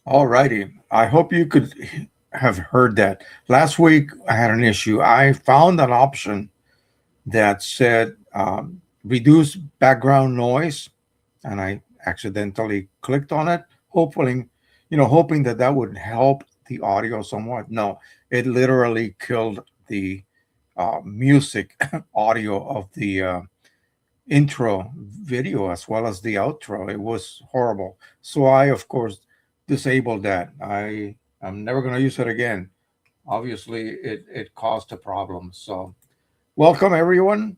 All righty. I hope you could have heard that. Last week, I had an issue. I found an option that said reduce background noise, and I accidentally clicked on it, hoping that that would help the audio somewhat. No, it literally killed the music audio of the intro video as well as the outro. It was horrible. So I, of course, disabled that. I'm never going to use it again. Obviously, it caused a problem. So welcome everyone.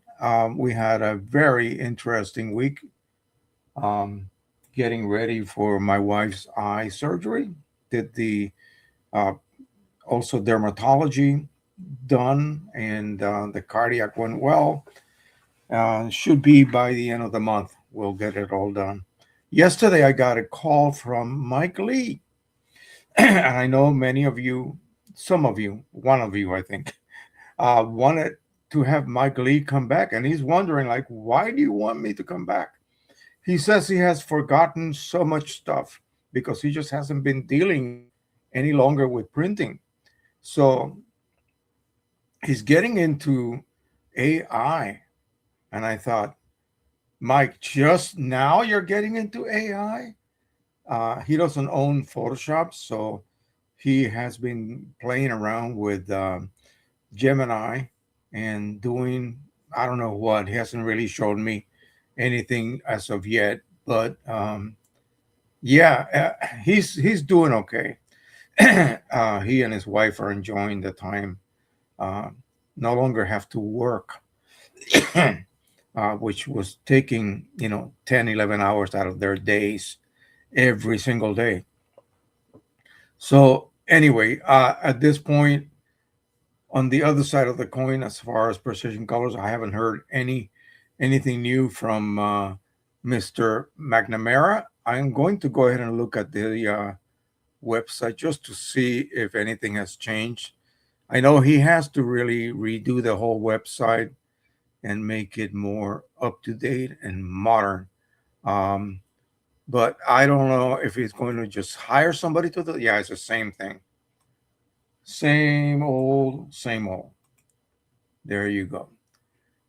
We had a very interesting week. Um, Getting ready for my wife's eye surgery. Did the uh, also dermatology done, and the cardiac went well. Should be by the end of the month. We'll get it all done. Yesterday, I got a call from Mike Lee. And I know many of you, some of you, one of you, I think, wanted to have Mike Lee come back. And he's wondering, like, why do you want me to come back? He says he has forgotten so much stuff because he just hasn't been dealing any longer with printing. So he's getting into AI. And I thought, Mike, just now you're getting into AI? He doesn't own Photoshop, so he has been playing around with Gemini and doing, I don't know what. He hasn't really shown me anything as of yet, but yeah, he's doing okay. He and his wife are enjoying the time. Uh, no longer have to work, which was taking 10, 11 hours out of their days every single day. So anyway, at this point, on the other side of the coin, as far as precision colors, I haven't heard anything new from Mr. McNamara. I'm going to go ahead and look at the website just to see if anything has changed. I know he has to really redo the whole website and make it more up to date and modern. Um, but I don't know if he's going to just hire somebody to do. Yeah, it's the same thing. Same old, same old. There you go.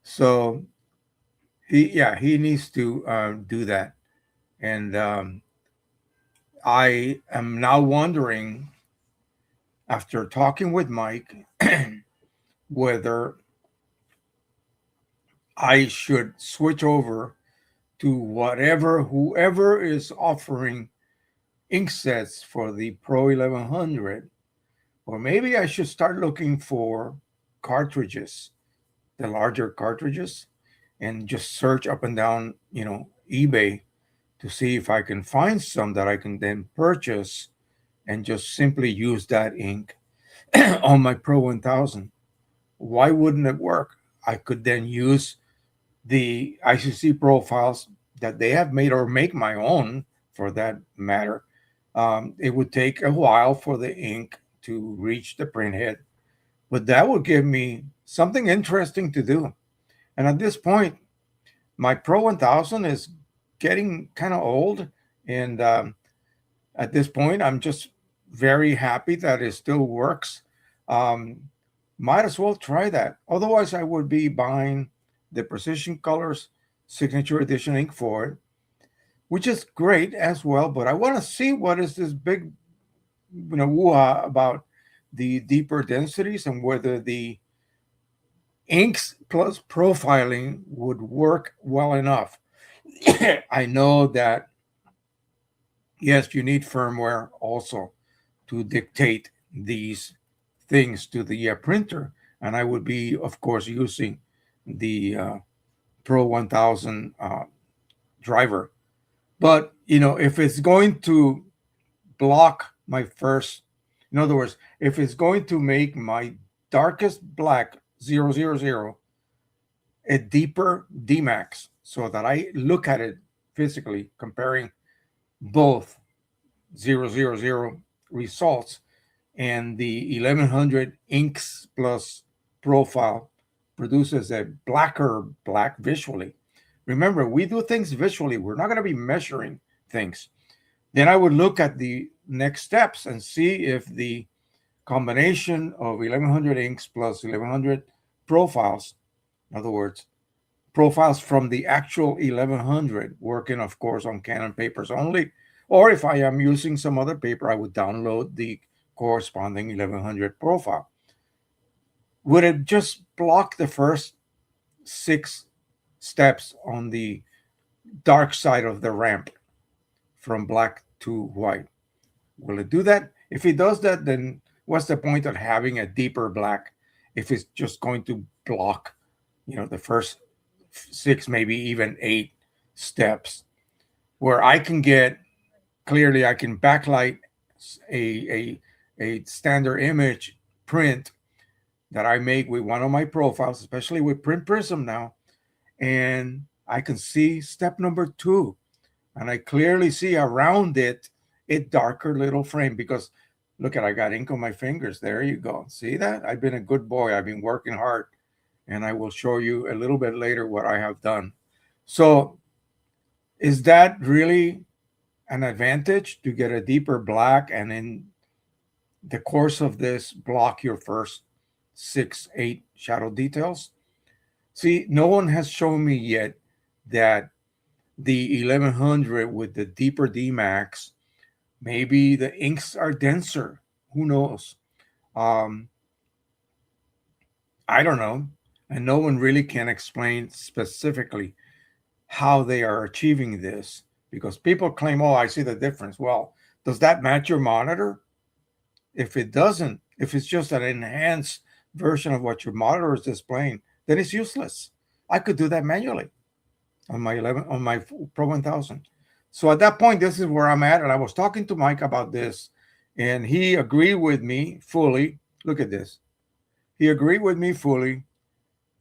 So he needs to do that. And I am now wondering, after talking with Mike, whether I should switch over to whoever is offering ink sets for the Pro 1100, or maybe I should start looking for cartridges, the larger cartridges, and just search up and down, eBay to see if I can find some that I can then purchase and just simply use that ink on my Pro 1000. Why wouldn't it work? I could then use the ICC profiles that they have made or make my own for that matter. It would take a while for the ink to reach the printhead, but that would give me something interesting to do. And at this point, my Pro 1000 is getting kind of old. And at this point, I'm just very happy that it still works. Um, might as well try that. Otherwise, I would be buying the Precision Colors Signature Edition ink for it, which is great as well. But I want to see what is this big, woo-ha about the deeper densities and whether the inks plus profiling would work well enough. I know that, yes, you need firmware also to dictate these things to the printer. And I would be, of course, using the Pro 1000 driver. But, if it's going to block my first, in other words, if it's going to make my darkest black 000 a deeper Dmax so that I look at it physically, comparing both 000 results and the 1100 inks plus profile produces a blacker black visually. Remember, we do things visually. We're not going to be measuring things. Then I would look at the next steps and see if the combination of 1100 inks plus 1100 profiles, in other words, profiles from the actual 1100, working, of course, on Canon papers only, or if I am using some other paper, I would download the corresponding 1100 profile. Would it just block the first 6 steps on the dark side of the ramp from black to white? Will it do that? If it does that, then what's the point of having a deeper black if it's just going to block, the first 6, maybe even 8 steps, where I can get clearly, I can backlight a, a standard image print that I make with one of my profiles, especially with Print Prism now, and I can see step number 2, and I clearly see around it a darker little frame because look at, I got ink on my fingers. There you go. See that? I've been a good boy. I've been working hard, and I will show you a little bit later what I have done. So is that really an advantage to get a deeper black and in the course of this block your first 6, 8 shadow details? See, no one has shown me yet that the 1100 with the deeper Dmax, maybe the inks are denser. Who knows? Um, I don't know. And no one really can explain specifically how they are achieving this because people claim, oh, I see the difference. Well, does that match your monitor? If it doesn't, if it's just an enhanced version of what your monitor is displaying, then it's useless. I could do that manually on my Pro 1000. So at that point, this is where I'm at, and I was talking to Mike about this, and he agreed with me fully. Look at this. He agreed with me fully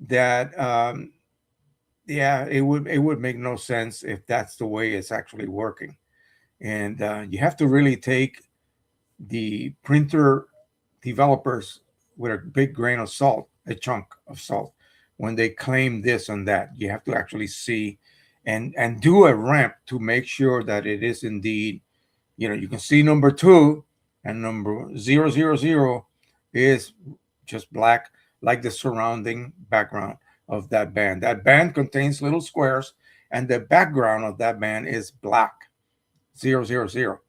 that yeah, it would make no sense if that's the way it's actually working, and you have to really take the printer developers with a big grain of salt, a chunk of salt, when they claim this and that. You have to actually see and do a ramp to make sure that it is indeed, you can see number 2 and number 000 is just black, like the surrounding background of that band. That band contains little squares, and the background of that band is black, 000.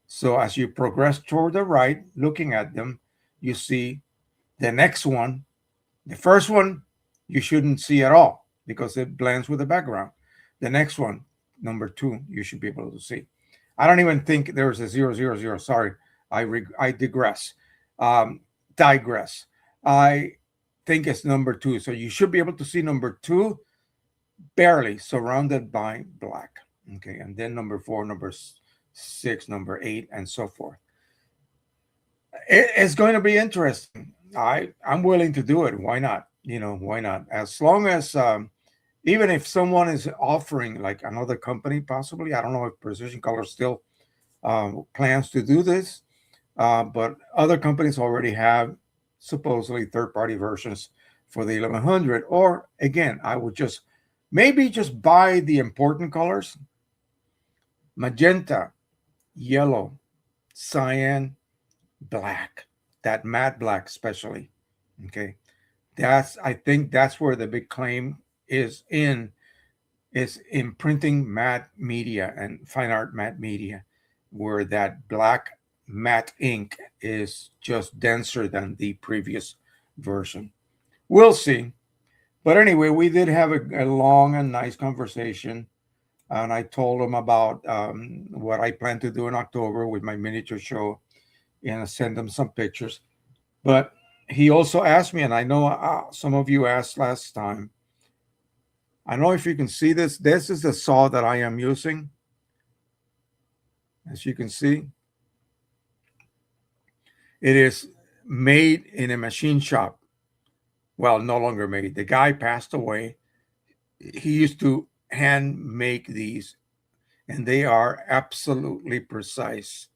So as you progress toward the right, looking at them, you see the next one. The first one you shouldn't see at all because it blends with the background. The next one, number 2, you should be able to see. I don't even think there's a 000. Sorry, I digress. Um, digress. I think it's number 2. So you should be able to see number 2 barely surrounded by black. Okay, and then number 4, number 6, number 8, and so forth. It's going to be interesting. I'm willing to do it. Why not? Why not? As long as even if someone is offering like another company, possibly, I don't know if Precision Color still plans to do this, but other companies already have supposedly third-party versions for the 1100. Or again, I would maybe just buy the important colors: magenta, yellow, cyan, black, that matte black especially. Okay, I think that's where the big claim is in printing matte media and fine art matte media, where that black matte ink is just denser than the previous version. We'll see. But anyway, we did have a long and nice conversation, and I told him about what I plan to do in October with my miniature show, and send him some pictures. But he also asked me, and I know some of you asked last time. I don't know if you can see this. This is the saw that I am using. As you can see, it is made in a machine shop. Well, no longer made. The guy passed away. He used to hand make these, and they are absolutely precise.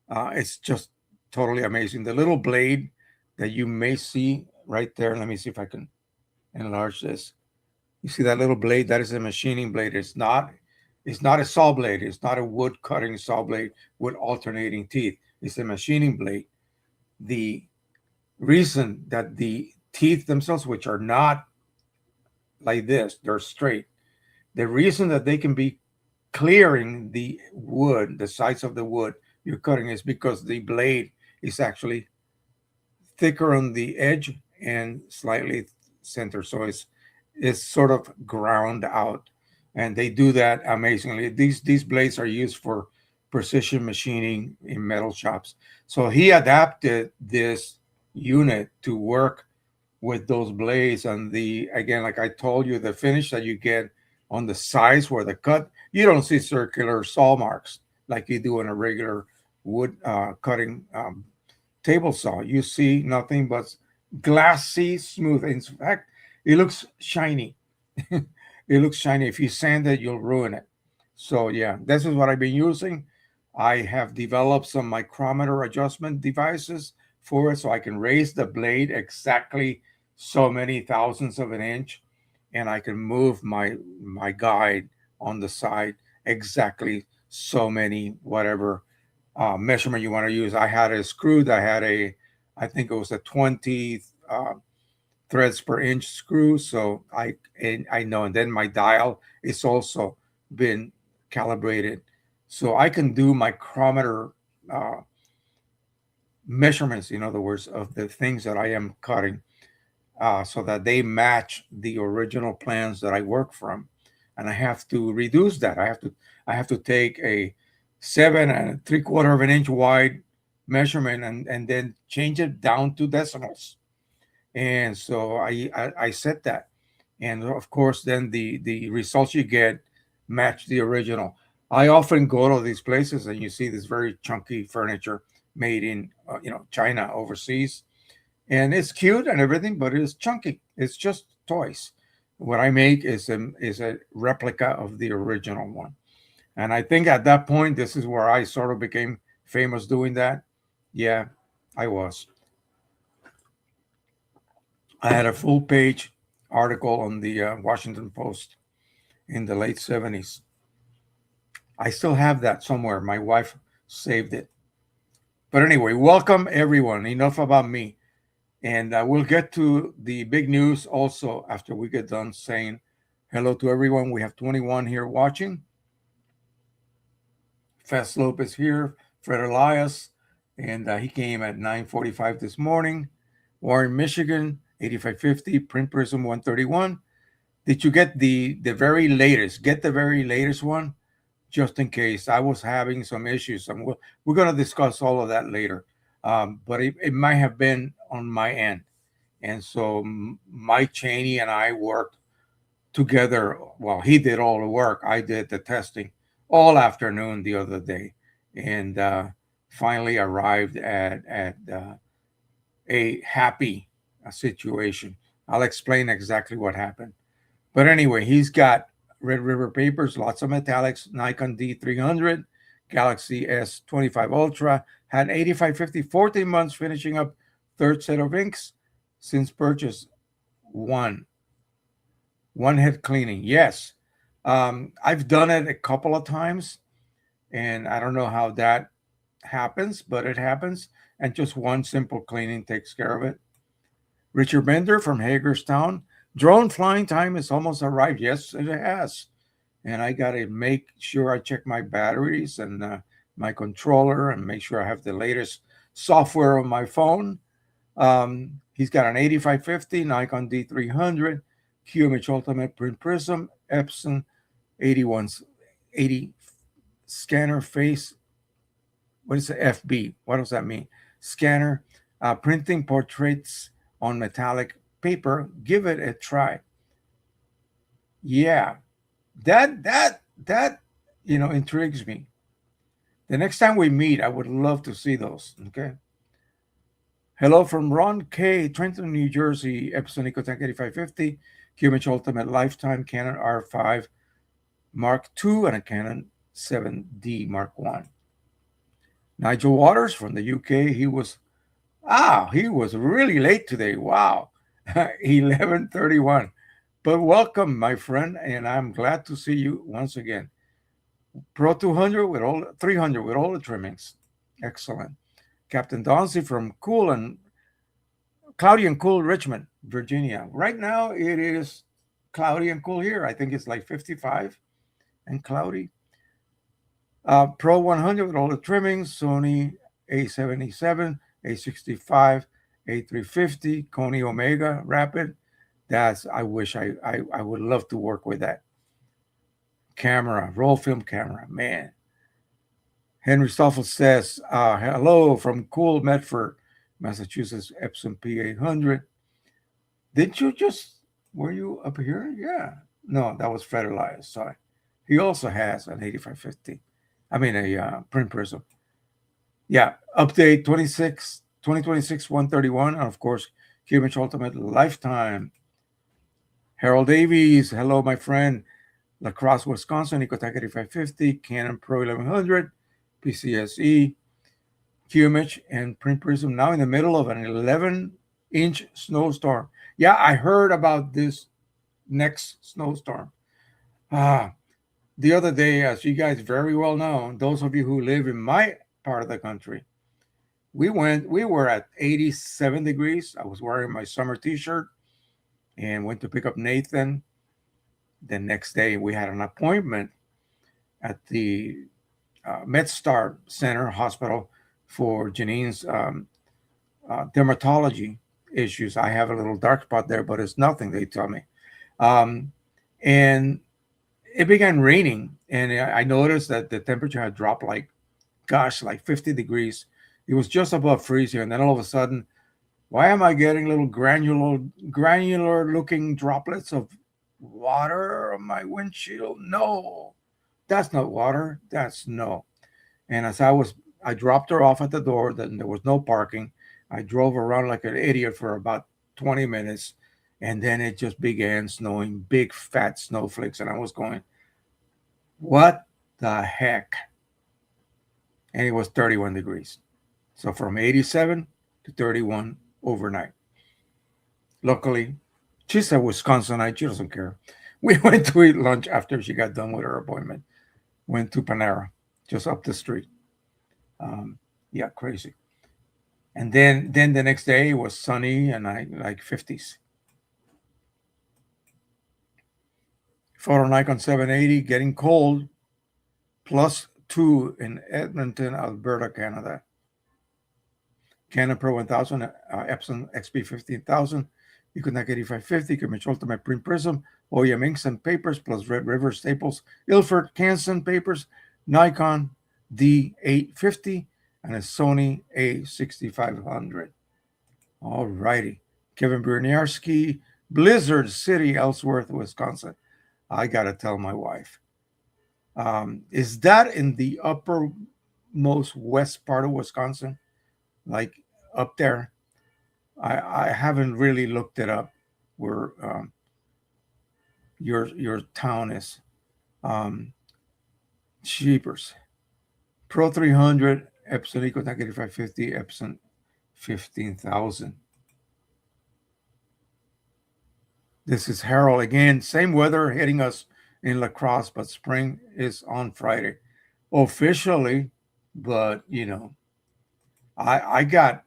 It's just totally amazing. The little blade that you may see right there. Let me see if I can enlarge this. You see that little blade? That is a machining blade. It's not It's not a saw blade. It's not a wood cutting saw blade with alternating teeth. It's a machining blade. The reason that the teeth themselves, which are not like this, they're straight. The reason that they can be clearing the wood, the sides of the wood you're cutting, is because the blade is actually thicker on the edge and slightly center. So it's sort of ground out, and they do that amazingly. These blades are used for precision machining in metal shops. So he adapted this unit to work with those blades, and the again, like I told you, the finish that you get on the sides where the cut, you don't see circular saw marks like you do in a regular wood cutting table saw. You see nothing but glassy smooth. In fact, it looks shiny. It looks shiny. If you sand it, you'll ruin it. So yeah, this is what I've been using. I have developed some micrometer adjustment devices for it, so I can raise the blade exactly so many thousandths of an inch, and I can move my guide on the side exactly so many whatever measurement you want to use. I had a screw that had I think it was a 20 threads per inch screw. So I know, and then my dial is also been calibrated, so I can do micrometer uh, measurements. In other words, of the things that I am cutting, so that they match the original plans that I work from, and I have to reduce that. I have to take a 7 3/4 of an inch wide measurement, and then change it down to decimals. And so I set that, and of course, then the results you get match the original. I often go to these places, and you see this very chunky furniture made in China, overseas, and it's cute and everything, but it's chunky. It's just toys. What I make is a replica of the original one, and I think at that point, this is where I sort of became famous doing that. Yeah, I was. I had a full page article on the Washington Post in the late 70s. I still have that somewhere. My wife saved it. But anyway, welcome everyone. Enough about me. And we'll get to the big news also after we get done saying hello to everyone. We have 21 here watching. Fess Lopez here, Fred Elias, and he came at 9:45 this morning. Warren, Michigan, 8550, Print Prism 131. Did you get the very latest? Get the very latest one, just in case. I was having some issues. And we're going to discuss all of that later. But it might have been on my end. And so Mike Cheney and I worked together. Well, he did all the work. I did the testing all afternoon the other day, and finally arrived at a happy situation. I'll explain exactly what happened. But anyway, he's got Red River papers, lots of metallics, Nikon D300, Galaxy S25 Ultra, had 8550, 14 months finishing up third set of inks since purchase. One. One head cleaning. Yes. I've done it a couple of times, and I don't know how that happens, but it happens. And just one simple cleaning takes care of it. Richard Bender from Hagerstown. Drone flying time has almost arrived. Yes, it has. And I got to make sure I check my batteries and my controller and make sure I have the latest software on my phone. He's got an 8550 Nikon D300, QMH Ultimate Print Prism, Epson 8180 scanner face. What is the FB? What does that mean? Scanner, printing portraits on metallic paper. Give it a try. Yeah, that intrigues me. The next time we meet, I would love to see those. Okay. Hello from Ron K, Trenton, New Jersey. Epson Ecotech 8550, QMH Ultimate Lifetime, Canon R5 Mark II, and a Canon 7D Mark I. Nigel Waters from the UK. He was really late today. Wow. 11:31. But welcome, my friend, and I'm glad to see you once again. Pro 200 with all 300 with all the trimmings. Excellent. Captain Dauncey from cloudy and cool Richmond, Virginia. Right now it is cloudy and cool here. I think it's like 55 and cloudy. Pro 100 with all the trimmings, Sony A77, A65, A350, Coney Omega Rapid. I wish I would love to work with that. Camera, roll film camera, man. Henry Stoffel says, hello from cool Medford, Massachusetts, Epson P800. Did you were you up here? Yeah. No, that was Fred Elias. Sorry. He also has an 8550. I mean, a print prism. Yeah. Update 2026 131. And of course, Kimich Ultimate Lifetime. Harold Davies. Hello, my friend. La Crosse, Wisconsin, Ecotech 8550, Canon Pro 1100, PCSE, QMH, and Print Prism. Now in the middle of an 11-inch snowstorm. Yeah, I heard about this next snowstorm. The other day, as you guys very well know, those of you who live in my part of the country, we were at 87 degrees. I was wearing my summer t-shirt and went to pick up Nathan. The next day, we had an appointment at the MedStar Center Hospital for Janine's dermatology issues. I have a little dark spot there, but it's nothing, they tell me. And it began raining, and I noticed that the temperature had dropped like 50 degrees. It was just above freezing, and then all of a sudden, why am I getting little granular looking droplets of water on my windshield? No, that's not water, that's snow. And as I dropped her off at the door, then there was no parking. I drove around like an idiot for about 20 minutes, and then it just began snowing, big fat snowflakes, and I was going, what the heck? And it was 31 degrees. So from 87 to 31 overnight. Luckily, she's a Wisconsinite. She doesn't care. We went to eat lunch after she got done with her appointment. Went to Panera, just up the street. Yeah, crazy. And then the next day it was sunny and like 50s. Photo Nikon 780 getting cold, +2 in Edmonton, Alberta, Canada. Canon Pro 1000, Epson XP 15000, Ecotech 8550, Kimich Ultimate Print Prism, OEM inks and papers, plus Red River staples, Ilford Canson papers, Nikon D850, and a Sony A6500. All righty. Kevin Bruniarski, Blizzard City, Ellsworth, Wisconsin. I got to tell my wife. Is that in the uppermost west part of Wisconsin? Like up there? I haven't really looked it up where your town is. Cheapers. Pro 300, Epson Ecotech 8550, Epson 15,000. This is Harold again. Same weather hitting us in La Crosse, but spring is on Friday. Officially, but I got,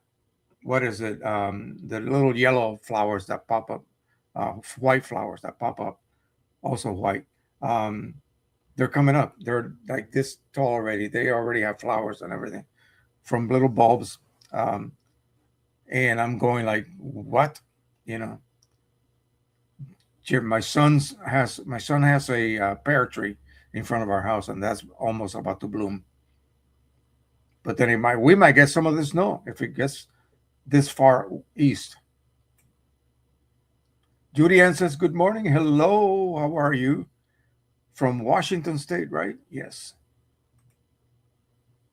what is it? The little yellow flowers that pop up, white flowers that pop up, also white. They're coming up. They're like this tall already. They already have flowers and everything from little bulbs. And I'm going like, what? My son has a pear tree in front of our house, and that's almost about to bloom. But then we might get some of the snow if it gets this far east. Judy Ann says, good morning. Hello, how are you? From Washington State, right? Yes.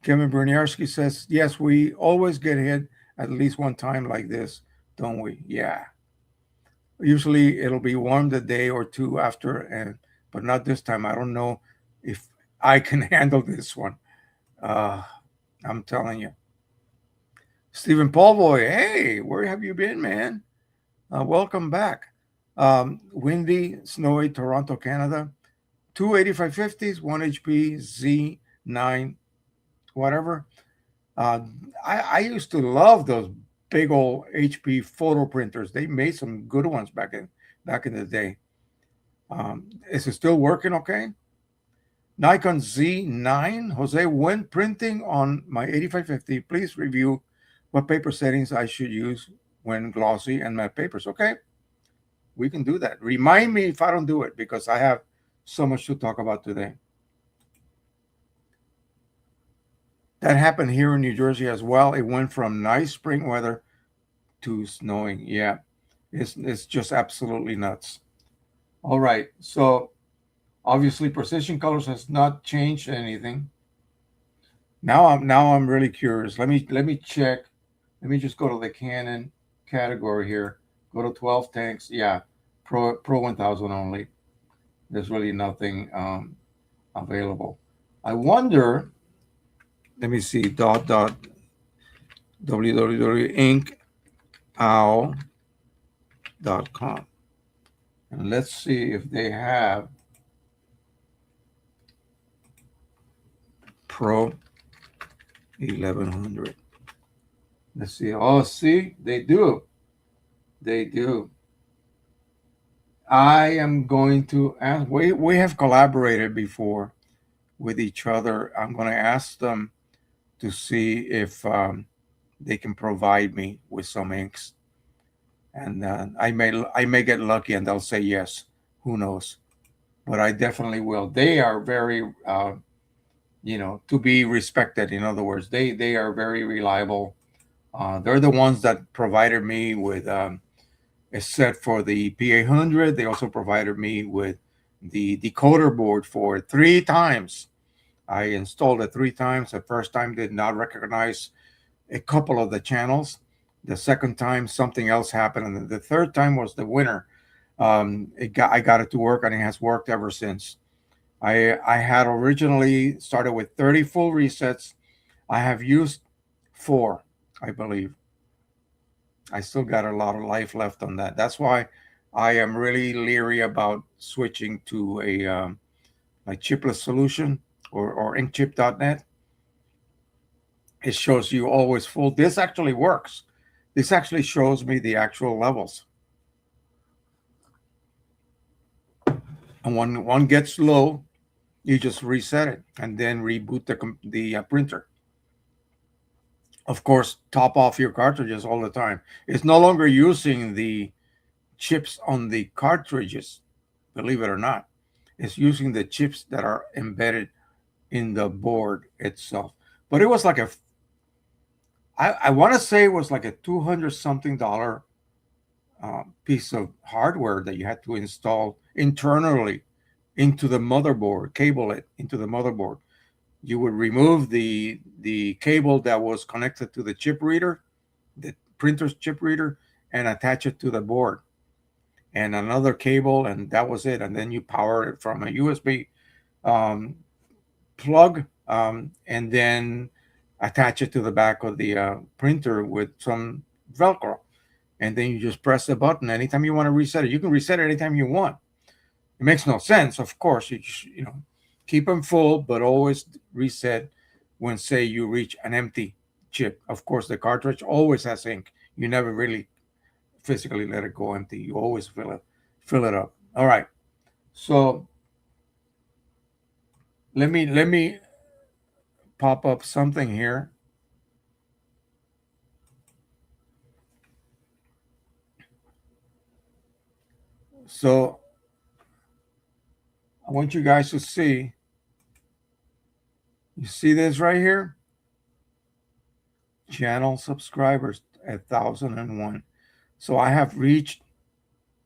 Kevin Bruniarski says, yes, we always get hit at least one time like this, don't we? Yeah. Usually it'll be warm the day or two after, but not this time. I don't know if I can handle this one. I'm telling you. Stephen Paulboy, hey, where have you been, man? Welcome back. Windy, snowy Toronto, Canada. two 8550s, one HP Z9, whatever. Uh, I used to love those big old HP photo printers. They made some good ones back in the day. Is it still working okay? Nikon Z9, Jose, when printing on my 8550, please review what paper settings I should use when glossy and matte papers. Okay, we can do that. Remind me if I don't do it because I have so much to talk about today. That happened here in New Jersey as well. It went from nice spring weather to snowing. Yeah, it's just absolutely nuts. All right, so obviously precision colors has not changed anything. Now I'm really curious. Let me check. Let me just go to the Canon category here. Go to 12 tanks. Yeah, Pro 1000 only. There's really nothing available. I wonder. Let me see. www.inkowl.com, and let's see if they have Pro 1100. Let's see. Oh, see, they do. They do. I am going to ask. We have collaborated before with each other. I'm going to ask them to see if they can provide me with some inks, and I may get lucky and they'll say yes. Who knows? But I definitely will. They are very to be respected. In other words, they are very reliable. They're the ones that provided me with a set for the P800. They also provided me with the decoder board for it 3 times. I installed it 3 times. The first time did not recognize a couple of the channels. The second time something else happened, and the third time was the winner. I got it to work, and it has worked ever since. I had originally started with 30 full resets. I have used 4, I believe. I still got a lot of life left on that. That's why I am really leery about switching to a like chipless solution or inkchip.net. It shows you always full. This actually works. This actually shows me the actual levels. And when one gets low, you just reset it and then reboot the printer. Of course, top off your cartridges all the time. It's no longer using the chips on the cartridges, believe it or not. It's using the chips that are embedded in the board itself. But it was like I want to say it was like a 200 something dollar piece of hardware that you had to install internally into the motherboard, cable it into the motherboard. You would remove the cable that was connected to the chip reader, the printer's chip reader, and attach it to the board, and another cable, and that was it. And then you power it from a USB um, plug, and then attach it to the back of the printer with some Velcro, and then you just press the button. Anytime you want to reset it, you can reset it anytime you want. It makes no sense, of course. You keep them full, but always reset when, say, you reach an empty chip. Of course, the cartridge always has ink. You never really physically let it go empty. You always fill it up. All right. So let me pop up something here. So I want you guys to see. You see this right here? Channel subscribers at 1,001. So I have reached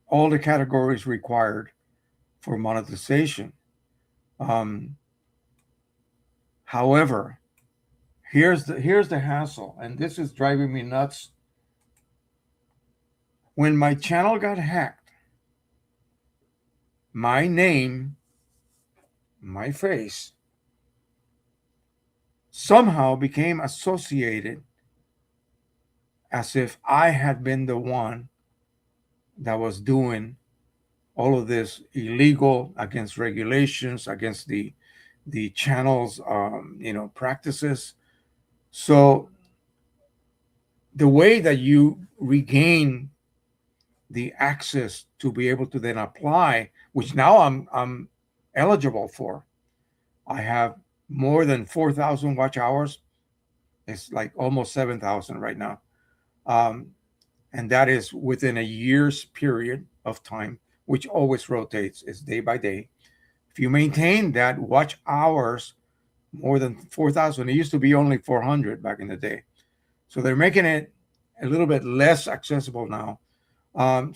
all the categories required for monetization. Um, However, here's the hassle, and this is driving me nuts. When my channel got hacked, my name, my face, somehow became associated as if I had been the one that was doing all of this illegal, against regulations, against the channels, practices. So the way that you regain the access to be able to then apply, which now I'm eligible for. I have more than 4,000 watch hours. It's like almost 7,000 right now. Um, and that is within a year's period of time, which always rotates, it's day by day. If you maintain that watch hours more than 4,000, it used to be only 400 back in the day. So they're making it a little bit less accessible now. And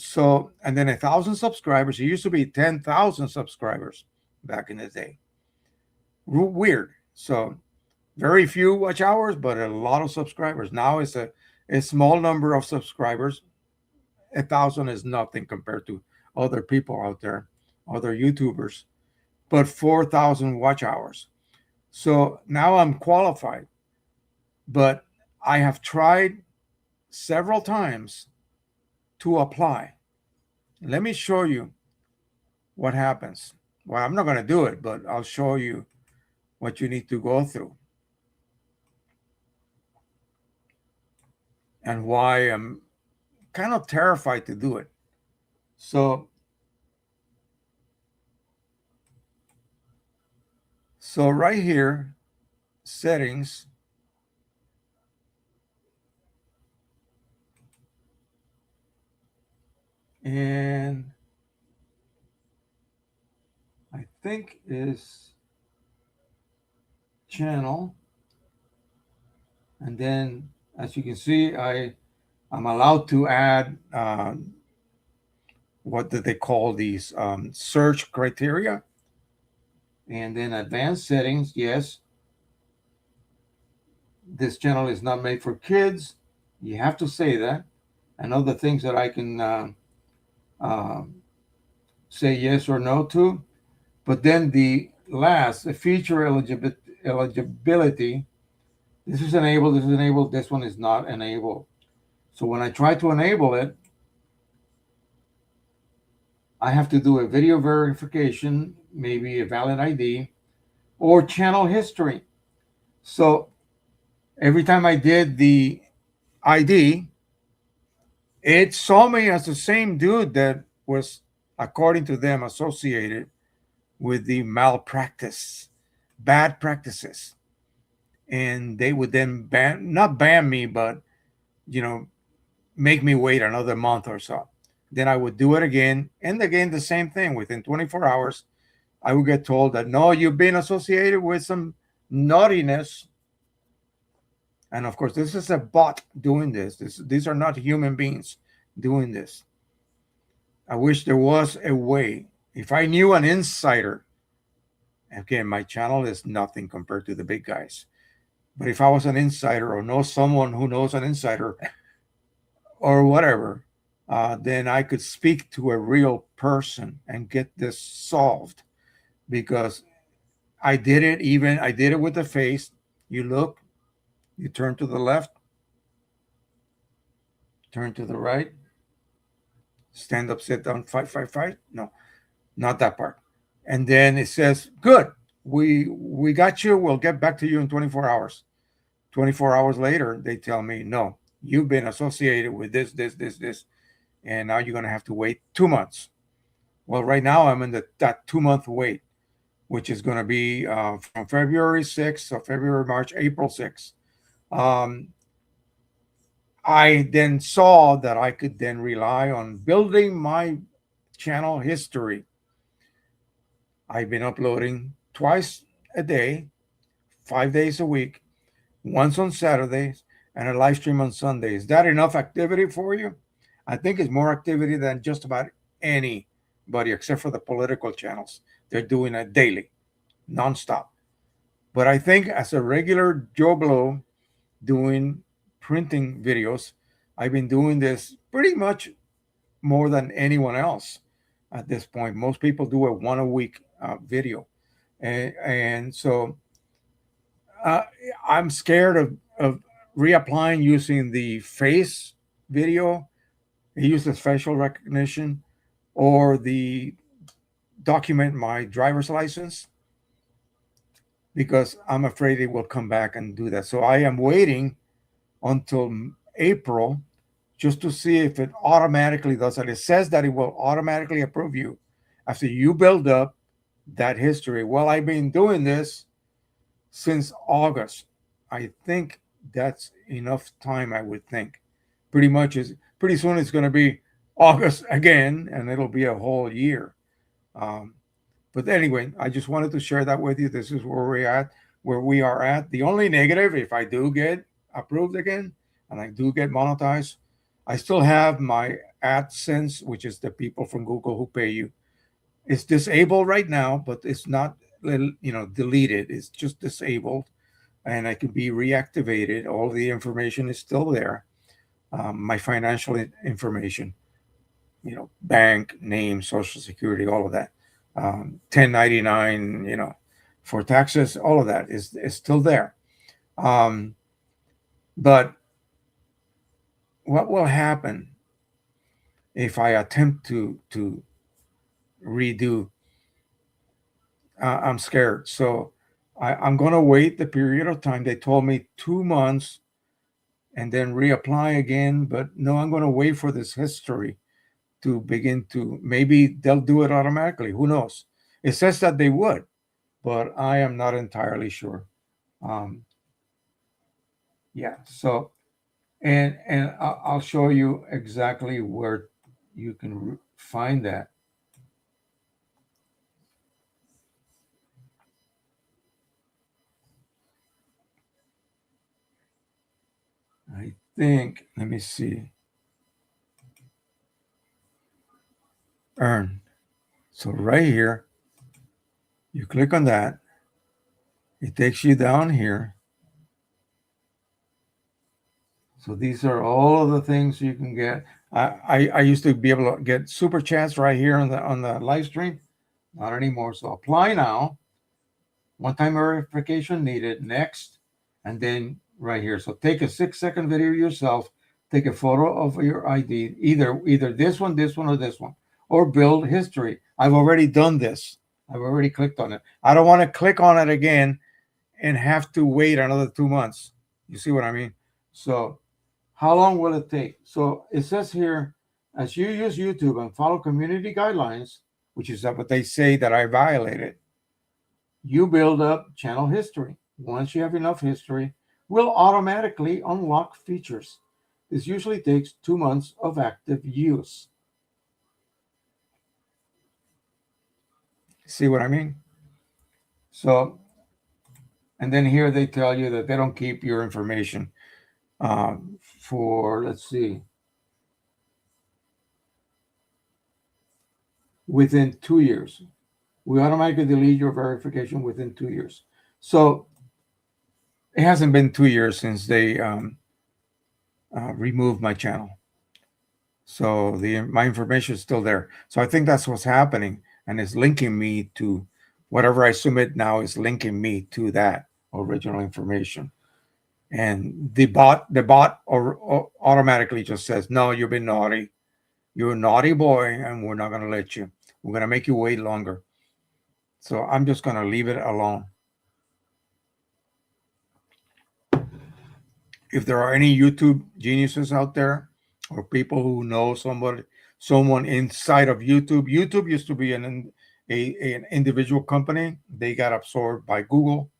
then 1,000 subscribers. It used to be 10,000 subscribers back in the day. Weird. So very few watch hours, but a lot of subscribers. Now it's a small number of subscribers. 1,000 is nothing compared to other people out there, other YouTubers. But 4,000 watch hours. So now I'm qualified. But I have tried several times to apply. Let me show you what happens. Well, I'm not going to do it, but I'll show you what you need to go through and why I'm kind of terrified to do it. So right here, settings, and I think is channel. And then, as you can see, I'm allowed to add what do they call these search criteria. And then advanced settings, yes. This channel is not made for kids. You have to say that. And other things that I can uh, say yes or no to. But then the feature eligibility, this is enabled, this one is not enabled. So when I try to enable it, I have to do a video verification, maybe a valid ID, or channel history. So every time I did the ID, it saw me as the same dude that was, according to them, associated with the malpractice, bad practices. And they would then not ban me, but, you know, make me wait another month or so. Then I would do it again. And again, the same thing. Within 24 hours, I would get told that, no, you've been associated with some naughtiness. And of course, this is a bot doing this. These are not human beings doing this. I wish there was a way. If I knew an insider, again, my channel is nothing compared to the big guys. But if I was an insider or know someone who knows an insider or whatever, then I could speak to a real person and get this solved. Because I did it with the face. You look, you turn to the left, turn to the right, stand up, sit down, fight, fight, fight. No, not that part. And then it says, good, we got you. We'll get back to you in 24 hours. 24 hours later, they tell me, no, you've been associated with this, and now you're going to have to wait 2 months. Well, right now I'm in that 2 month wait, which is going to be from February 6th, so February, March, April 6th. I then saw that I could then rely on building my channel history. I've been uploading twice a day, 5 days a week, once on Saturdays, and a live stream on Sundays. Is that enough activity for you? I think it's more activity than just about anybody except for the political channels. They're doing it daily, nonstop. But I think as a regular Joe Blow doing printing videos, I've been doing this pretty much more than anyone else at this point. Most people do a one a week video. And so I'm scared of reapplying using the face video. It uses facial recognition. or the document my driver's license, because I'm afraid it will come back and do that. So I am waiting until April just to see if it automatically does it. It says that it will automatically approve you after you build up that history. Well, I've been doing this since August. I think that's enough time, I would think. Pretty much is pretty soon it's going to be August again, and it'll be a whole year. Um, but anyway, I just wanted to share that with you. This is where we're at, where we are at. The only negative, if I do get approved again and I do get monetized, I still have my AdSense, which is the people from Google who pay you. It's disabled right now, but it's not, deleted. It's just disabled, and I can be reactivated. All the information is still there. My financial information, bank name, social security, all of that, 1099, for taxes, all of that is still there. Um, but what will happen if I attempt to redo? I'm scared. So I'm going to wait the period of time. They told me 2 months and then reapply again. But no, I'm going to wait for this history to begin to, maybe they'll do it automatically. Who knows? It says that they would, but I am not entirely sure. Um, yeah. So, and I'll show you exactly where you can find that. I think, let me see, earn. So right here, you click on that. It takes you down here. So these are all of the things you can get. I used to be able to get super chats right here on the live stream. Not anymore. So apply now. One time verification needed. Next. And then right here. So take a 6-second video yourself. Take a photo of your ID. Either this one, or this one. Or build history. I've already done this. I've already clicked on it. I don't want to click on it again and have to wait another 2 months. You see what I mean? So how long will it take? So it says here, as you use YouTube and follow community guidelines, which is what they say that I violated, you build up channel history. Once you have enough history, will automatically unlock features. This usually takes 2 months of active use. See what I mean? So, and then here they tell you that they don't keep your information for, let's see, within 2 years. We automatically delete your verification within 2 years. So it hasn't been 2 years since they removed my channel. So my information is still there. So I think that's what's happening, and it's linking me to whatever I submit now is linking me to that original information. And the bot or automatically just says, no, you've been naughty. You're a naughty boy, and we're not going to let you. We're going to make you wait longer. So I'm just going to leave it alone. If there are any YouTube geniuses out there, or people who know someone inside of YouTube. YouTube used to be an individual company. They got absorbed by Google.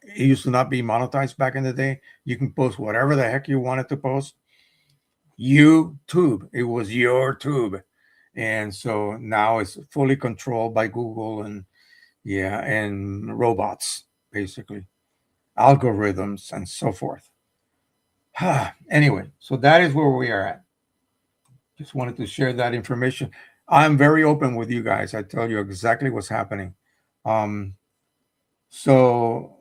It used to not be monetized back in the day. You can post whatever the heck you wanted to post. YouTube, it was your tube. And so now it's fully controlled by Google and robots, basically, algorithms and so forth. Anyway, so that is where we are at. Just wanted to share that information. I'm very open with you guys. I tell you exactly what's happening. So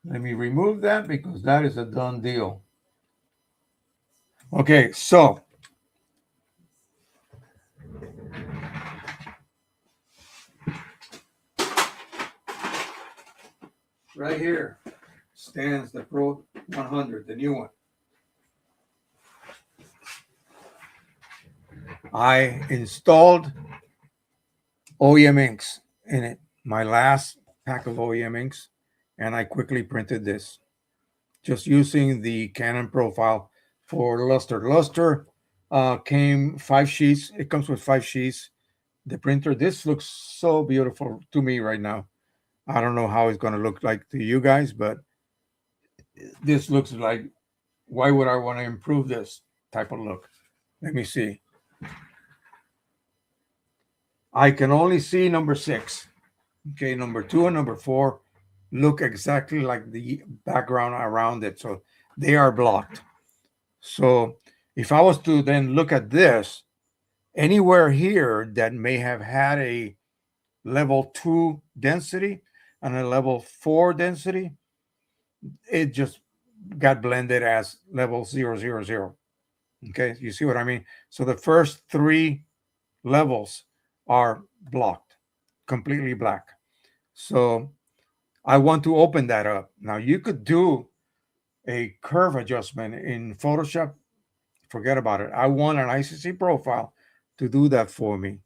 let me remove that because that is a done deal. Okay, so right here stands the Pro 100, the new one. I installed OEM inks in it, my last pack of OEM inks, and I quickly printed this just using the Canon profile for luster. Luster came 5 sheets. It comes with 5 sheets. The printer, this looks so beautiful to me right now. I don't know how it's going to look like to you guys, but this looks like, why would I want to improve this type of look? Let me see. I can only see number 6. Okay, number 2 and number 4 look exactly like the background around it. So they are blocked. So if I was to then look at this, anywhere here that may have had a level 2 density and a level 4 density, it just got blended as level 000. Okay, you see what I mean? So the first 3 levels are blocked, completely black. So I want to open that up. Now you could do a curve adjustment in Photoshop. Forget about it. I want an ICC profile to do that for me.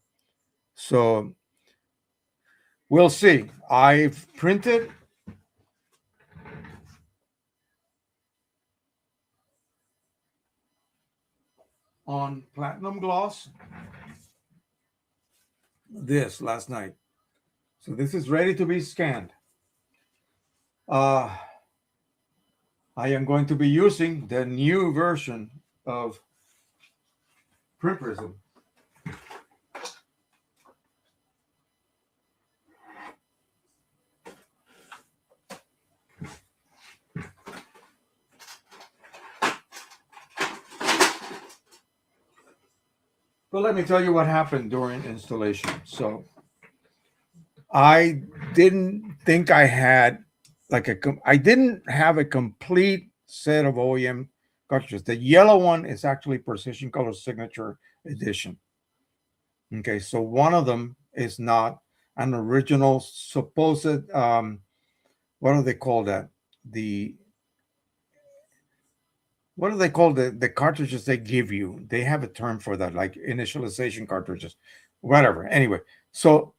So we'll see. I've printed on platinum gloss this last night. So this is ready to be scanned. Uh, I am going to be using the new version of Print Prism. But let me tell you what happened during installation. So I didn't think I had I didn't have a complete set of OEM cartridges. The yellow one is actually Precision Color Signature Edition. Okay, so one of them is not an original supposed what do they call that? The what do they call the cartridges they give you? They have a term for that, like initialization cartridges, whatever. Anyway, so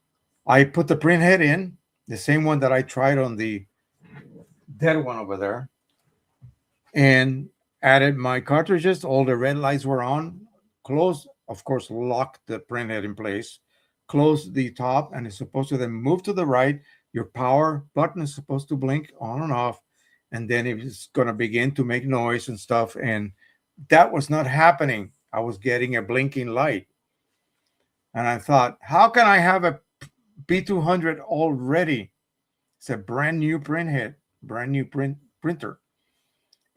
I put the print head in, the same one that I tried on the dead one over there, and added my cartridges. All the red lights were on. Closed, of course, locked the print head in place. Close the top, and it's supposed to then move to the right. Your power button is supposed to blink on and off, and then it's going to begin to make noise and stuff. And that was not happening. I was getting a blinking light. And I thought, how can I have a B200 already? It's a brand new print head, brand new printer,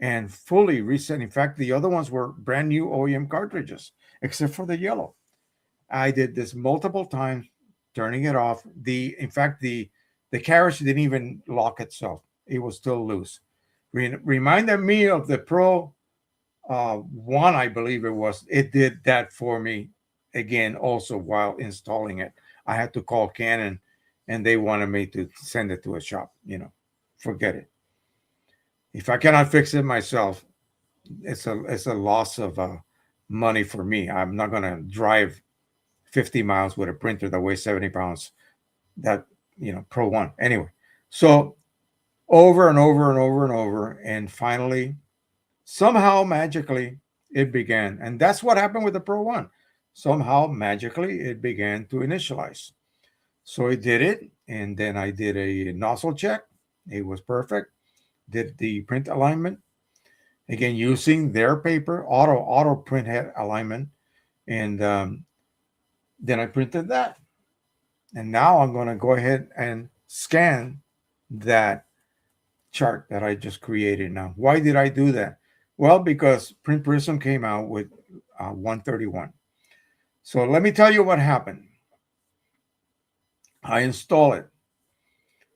and fully reset. In fact, the other ones were brand new OEM cartridges, except for the yellow. I did this multiple times, turning it off. In fact, the carriage didn't even lock itself. It was still loose. Reminded me of the Pro 1, I believe it was. It did that for me again also while installing it. I had to call Canon, and they wanted me to send it to a shop. Forget it. If I cannot fix it myself, it's a loss of money for me. I'm not going to drive 50 miles with a printer that weighs 70 pounds. That, Pro 1. Anyway, so over and over and over and over, and finally, somehow magically, it began. And that's what happened with the Pro 1. Somehow magically, it began to initialize. So it did it, and then I did a nozzle check. It was perfect. Did the print alignment again using their paper, auto print head alignment, and then I printed that. And now I'm going to go ahead and scan that chart that I just created. Now, why did I do that? Well, because Print Prism came out with 131. So let me tell you what happened. I install it.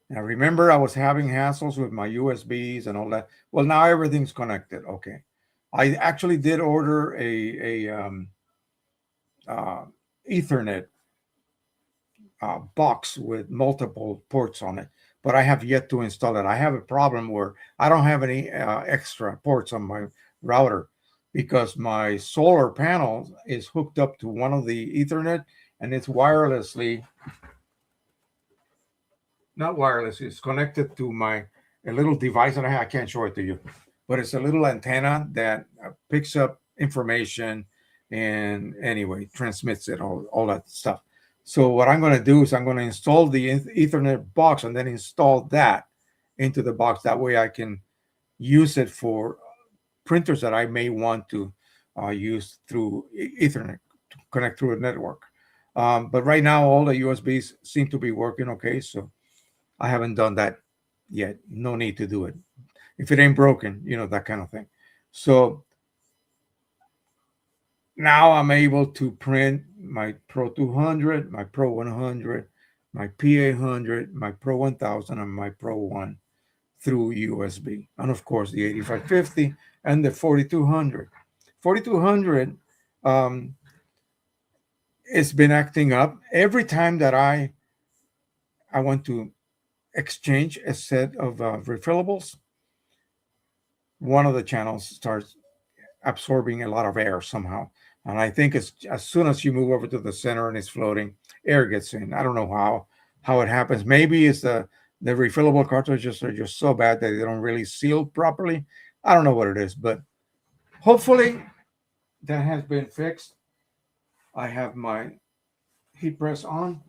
Now, remember, I was having hassles with my USBs and all that. Well, now everything's connected. Okay. I actually did order a Ethernet box with multiple ports on it, but I have yet to install it. I have a problem where I don't have any extra ports on my router. because my solar panel is hooked up to one of the Ethernet, and it's wirelessly, not wireless, it's connected to a little device that I can't show it to you, but it's a little antenna that picks up information and anyway transmits it, all that stuff. So what I'm going to do is I'm going to install the Ethernet box and then install that into the box. That way I can use it for printers that I may want to use through Ethernet to connect through a network. But right now, all the USBs seem to be working okay. So I haven't done that yet. No need to do it. If it ain't broken, that kind of thing. So now I'm able to print my Pro 200, my Pro 100, my P800, my Pro 1000, and my Pro 1 through USB. And of course, the 8550 and the 4200. 4200, it's been acting up. Every time that I want to exchange a set of refillables, one of the channels starts absorbing a lot of air somehow. And I think it's as soon as you move over to the center and it's floating, air gets in. I don't know how it happens. Maybe it's the refillable cartridges are just so bad that they don't really seal properly. I don't know what it is, but hopefully that has been fixed. I have my heat press on.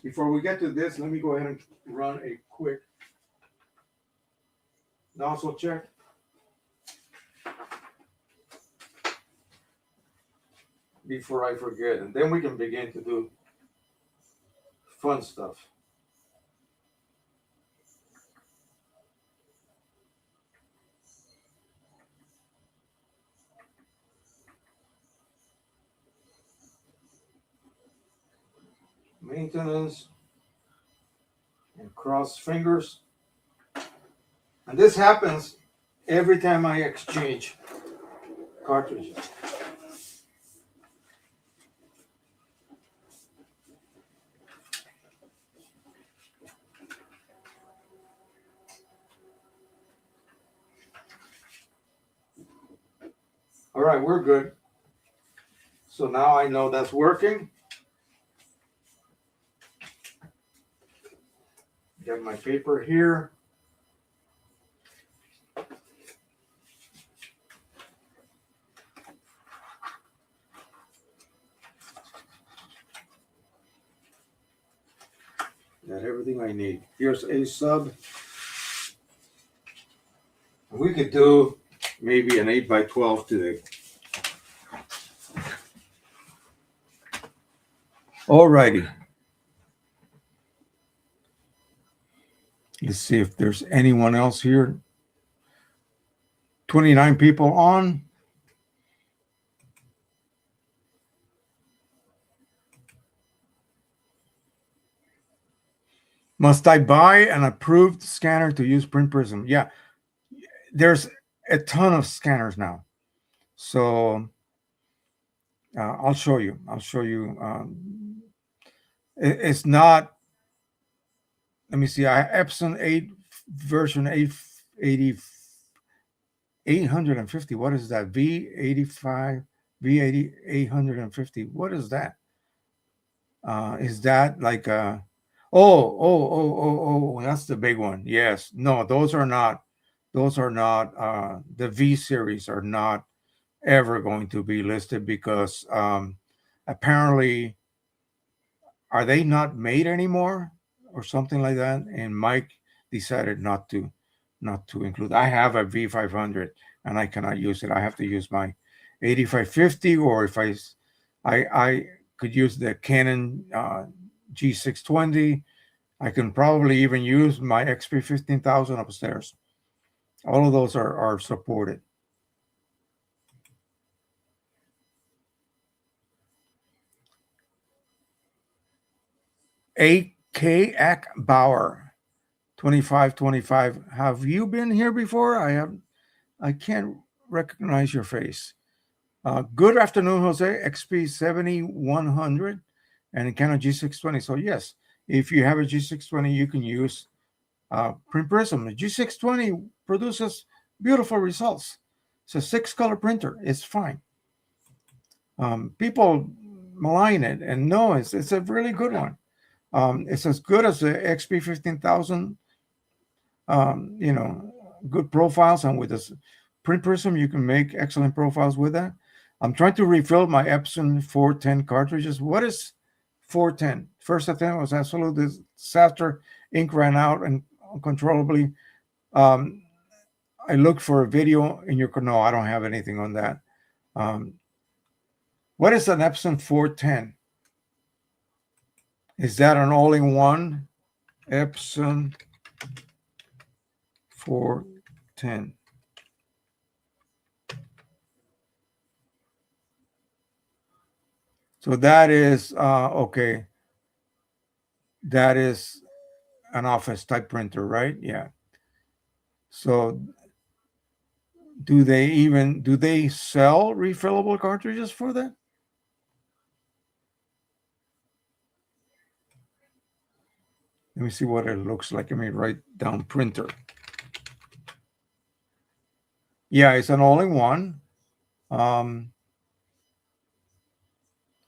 Before we get to this, let me go ahead and run a quick nozzle check. Before I forget, and then we can begin to do fun stuff. Maintenance and cross fingers. And this happens every time I exchange cartridges. All right, we're good. So now I know that's working. Got my paper here. Got everything I need. Here's a sub. We could do maybe an 8x12 today. All righty. Let's see if there's anyone else here. 29 people on. Must I buy an approved scanner to use Print Prism? Yeah, there's a ton of scanners now. So I'll show you. It's not, let me see. I have Epson 8 version 880, 850. What is that? V85, V80, 850. What is that? Is that like a, oh, that's the big one. Yes. No, those are not, the V series are not ever going to be listed because apparently, are they not made anymore or something like that? And Mike decided not to include. I have a V500 and I cannot use it. I have to use my 8550, or if I could use the Canon G620. I can probably even use my XP 15000 upstairs. All of those are supported. A.K. Bauer, 2525. Have you been here before? I can't recognize your face. Good afternoon, Jose. XP 7100 and Canon G620. So yes, if you have a G620, you can use Print Prism. The G620 produces beautiful results. It's a 6-color printer. It's fine. People malign it, and no, it's a really good one. It's as good as the XP 15,000. Good profiles, and with this print prism, you can make excellent profiles with that. I'm trying to refill my Epson 410 cartridges. What is 410? First attempt was absolute disaster. Ink ran out and uncontrollably. I looked for a video in your. No, I don't have anything on that. What is an Epson 410? Is that an all-in-one? Epson 410. So that is okay. That is an office type printer, right? Yeah. So do they sell refillable cartridges for that? Let me see what it looks like. Let me write down printer. Yeah, it's an all-in-one.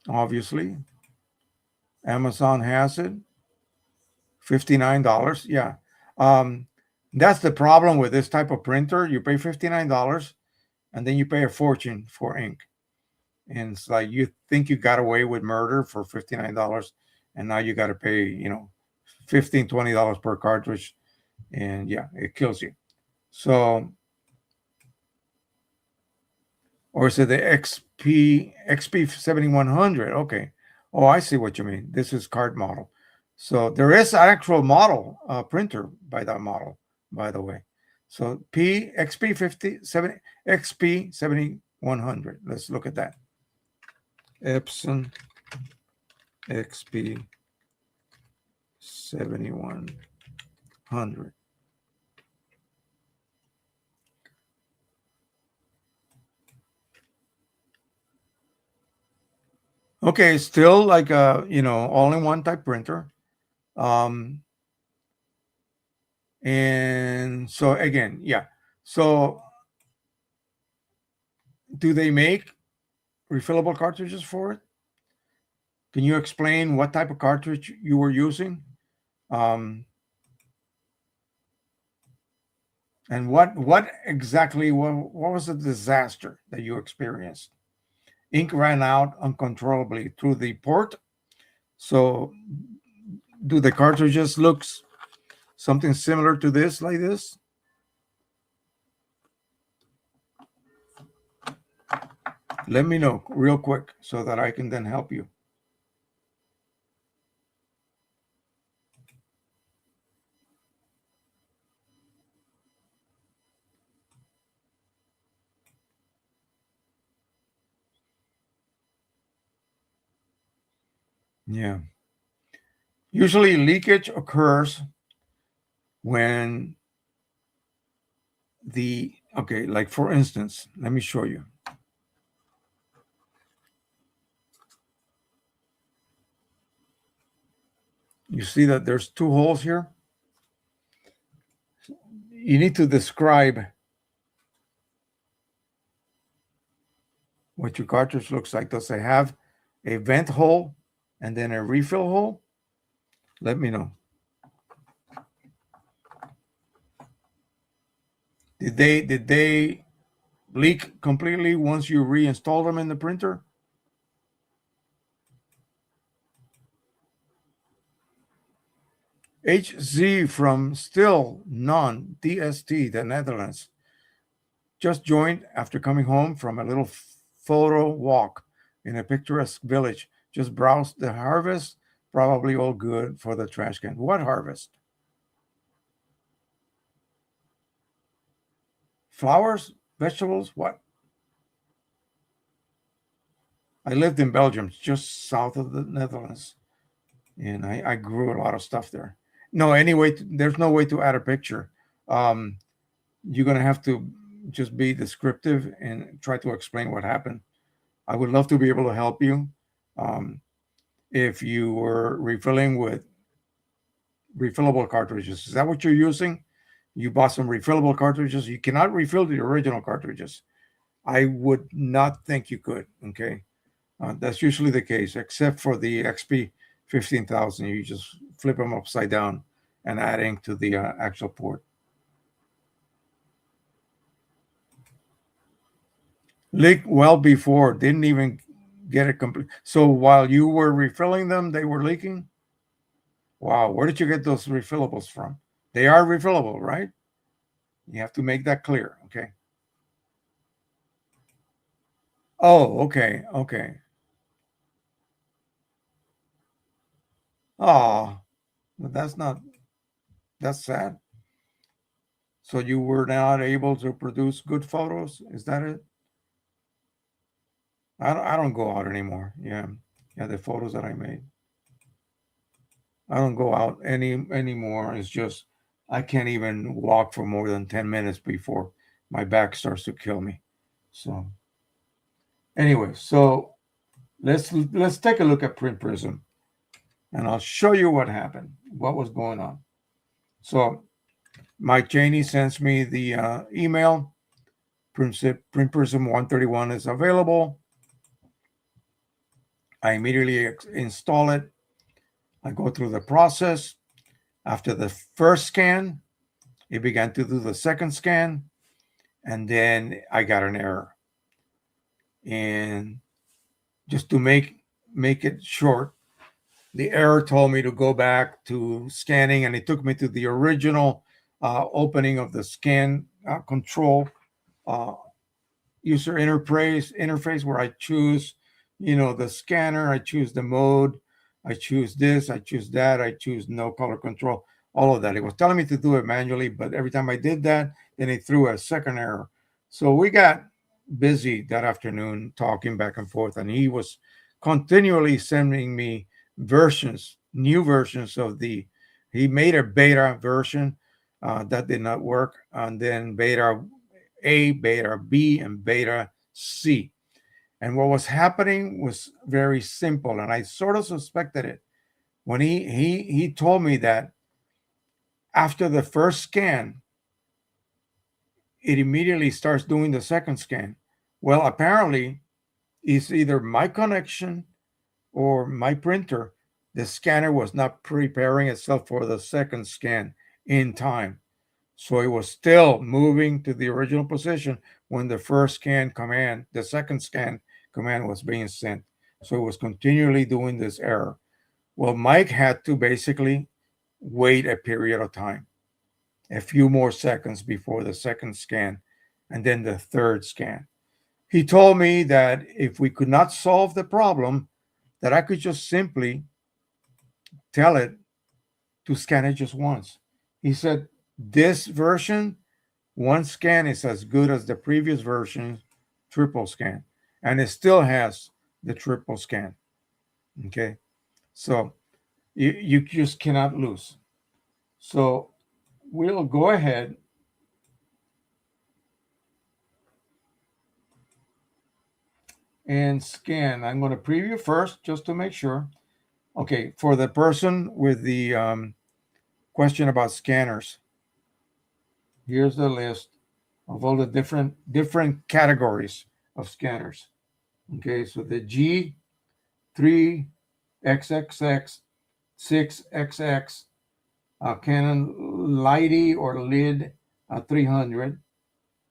Obviously, Amazon has it. $59. Yeah. That's the problem with this type of printer. You pay $59 and then you pay a fortune for ink. And it's like you think you got away with murder for $59, and now you got to pay, $15, $20 per cartridge. And yeah, it kills you. So, or is it the XP 7100? Okay. Oh, I see what you mean. This is card model. So there is an actual model printer by that model, by the way. So XP 7100. Let's look at that. Epson XP 7100. Okay, still like a all-in-one type printer. And so again, yeah. So do they make refillable cartridges for it? Can you explain what type of cartridge you were using? And what exactly what was the disaster that you experienced? Ink ran out uncontrollably through the port. So do the cartridges look something similar to this, like this? Let me know real quick so that I can then help you. Yeah. Usually leakage occurs when like for instance, let me show you. You see that there's 2 holes here? You need to describe what your cartridge looks like. Does it have a vent hole and then a refill hole? Let me know. Did they leak completely once you reinstall them in the printer? HZ from Still None DST, the Netherlands. Just joined after coming home from a little photo walk in a picturesque village. Just browsed the harvest. Probably all good for the trash can. What harvest? Flowers? Vegetables? What? I lived in Belgium, just south of the Netherlands. And I grew a lot of stuff there. No, anyway, there's no way to add a picture. You're going to have to just be descriptive and try to explain what happened. I would love to be able to help you. If you were refilling with refillable cartridges, is that what you're using? You bought some refillable cartridges. You cannot refill the original cartridges. I would not think you could. Okay, that's usually the case, except for the XP 15,000. You just flip them upside down and add ink to the actual port. Leaked well before, didn't even get it complete. So while you were refilling them, they were leaking. Wow, where did you get those refillables from? They are refillable, right? You have to make that clear. Okay. Oh, okay, okay. Oh, that's not, that's sad. So you were not able to produce good photos? Is that it? I don't go out anymore. Yeah. Yeah, the photos that I made. I don't go out anymore. It's just I can't even walk for more than 10 minutes before my back starts to kill me. So anyway, so let's take a look at Print Prism and I'll show you what happened, what was going on. So Mike Cheney sends me the email. Print Prism 131 is available. I immediately install it. I go through the process. After the first scan, it began to do the second scan, and then I got an error. And just to make it short, the error told me to go back to scanning, and it took me to the original opening of the scan control uh, user interface where I choose, the scanner, I choose the mode, I choose this, I choose that, I choose no color control, all of that. It was telling me to do it manually, but every time I did that, then it threw a second error. So we got busy that afternoon talking back and forth, and he was continually sending me new versions of the. He made a beta version that did not work, and then beta A, beta B, and beta C. And what was happening was very simple, and I sort of suspected it when he told me that after the first scan, it immediately starts doing the second scan. Well, apparently, it's either my connection or my printer. The scanner was not preparing itself for the second scan in time. So it was still moving to the original position when the second scan command was being sent. So it was continually doing this error. Well, Mike had to basically wait a period of time, a few more seconds before the second scan and then the third scan. He told me that if we could not solve the problem, that I could just simply tell it to scan it just once. He said, this version, one scan is as good as the previous version, triple scan. And it still has the triple scan. Okay. So you just cannot lose. So we'll go ahead and scan. I'm going to preview first just to make sure. Okay. For the person with the question about scanners, here's the list of all the different categories of scanners. Okay, so the G3 XXX 6XX Canon Lighty or Lid 300.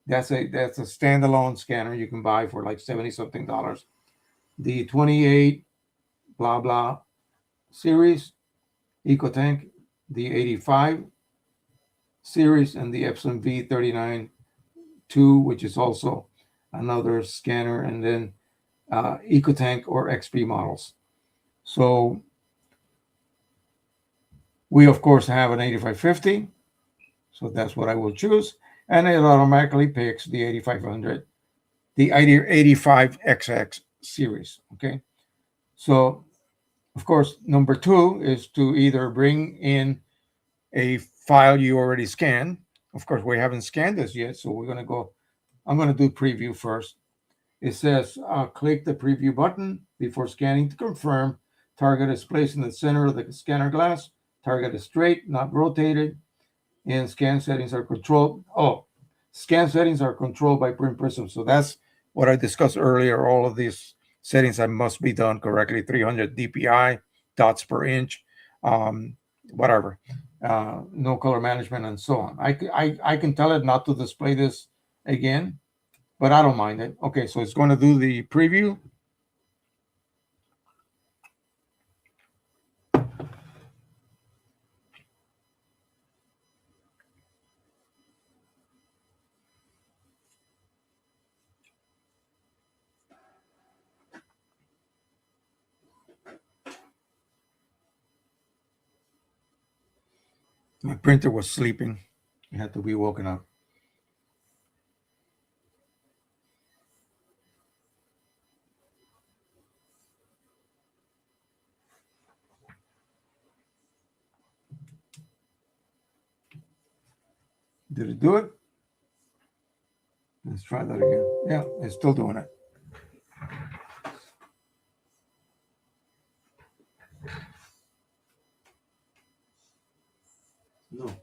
That's a standalone scanner you can buy for like 70 something dollars. The 28 blah blah series EcoTank, the 85 series, and the Epson V39 2, which is also another scanner, and then EcoTank or XP models. So we of course have an 8550, so that's what I will choose, and it automatically picks the 8500, the 85XX series. Okay, so of course number two is to either bring in a file you already scanned. Of course, we haven't scanned this yet, so I'm going to do preview first. It says click the preview button before scanning to confirm. Target is placed in the center of the scanner glass. Target is straight, not rotated. And scan settings are controlled. Oh, scan settings are controlled by Print Prism. So that's what I discussed earlier. All of these settings that must be done correctly. 300 DPI, dots per inch, um, whatever. No color management and so on. I can tell it not to display this again, but I don't mind it. Okay, so it's going to do the preview. My printer was sleeping. It had to be woken up. Did it do it? Let's try that again. Yeah, it's still doing it. No.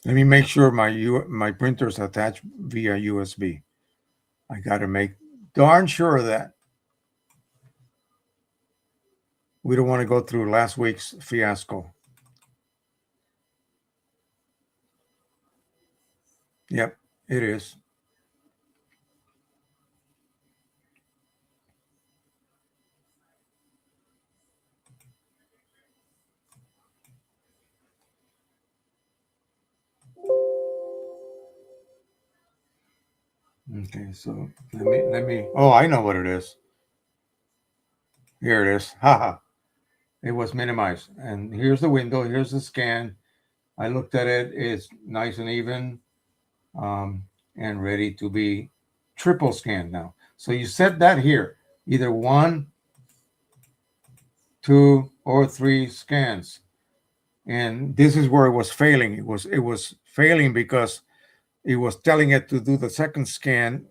Let me make sure my printer's attached via USB. I got to make darn sure of that. We don't want to go through last week's fiasco. Yep, it is. Okay, so let me. Oh, I know what it is. Here it is. Haha. It was minimized. And here's the window. Here's the scan. I looked at it. It's nice and even, and ready to be triple scanned now. So you set that here, either 1, 2, or 3 scans. And this is where it was failing. It was failing because it was telling it to do the second scan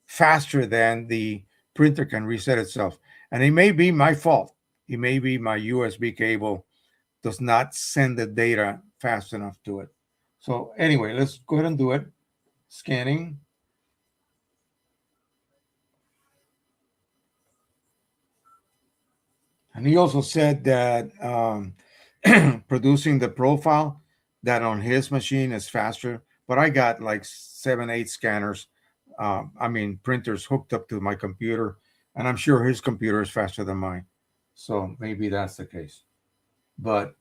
faster than the printer can reset itself. And it may be my fault. It may be my USB cable does not send the data fast enough to it. So anyway, let's go ahead and do it. Scanning. And he also said that producing the profile that on his machine is faster, but I got like 7, 8 scanners. Printers hooked up to my computer, and I'm sure his computer is faster than mine. So maybe that's the case. But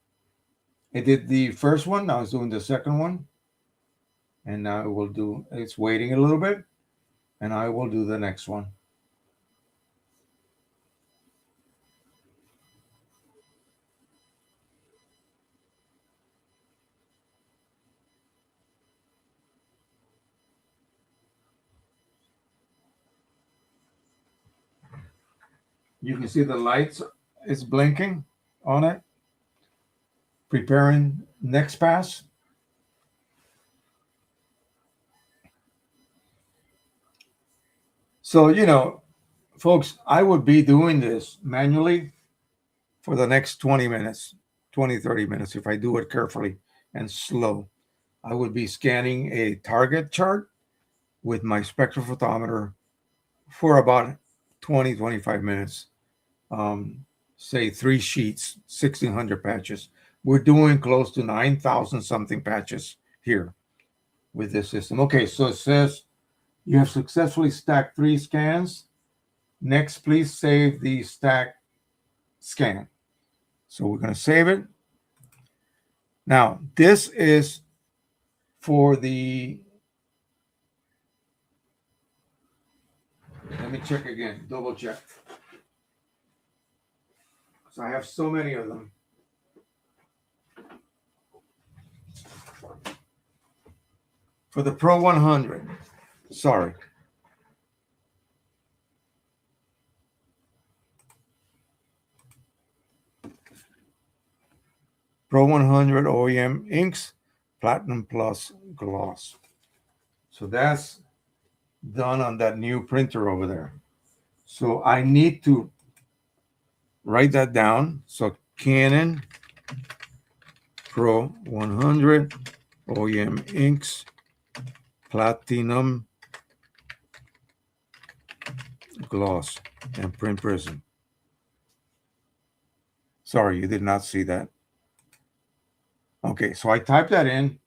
it did the first one. Now it's doing the second one, and now it will do. It's waiting a little bit, and I will do the next one. You can see the lights is blinking on it, preparing next pass. So, folks, I would be doing this manually for the next 20 minutes, 20, 30 minutes, if I do it carefully and slow. I would be scanning a target chart with my spectrophotometer for about 20, 25 minutes. Say 3 sheets, 1,600 patches. We're doing close to 9,000 something patches here with this system. Okay, so it says you have successfully stacked 3 scans. Next, please save the stack scan. So we're going to save it. Now, this is for the, let me check again, double check. Because I have so many of them. For the Pro 100, sorry. Pro 100 OEM inks, Platinum Plus gloss. So that's done on that new printer over there. So I need to write that down. So Canon Pro 100 OEM inks, platinum gloss, and print prism. Sorry, you did not see that. Okay, so I typed that in.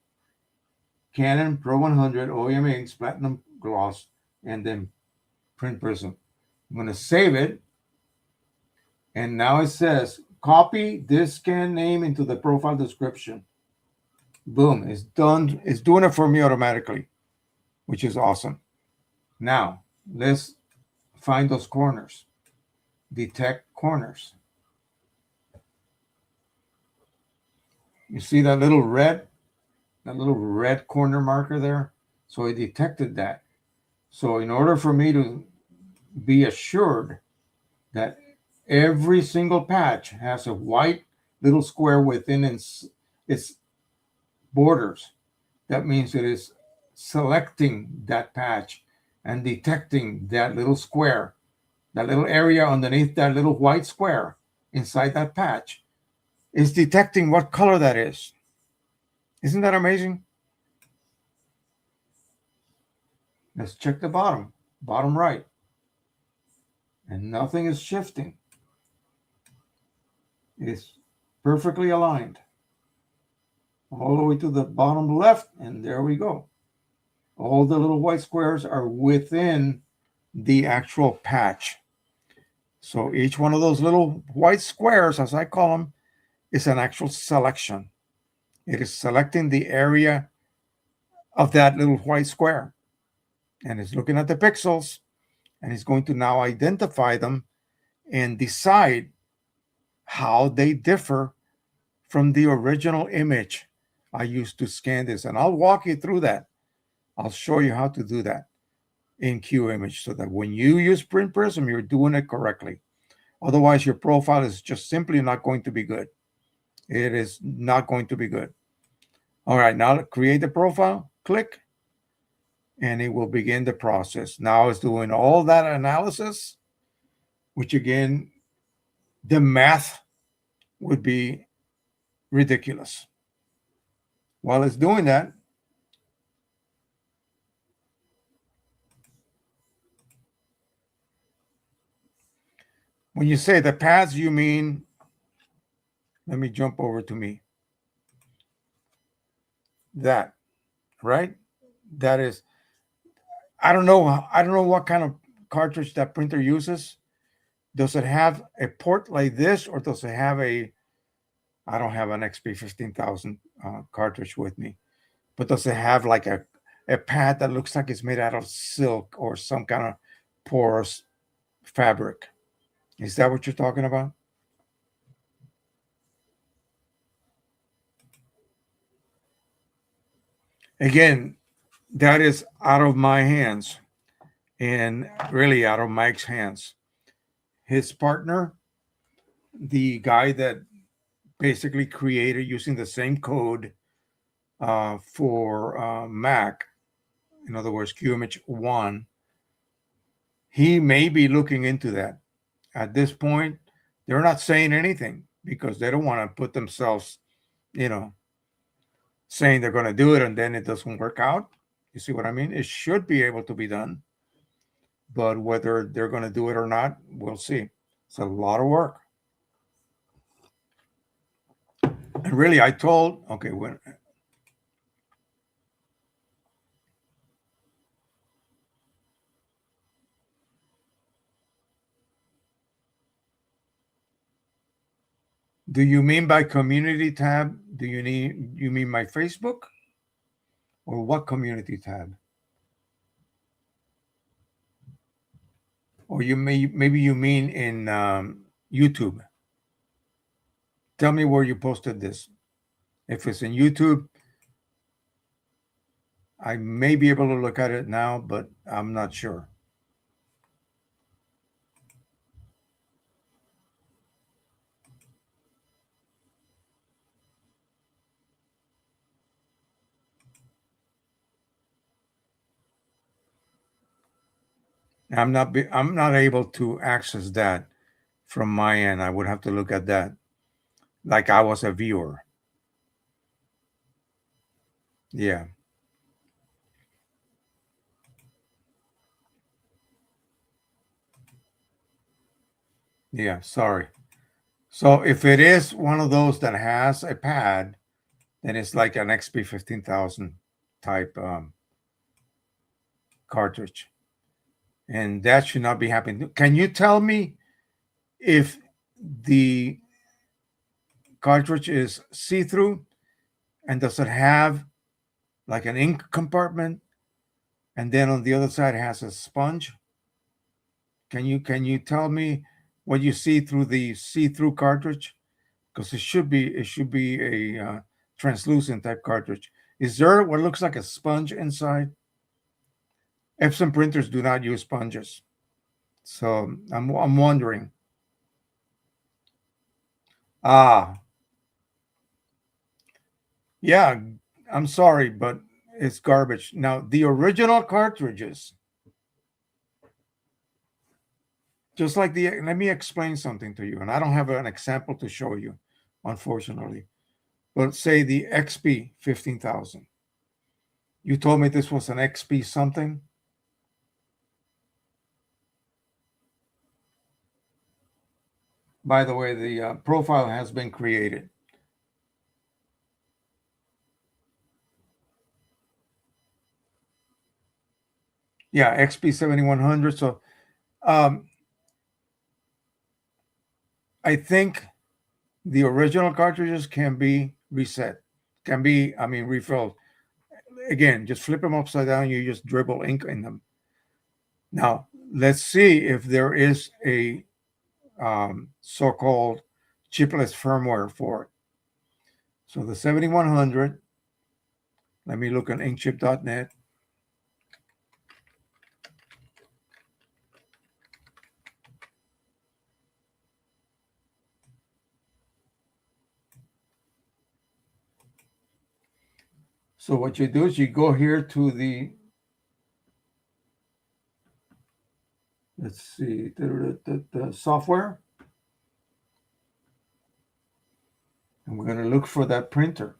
Canon Pro 100 OEM inks, platinum gloss, and then print prism. I'm going to save it. And now it says, copy this scan name into the profile description. Boom, it's done. It's doing it for me automatically, which is awesome. Now, let's find those corners. Detect corners. You see that little red corner marker there? So it detected that. So in order for me to be assured that every single patch has a white little square within its borders, that means it is selecting that patch and detecting that little square, that little area underneath that little white square inside that patch is detecting what color that is. Isn't that amazing? Let's check the bottom right. And nothing is shifting. It's perfectly aligned. All the way to the bottom left, and there we go. All the little white squares are within the actual patch. So each one of those little white squares, as I call them, is an actual selection. It is selecting the area of that little white square. And it's looking at the pixels, and it's going to now identify them and decide how they differ from the original image I used to scan this. And I'll walk you through that. I'll show you how to do that in QImage so that when you use Print Prism, you're doing it correctly. Otherwise, your profile is just simply not going to be good. It is not going to be good. All right, now create the profile, click, and it will begin the process. Now it's doing all that analysis, which again, the math would be ridiculous. While it's doing that, when you say the paths, you mean, let me jump over to me. That, right? That is, I don't know what kind of cartridge that printer uses. Does it have a port like this, or does it have a, I don't have an XP 15,000 cartridge with me, but does it have like a pad that looks like it's made out of silk or some kind of porous fabric? Is that what you're talking about? Again, that is out of my hands and really out of Mike's hands. His partner, the guy that basically created using the same code for Mac, in other words, QImage 1, he may be looking into that. At this point, they're not saying anything because they don't want to put themselves, saying they're going to do it and then it doesn't work out. You see what I mean? It should be able to be done. But whether they're going to do it or not, we'll see. It's a lot of work. And really, I told, okay, when do you mean by community tab? Do you mean my Facebook? Or what community tab? Or maybe you mean in YouTube. Tell me where you posted this. If it's in YouTube, I may be able to look at it now, but I'm not sure. I'm not able to access that from my end. I would have to look at that like I was a viewer. Yeah. Yeah. Sorry. So if it is one of those that has a pad, then it's like an XP 15,000 type cartridge, and that should not be happening. Can you tell me if the cartridge is see-through, and does it have like an ink compartment, and then on the other side it has a sponge? Can you tell me what you see through the see-through cartridge? Because it should be a translucent type cartridge. Is there what looks like a sponge inside? Epson printers do not use sponges, so I'm wondering. Ah, yeah, I'm sorry, but it's garbage. Now the original cartridges, just like the. Let me explain something to you, and I don't have an example to show you, unfortunately. But say the XP 15,000. You told me this was an XP something. By the way, the profile has been created. Yeah, XP 7100. So um, I think the original cartridges can be reset, can be, I mean, refilled. Again, just flip them upside down. You just dribble ink in them. Now, let's see if there is a so-called chipless firmware for it. So the 7100, let me look on inkchip.net. So what you do is you go here to the, let's see, the software, and we're going to look for that printer.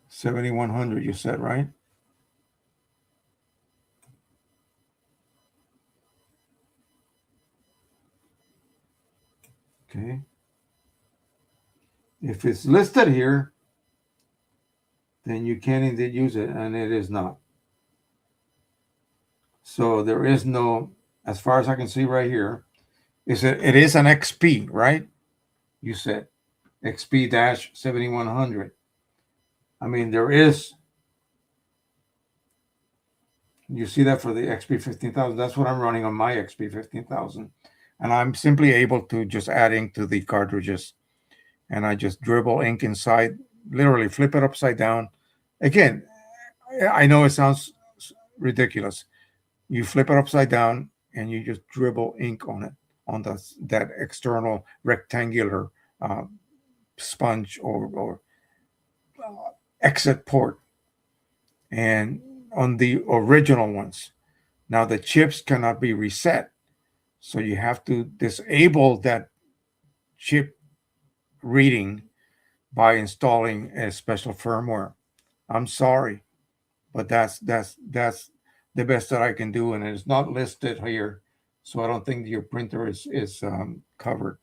7100, you said, right? Okay. If it's listed here, then you can indeed use it, and it is not. So there is no, as far as I can see right here, it is an XP, right? You said XP 7100. I mean, there is, you see that for the XP 15,000. That's what I'm running on my XP 15,000. And I'm simply able to just add ink to the cartridges, and I just dribble ink inside, literally flip it upside down. Again, I know it sounds ridiculous. You flip it upside down and you just dribble ink on it, on that external rectangular uh, sponge or exit port, and on the original ones. Now the chips cannot be reset, so you have to disable that chip reading by installing a special firmware. I'm sorry, but that's the best that I can do, and it's not listed here, so I don't think your printer is covered.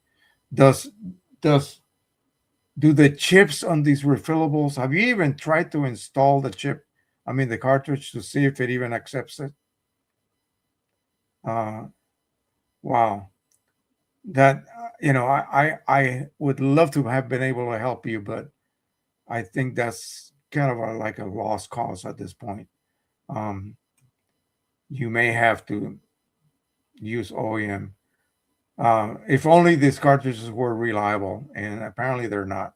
Does does do the chips on these refillables? Have you even tried to install the chip? I mean the cartridge to see if it even accepts it. Uh, wow, that I would love to have been able to help you, but I think that's kind of like a lost cause at this point. Um, you may have to use OEM. If only these cartridges were reliable, and apparently they're not.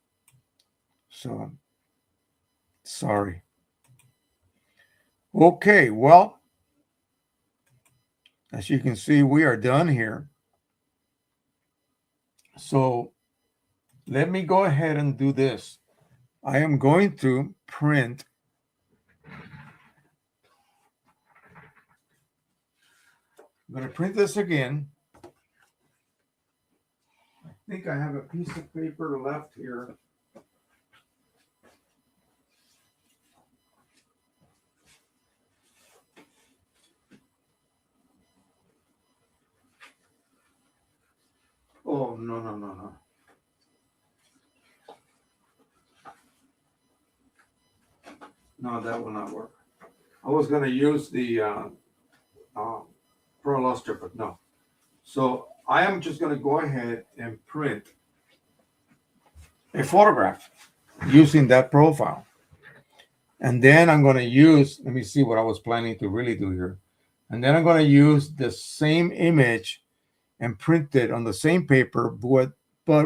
So sorry. Okay, well, as you can see, we are done here. So let me go ahead and do this. I am going to print. I'm going to print this again. I think I have a piece of paper left here. Oh, no, no, no, no. No, that will not work. I was going to use the uh, Pro Luster, but no. So I am just going to go ahead and print a photograph using that profile. And then I'm going to use, let me see what I was planning to really do here. And then I'm going to use the same image and print it on the same paper, but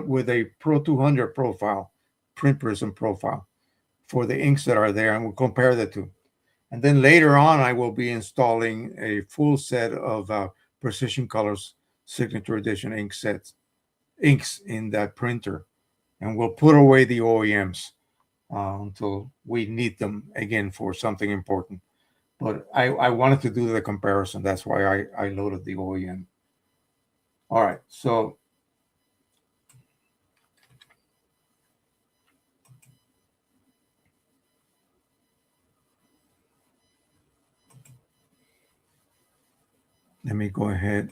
with a Pro 200 profile, print prism profile for the inks that are there. And we'll compare the two. And then later on, I will be installing a full set of Precision Colors Signature Edition inks in that printer. And we'll put away the OEMs until we need them again for something important. But I wanted to do the comparison. That's why I loaded the OEM. All right, so let me go ahead.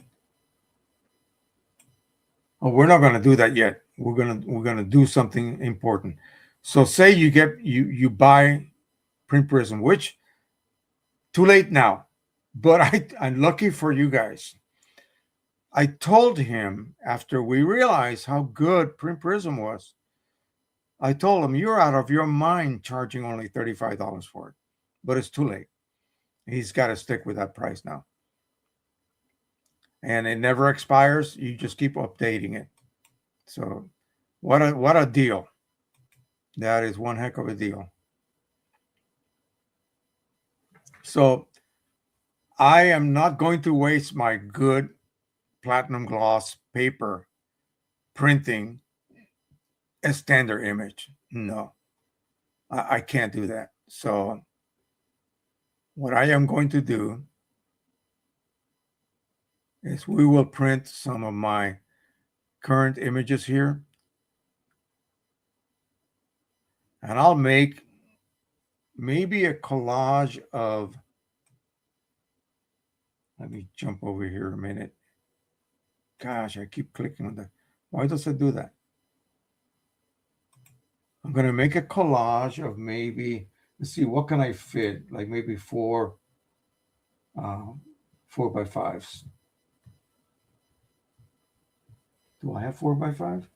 Oh, we're not going to do that yet. We're gonna do something important. So say you buy Print Prism, which too late now, but I'm lucky for you guys. I told him after we realized how good Print Prism was, I told him, you're out of your mind charging only $35 for it, but it's too late. He's got to stick with that price now. And it never expires. You just keep updating it. So what a deal. That is one heck of a deal. So I am not going to waste my good platinum gloss paper printing a standard image. No, I can't do that. So what I am going to do is we will print some of my current images here. And I'll make maybe a collage of, let me jump over here a minute. Gosh, I keep clicking on that. Why does it do that? I'm going to make a collage of maybe, let's see, what can I fit? Like maybe 4x5s. Do I have 4x5?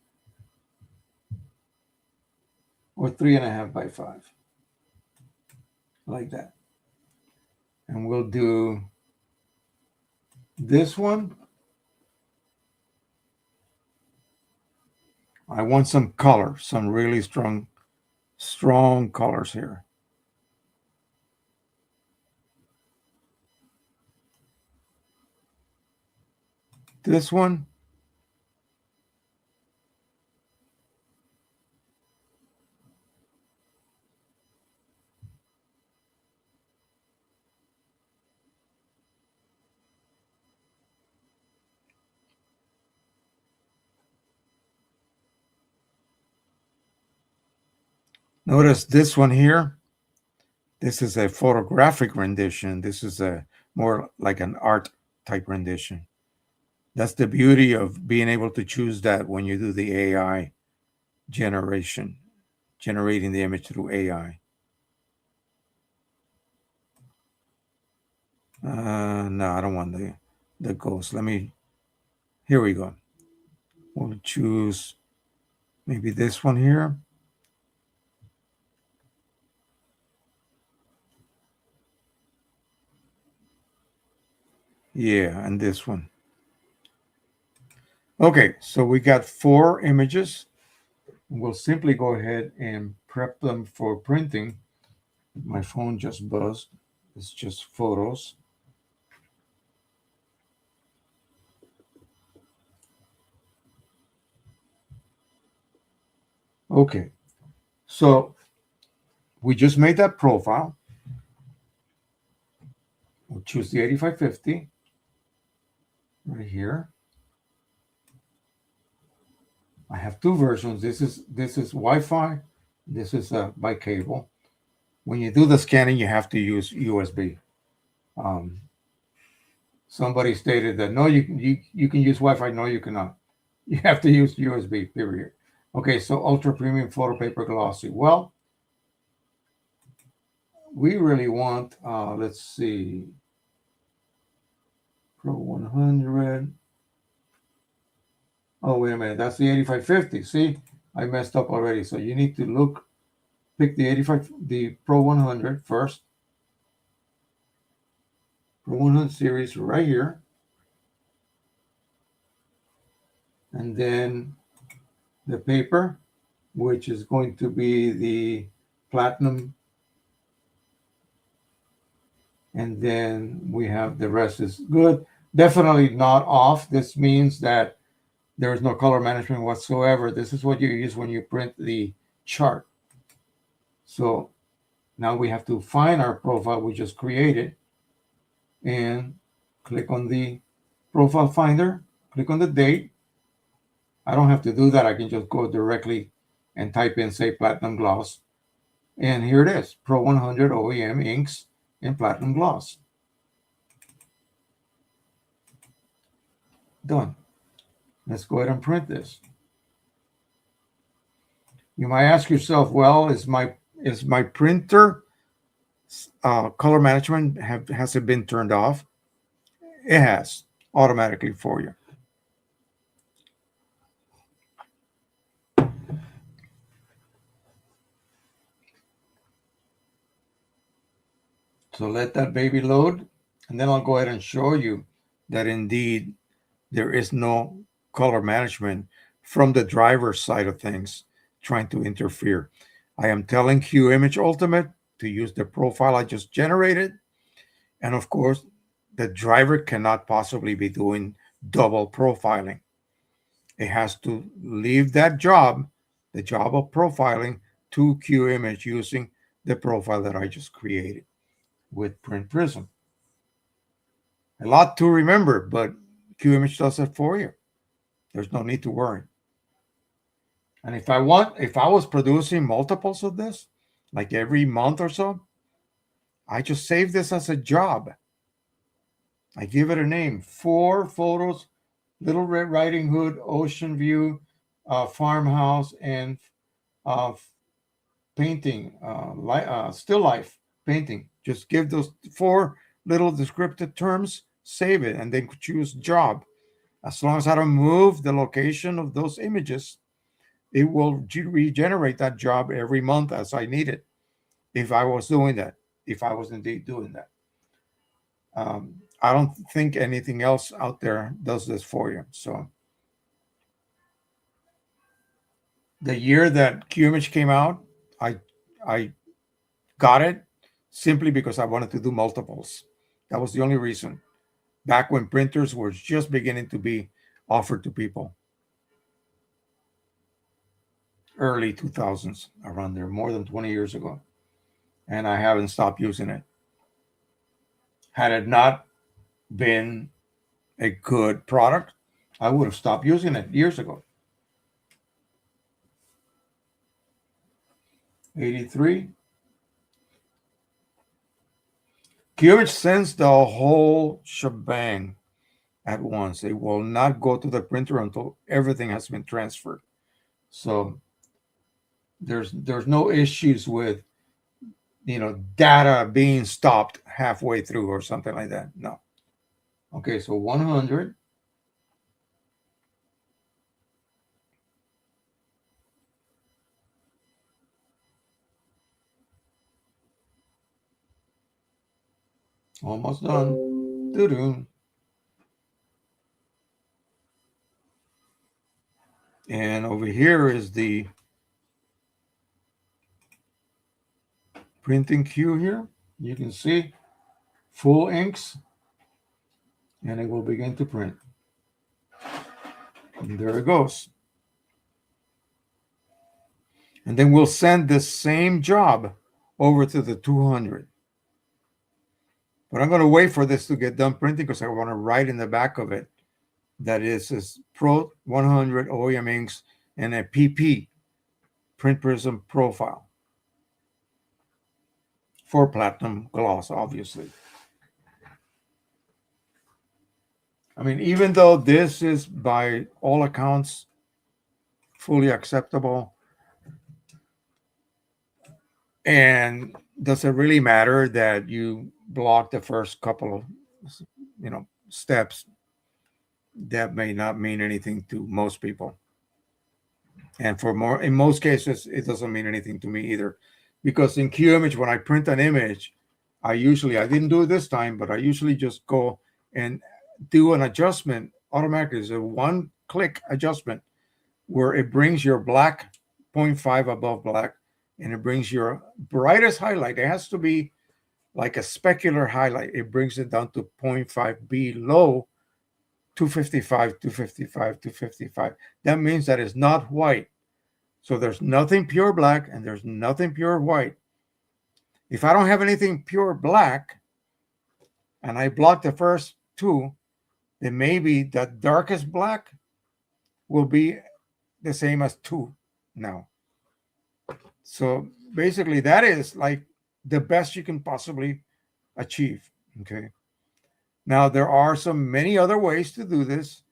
Or 3.5x5? Like that. And we'll do this one. I want some color, some really strong colors here. This one. Notice this one here. This is a photographic rendition. This is a more like an art type rendition. That's the beauty of being able to choose that when you do the AI generating the image through AI. No, I don't want the ghost. Here we go. We'll choose maybe this one here. Yeah, and this one. Okay, so we got 4 images. We'll simply go ahead and prep them for printing. My phone just buzzed. It's just photos. Okay, so we just made that profile. We'll choose the 8550 right here. I have 2 versions. This is Wi-Fi. This is by cable. When you do the scanning, you have to use USB. Somebody stated that no, you can use Wi-Fi. No, you cannot. You have to use USB, period. Okay, so ultra premium photo paper glossy. Well, we really want, let's see, Pro 100. Oh, wait a minute. That's the 8550. See, I messed up already. So you need to pick the 85, the Pro 100 first. Pro 100 series right here. And then the paper, which is going to be the platinum. And then we have the rest is good. Definitely not off. This means that there is no color management whatsoever. This is what you use when you print the chart. So now we have to find our profile we just created and click on the profile finder, click on the date. I don't have to do that. I can just go directly and type in, say, platinum gloss. And here it is, Pro 100 OEM inks in platinum gloss. Done. Let's go ahead and print this. You might ask yourself, well, is my printer color management has it been turned off? It has automatically for you. So let that baby load, and then I'll go ahead and show you that indeed there is no color management from the driver's side of things trying to interfere. I am telling QImage Ultimate to use the profile I just generated. And of course, the driver cannot possibly be doing double profiling. It has to leave that job, the job of profiling, to QImage using the profile that I just created with Print Prism. A lot to remember, but QImage does it for you. There's no need to worry. And if I was producing multiples of this, like every month or so, I just save this as a job. I give it a name: 4 photos, Little Red Riding Hood, Ocean View, farmhouse, and uh, painting, still life painting. Just give those 4 little descriptive terms, save it, and then choose job. As long as I don't move the location of those images, it will regenerate that job every month as I need it. If I was doing that, if I was indeed doing that. I don't think anything else out there does this for you. So the year that QImage came out, I got it simply because I wanted to do multiples. That was the only reason. Back when printers were just beginning to be offered to people. Early 2000s, around there, more than 20 years ago. And I haven't stopped using it. Had it not been a good product, I would have stopped using it years ago. 83. QImage sends the whole shebang at once. It will not go to the printer until everything has been transferred. So there's no issues with data being stopped halfway through or something like that. No. Okay, so 100. Almost done. Doo-doo. And over here is the printing queue here. You can see full inks, and it will begin to print. And there it goes. And then we'll send this same job over to the 200. But I'm going to wait for this to get done printing because I want to write in the back of it that is Pro 100 OEM inks and a PP Print Prism profile for platinum gloss, obviously. I mean, even though this is by all accounts fully acceptable, and does it really matter that you block the first couple of, steps? That may not mean anything to most people, and in most cases, it doesn't mean anything to me either, because in QImage, when I print an image, I didn't do it this time, but I usually just go and do an adjustment automatically. It's a one click adjustment where it brings your black 0.5 above black, and it brings your brightest highlight. It has to be like a specular highlight. It brings it down to 0.5 below 255, 255, 255. That means that it's not white. So there's nothing pure black and there's nothing pure white. If I don't have anything pure black and I block the first two, then maybe the darkest black will be the same as 2 now. So basically, that is like the best you can possibly achieve. Okay. Now there are many other ways to do this.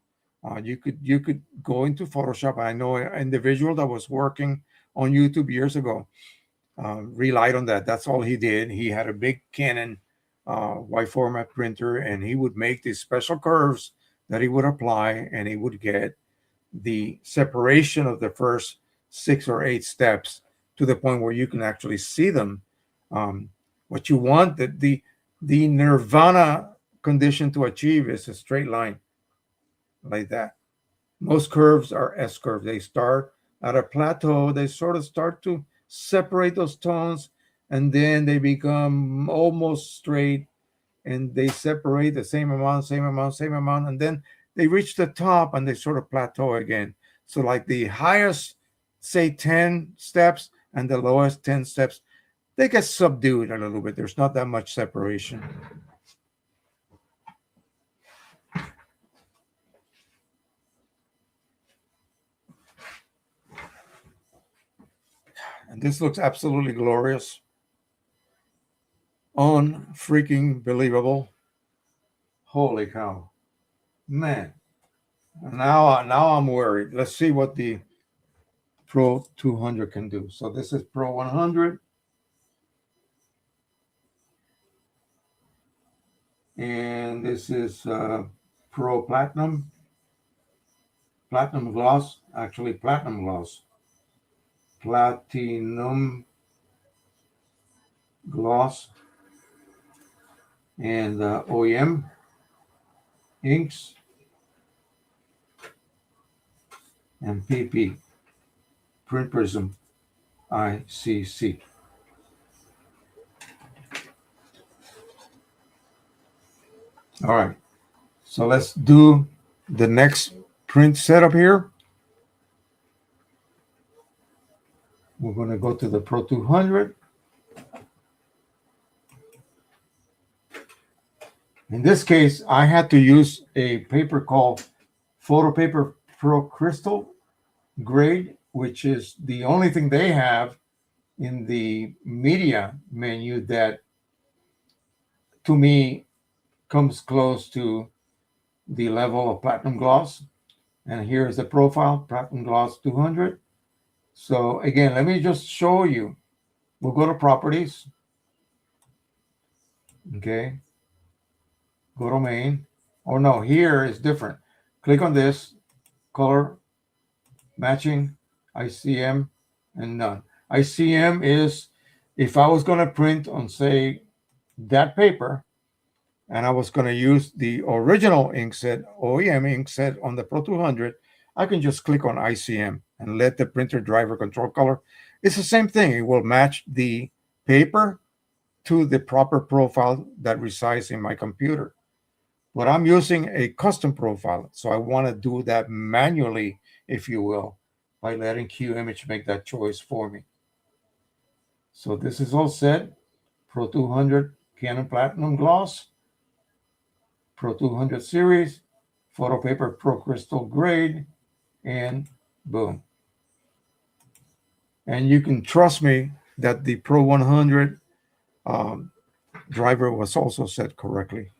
You could go into Photoshop. I know an individual that was working on YouTube years ago relied on that. That's all he did. He had a big Canon wide format printer, and he would make these special curves that he would apply, and he would get the separation of the first 6 or 8 steps to the point where you can actually see them. What you want, the nirvana condition to achieve is a straight line like that. Most curves are S curves. They start at a plateau. They sort of start to separate those tones, and then they become almost straight, and they separate the same amount, and then they reach the top and they sort of plateau again. So like the highest, say 10 steps and the lowest 10 steps, they get subdued a little bit. There's not that much separation. And this looks absolutely glorious. Unfreaking believable. Holy cow. Man. Now I'm worried. Let's see what the Pro 200 can do. So this is Pro 100. And this is Pro Platinum. Platinum gloss. Actually, platinum gloss. Platinum gloss. And OEM inks. And PP. Print Prism ICC. All right. So let's do the next print setup here. We're going to go to the Pro 200. In this case, I had to use a paper called Photo Paper Pro Crystal grade, which is the only thing they have in the media menu that, to me, comes close to the level of platinum gloss. And here's the profile, platinum gloss 200. So again, let me just show you. We'll go to properties. Okay. Go to main. Oh no, here is different. Click on this, color, matching, ICM, and none. ICM is if I was going to print on, say, that paper, and I was going to use the original inkset, OEM inkset on the Pro 200, I can just click on ICM and let the printer driver control color. It's the same thing. It will match the paper to the proper profile that resides in my computer. But I'm using a custom profile, so I want to do that manually, if you will, by letting QImage make that choice for me. So this is all set. Pro 200 Canon Platinum Gloss, Pro 200 Series, Photo Paper Pro Crystal Grade, and boom. And you can trust me that the Pro 100 driver was also set correctly.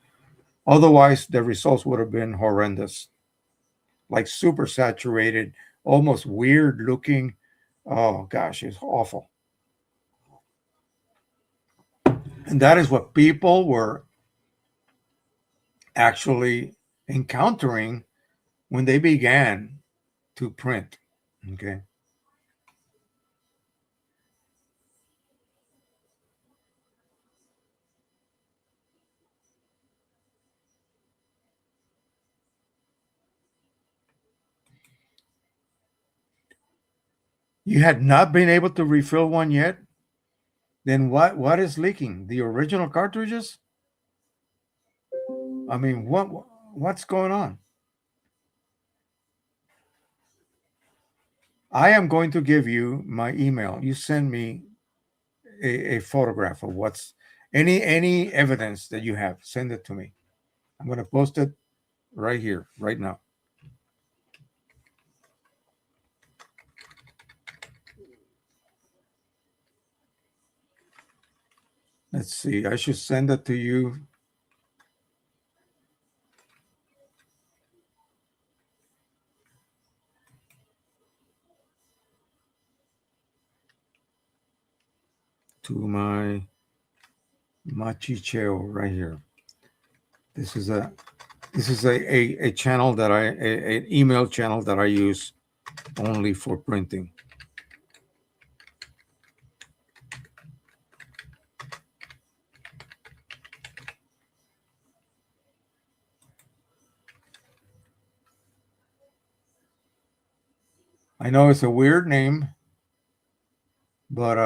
Otherwise, the results would have been horrendous, like super saturated, almost weird looking. Oh gosh, it's awful. And that is what people were actually encountering when they began to print. Okay. You had not been able to refill one yet? Then what is leaking? The original cartridges? I mean, what's going on? I am going to give you my email. You send me a photograph of what's any evidence that you have. Send it to me. I'm going to post it right here, right now. Let's see. I should send it to you. To my Machicheo right here. This is a a channel that an email channel that I use only for printing. I know it's a weird name, but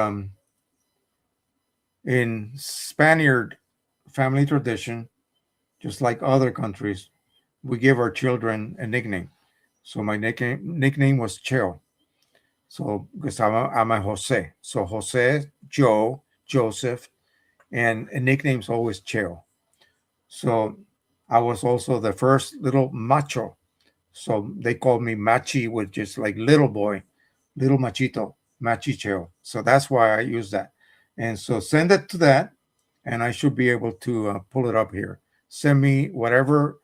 in Spaniard family tradition, just like other countries, we give our children a nickname. So my nickname was Cheo. So because I'm a Jose. So Jose, Joe, Joseph, and a nickname's always Cheo. So I was also the first little macho. So they called me Machi, which is like little boy, little machito, Machicheo. So that's why I use that. And so send it to that, and I should be able to pull it up here. Send me whatever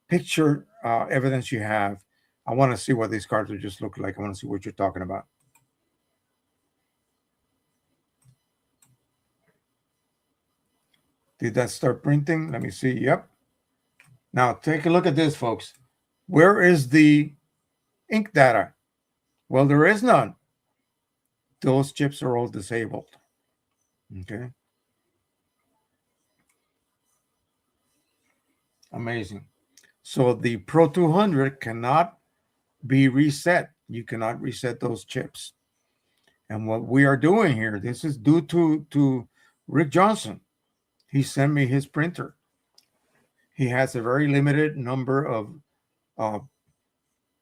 picture evidence you have. I want to see what these cartridges look like. I want to see what you're talking about. Did that start printing? Let me see. Yep. Now take a look at this, folks. Where is the ink data? Well, there is none. Those chips are all disabled. Okay. Amazing. So the Pro 200 cannot be reset. You cannot reset those chips. And what we are doing here, this is due to Rick Johnson. He sent me his printer. He has a very limited number of uh,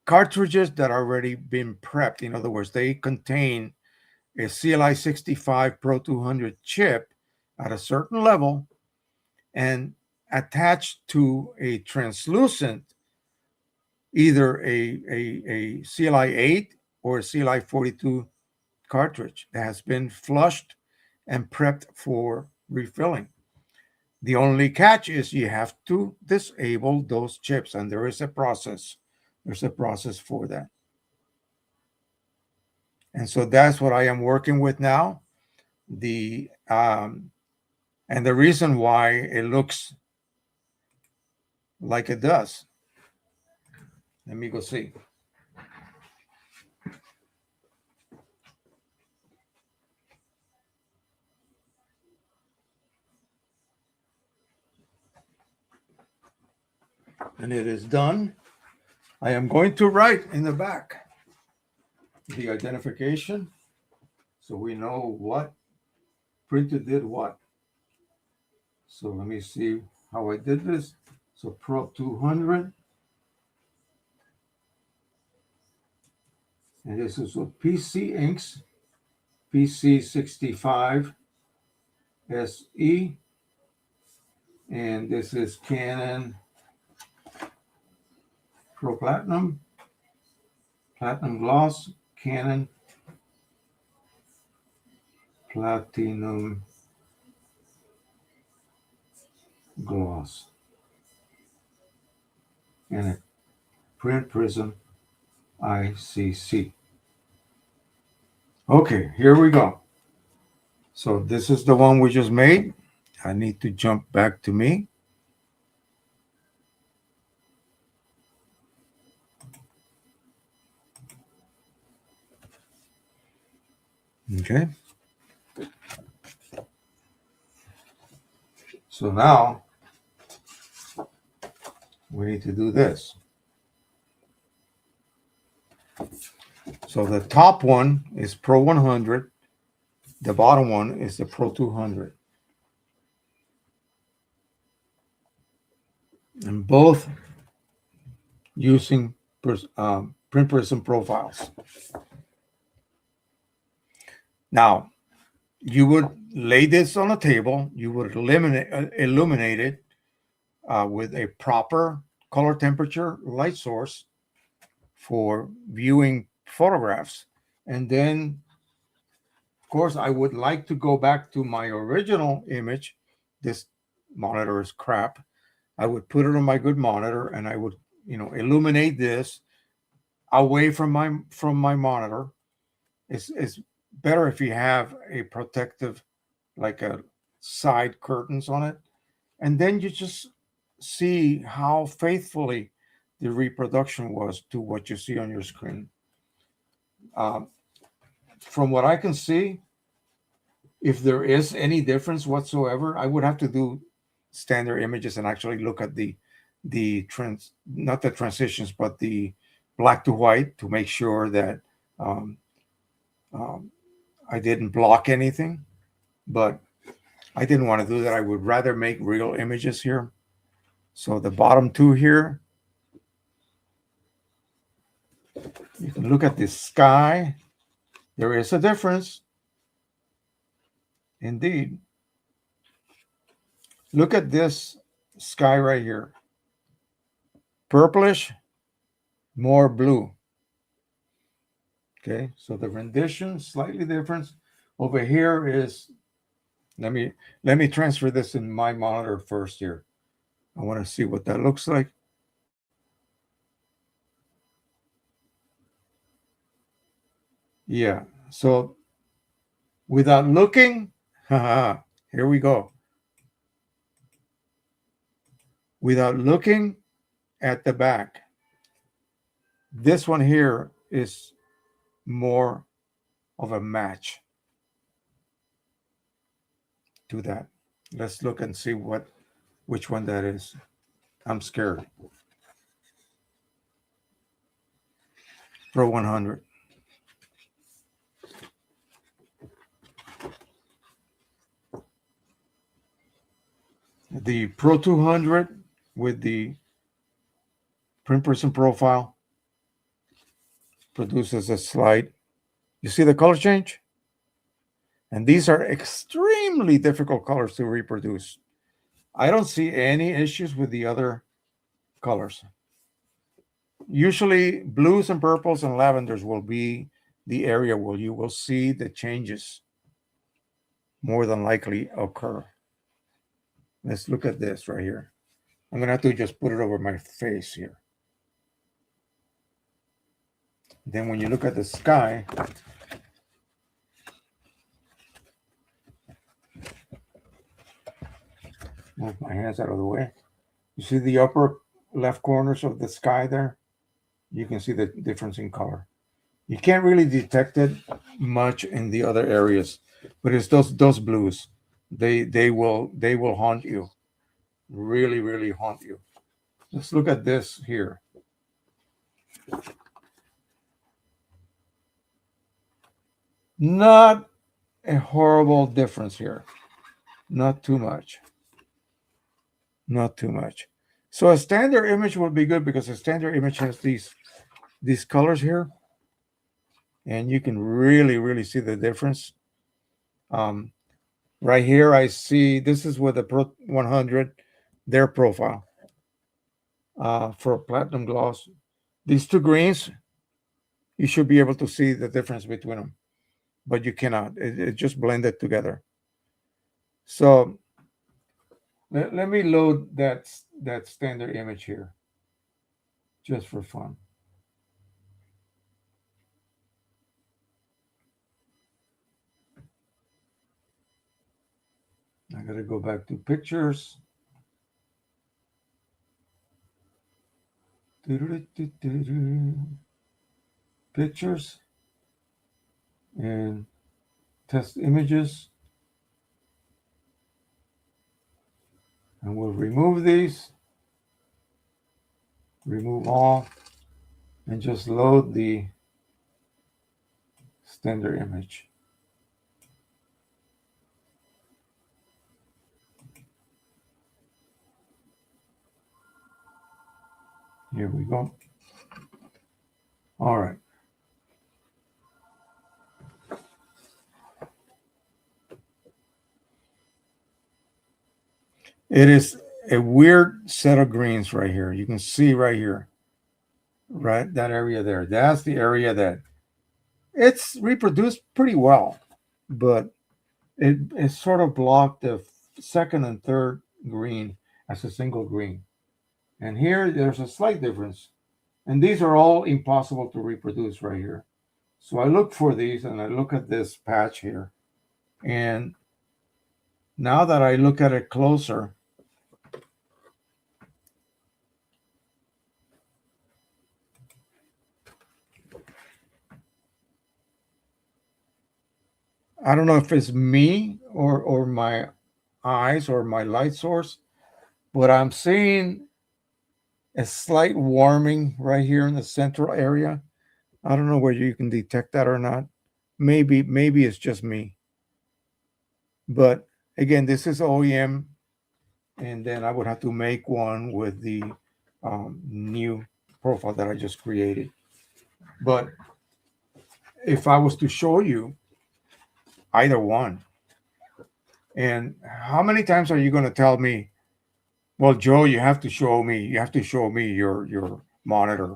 cartridges that are already been prepped. In other words, they contain a CLI 65 Pro 200 chip at a certain level and attached to a translucent, either a CLI 8 or a CLI 42 cartridge that has been flushed and prepped for refilling. The only catch is you have to disable those chips, and there is a process. There's a process for that. And so that's what I am working with now. The and the reason why it looks like it does. Let me go see. And it is done. I am going to write in the back the identification so we know what printer did what. So let me see how I did this. So Pro 200. And this is with PC Inks, PC 65 SE. And this is Canon Pro Platinum, Platinum Gloss, Canon Platinum Gloss. and a print prism ICC. Okay, here we go. So this is the one we just made. I need to jump back to me. Okay. So now we need to do this. So the top one is Pro 100. The bottom one is the Pro 200. And both using print prism profiles. Now, you would lay this on a table. You would illuminate it with a proper color temperature light source for viewing photographs. And then, of course, I would like to go back to my original image. This monitor is crap. I would put it on my good monitor and I would, illuminate this away from my monitor. It's better if you have a protective, like a side curtains on it. And then you just see how faithfully the reproduction was to what you see on your screen. From what I can see, if there is any difference whatsoever, I would have to do standard images and actually look at not the transitions, but the black to white to make sure that um, I didn't block anything. But I didn't want to do that. I would rather make real images here. So the bottom two here, you can look at the sky. There is a difference. Indeed. Look at this sky right here. Purplish, more blue. Okay, so the rendition slightly different. Over here is, let me transfer this in my monitor first here. I want to see what that looks like. Yeah, so without looking, here we go. Without looking at the back, this one here is more of a match to that. Let's look and see which one that is. I'm scared. Pro 100. The Pro 200 with the print prism profile produces a slide. You see the color change? And these are extremely difficult colors to reproduce. I don't see any issues with the other colors. Usually blues and purples and lavenders will be the area where you will see the changes more than likely occur. Let's look at this right here. I'm gonna have to just put it over my face here. Then when you look at the sky, move my hands out of the way. You see the upper left corners of the sky there? You can see the difference in color. You can't really detect it much in the other areas, but it's those blues. They will haunt you. Really, really haunt you. Let's look at this here. Not a horrible difference here. Not too much. Not too much. So a standard image would be good because a standard image has these colors here, and you can really, really see the difference. Right here, I see this is with the Pro 100, their profile for platinum gloss. These two greens, you should be able to see the difference between them, but you cannot. It just blended together. So let me load that standard image here. just for fun. I gotta go back to pictures. Pictures and test images. And we'll remove these, remove all, and just load the standard image. Here we go. All right. It is a weird set of greens right here. You can see right here, right? That area there. That's the area that it's reproduced pretty well, but it sort of blocked the second and third green as a single green. And here there's a slight difference. And these are all impossible to reproduce right here. So I look for these and I look at this patch here. And now that I look at it closer, I don't know if it's me or my eyes or my light source, but I'm seeing a slight warming right here in the central area. I don't know whether you can detect that or not. Maybe it's just me. But again, this is OEM, and then I would have to make one with the new profile that I just created. But if I was to show you either one, and how many times are you going to tell me, well, Joe, you have to show me your monitor.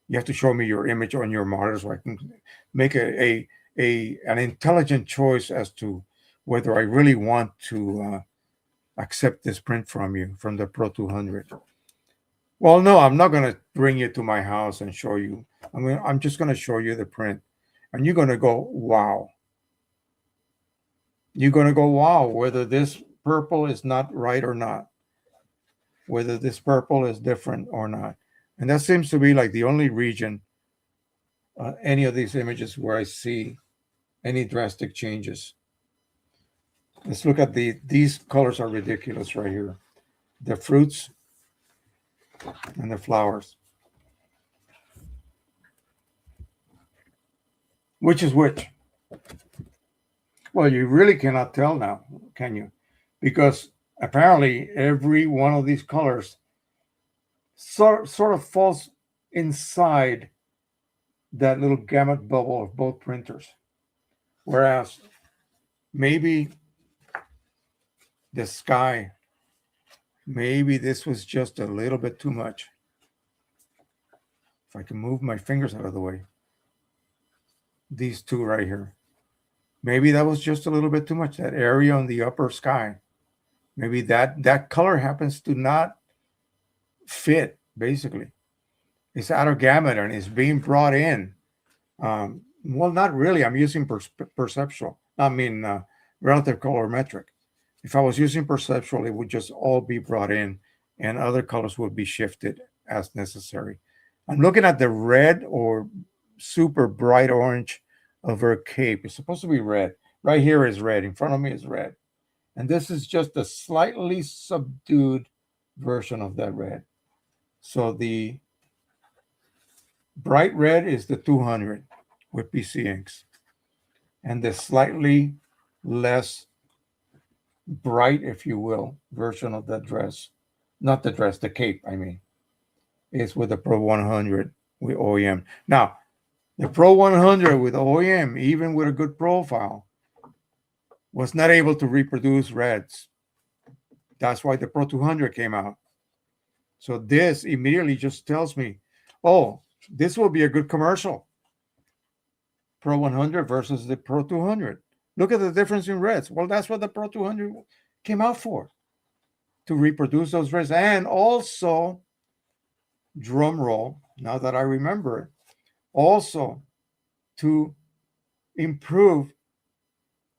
You have to show me your image on your monitor so I can make an intelligent choice as to whether I really want to accept this print from you, from the Pro 200. Well, no, I'm not going to bring you to my house and show you. I'm just going to show you the print. And you're going to go, wow. You're going to go, wow, whether this purple is not right or not, whether this purple is different or not. And that seems to be like the only region, any of these images where I see any drastic changes. Let's look at these colors are ridiculous right here. The fruits and the flowers. Which is which? Well, you really cannot tell now, can you? Because apparently every one of these colors sort of falls inside that little gamut bubble of both printers. Whereas maybe the sky, maybe this was just a little bit too much. If I can move my fingers out of the way. These two right here. Maybe that was just a little bit too much. That area on the upper sky. Maybe that color happens to not fit, basically. It's out of gamut and it's being brought in. Well, not really. I'm using perceptual. I mean, relative colorimetric. If I was using perceptual, it would just all be brought in and other colors would be shifted as necessary. I'm looking at the red or super bright orange of her cape. It's supposed to be red. Right here is red. In front of me is red. And this is just a slightly subdued version of that red. So the bright red is the 200 with PC inks. And the slightly less bright, if you will, version of that dress, not the dress, the cape, I mean, is with the Pro 100 with OEM. Now, the Pro 100 with OEM, even with a good profile, was not able to reproduce reds. That's why the Pro 200 came out. So this immediately just tells me, oh, this will be a good commercial. Pro 100 versus the Pro 200. Look at the difference in reds. Well, that's what the Pro 200 came out for, to reproduce those reds. And also, drum roll, now that I remember it. Also, to improve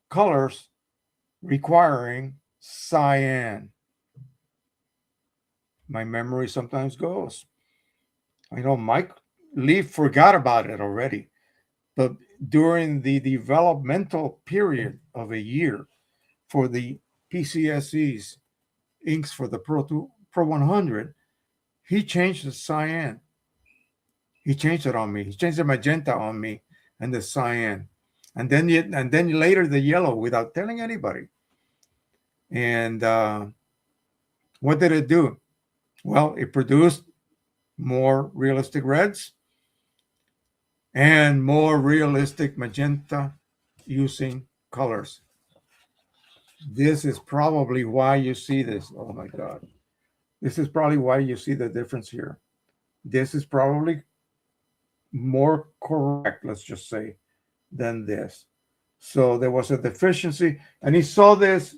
colors requiring cyan. My memory sometimes goes. I know Mike Lee forgot about it already, but during the developmental period of a year for the PCSE's inks for the Pro 100, he changed the cyan. He changed it on me. He changed the magenta on me and the cyan, and then later the yellow without telling anybody. And what did it do? Well, it produced more realistic reds and more realistic magenta using colors. This is probably why you see this. Oh my God. This is probably why you see the difference here. This is probably more correct, let's just say, than this. So there was a deficiency, and he saw this.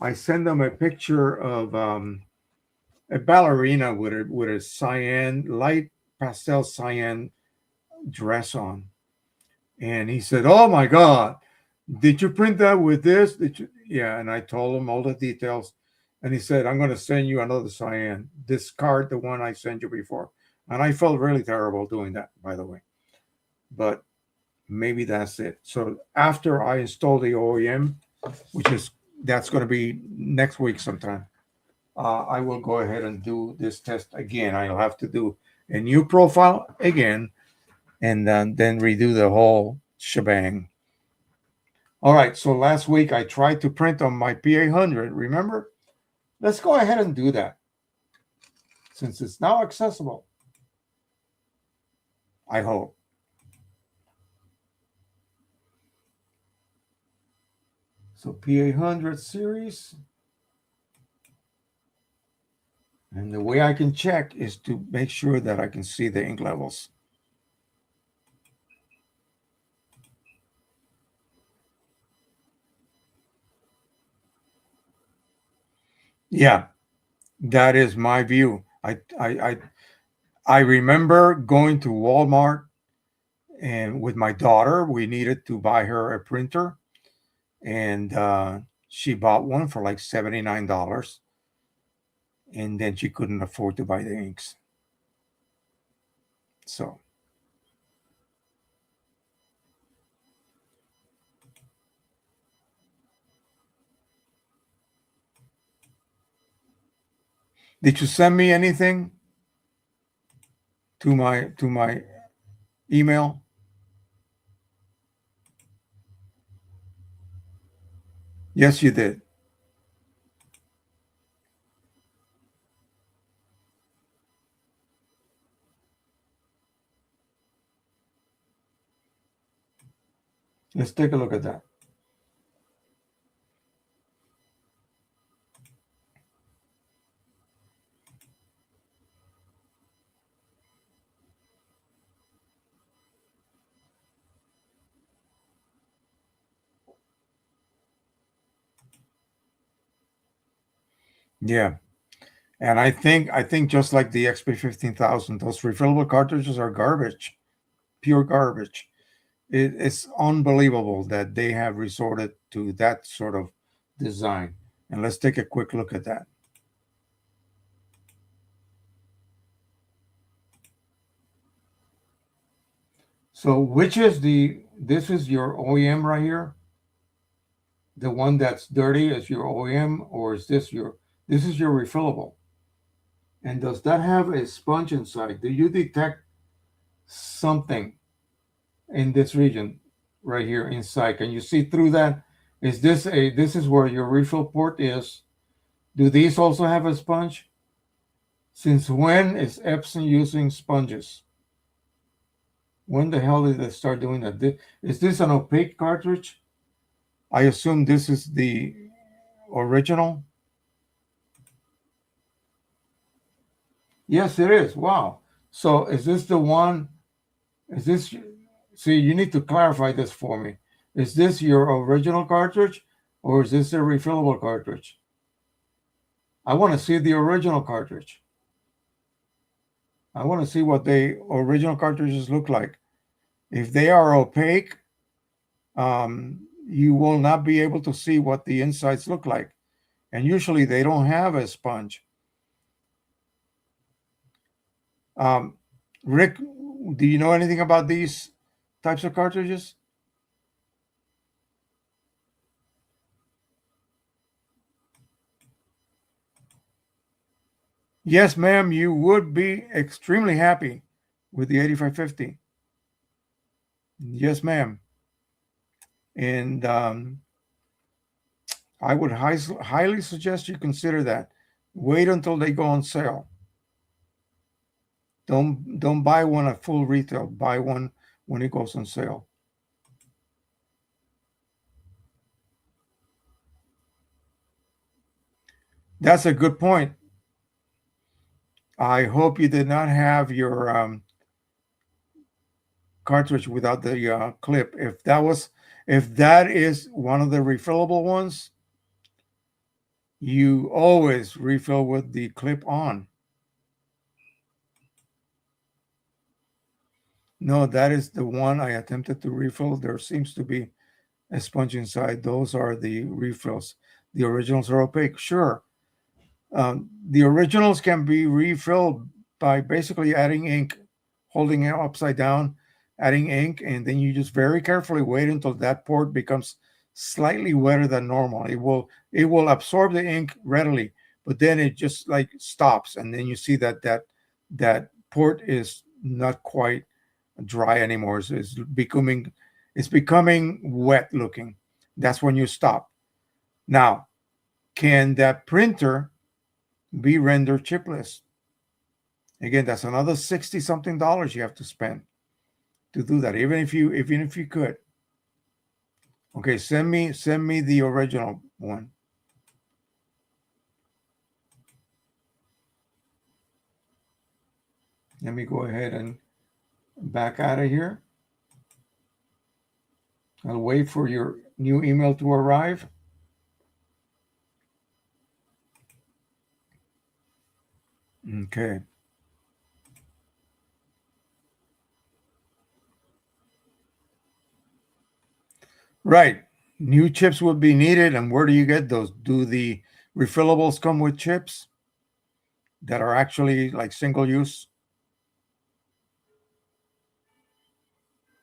I sent him a picture of a ballerina with a cyan, light pastel cyan dress on, and he said, "Oh my God, did you print that with this? Did you?" Yeah, and I told him all the details, and he said, "I'm going to send you another cyan. Discard the one I sent you before." And I felt really terrible doing that, by the way, but maybe that's it. So after I install the OEM, which is that's going to be next week sometime, I will go ahead and do this test again. I'll have to do a new profile again, and then redo the whole shebang. All right, so last week I tried to print on my P800, remember? Let's go ahead and do that since it's now accessible. I hope. So P800 series. And the way I can check is to make sure that I can see the ink levels. Yeah, that is my view. I remember going to Walmart, and with my daughter, we needed to buy her a printer, and she bought one for like $79, and then she couldn't afford to buy the inks. So did you send me anything to my email? Yes, you did. Let's take a look at that. Yeah. And I think just like the XP 15,000, those refillable cartridges are garbage, pure garbage. It's unbelievable that they have resorted to that sort of design. And let's take a quick look at that. So which is this is your OEM right here? The one that's dirty is your OEM, or is this is your refillable? And does that have a sponge inside? Do you detect something in this region right here inside? Can you see through that? This is where your refill port is? Do these also have a sponge? Since when is Epson using sponges? When the hell did they start doing that? Is this an opaque cartridge? I assume this is the original. Yes, it is. Wow. So is this the one? Is this? See, you need to clarify this for me. Is this your original cartridge, or is this a refillable cartridge? I want to see the original cartridge. I want to see what the original cartridges look like. If they are opaque, you will not be able to see what the insides look like. And usually they don't have a sponge. Um, Rick, do you know anything about these types of cartridges? Yes, ma'am, you would be extremely happy with the 8550. Yes, ma'am. And I would highly suggest you consider that. Wait until they go on sale. Don't buy one at full retail. Buy one when it goes on sale. That's a good point. I hope you did not have your cartridge without the clip. If that is one of the refillable ones, you always refill with the clip on. No, that is the one I attempted to refill. There seems to be a sponge inside. Those are the refills. The originals are opaque. Sure. The originals can be refilled by basically adding ink, holding it upside down, adding ink, and then you just very carefully wait until that port becomes slightly wetter than normal. It will absorb the ink readily, but then it just like stops, and then you see that port is not quite dry anymore. It's becoming wet looking. That's when you stop. Now, can that printer be rendered chipless? Again, that's another 60 something dollars you have to spend to do that, even if you could. Okay, send me the original one. Let me go ahead and back out of here. I'll wait for your new email to arrive. Okay. Right. New chips would be needed, and where do you get those? Do the refillables come with chips that are actually like single use?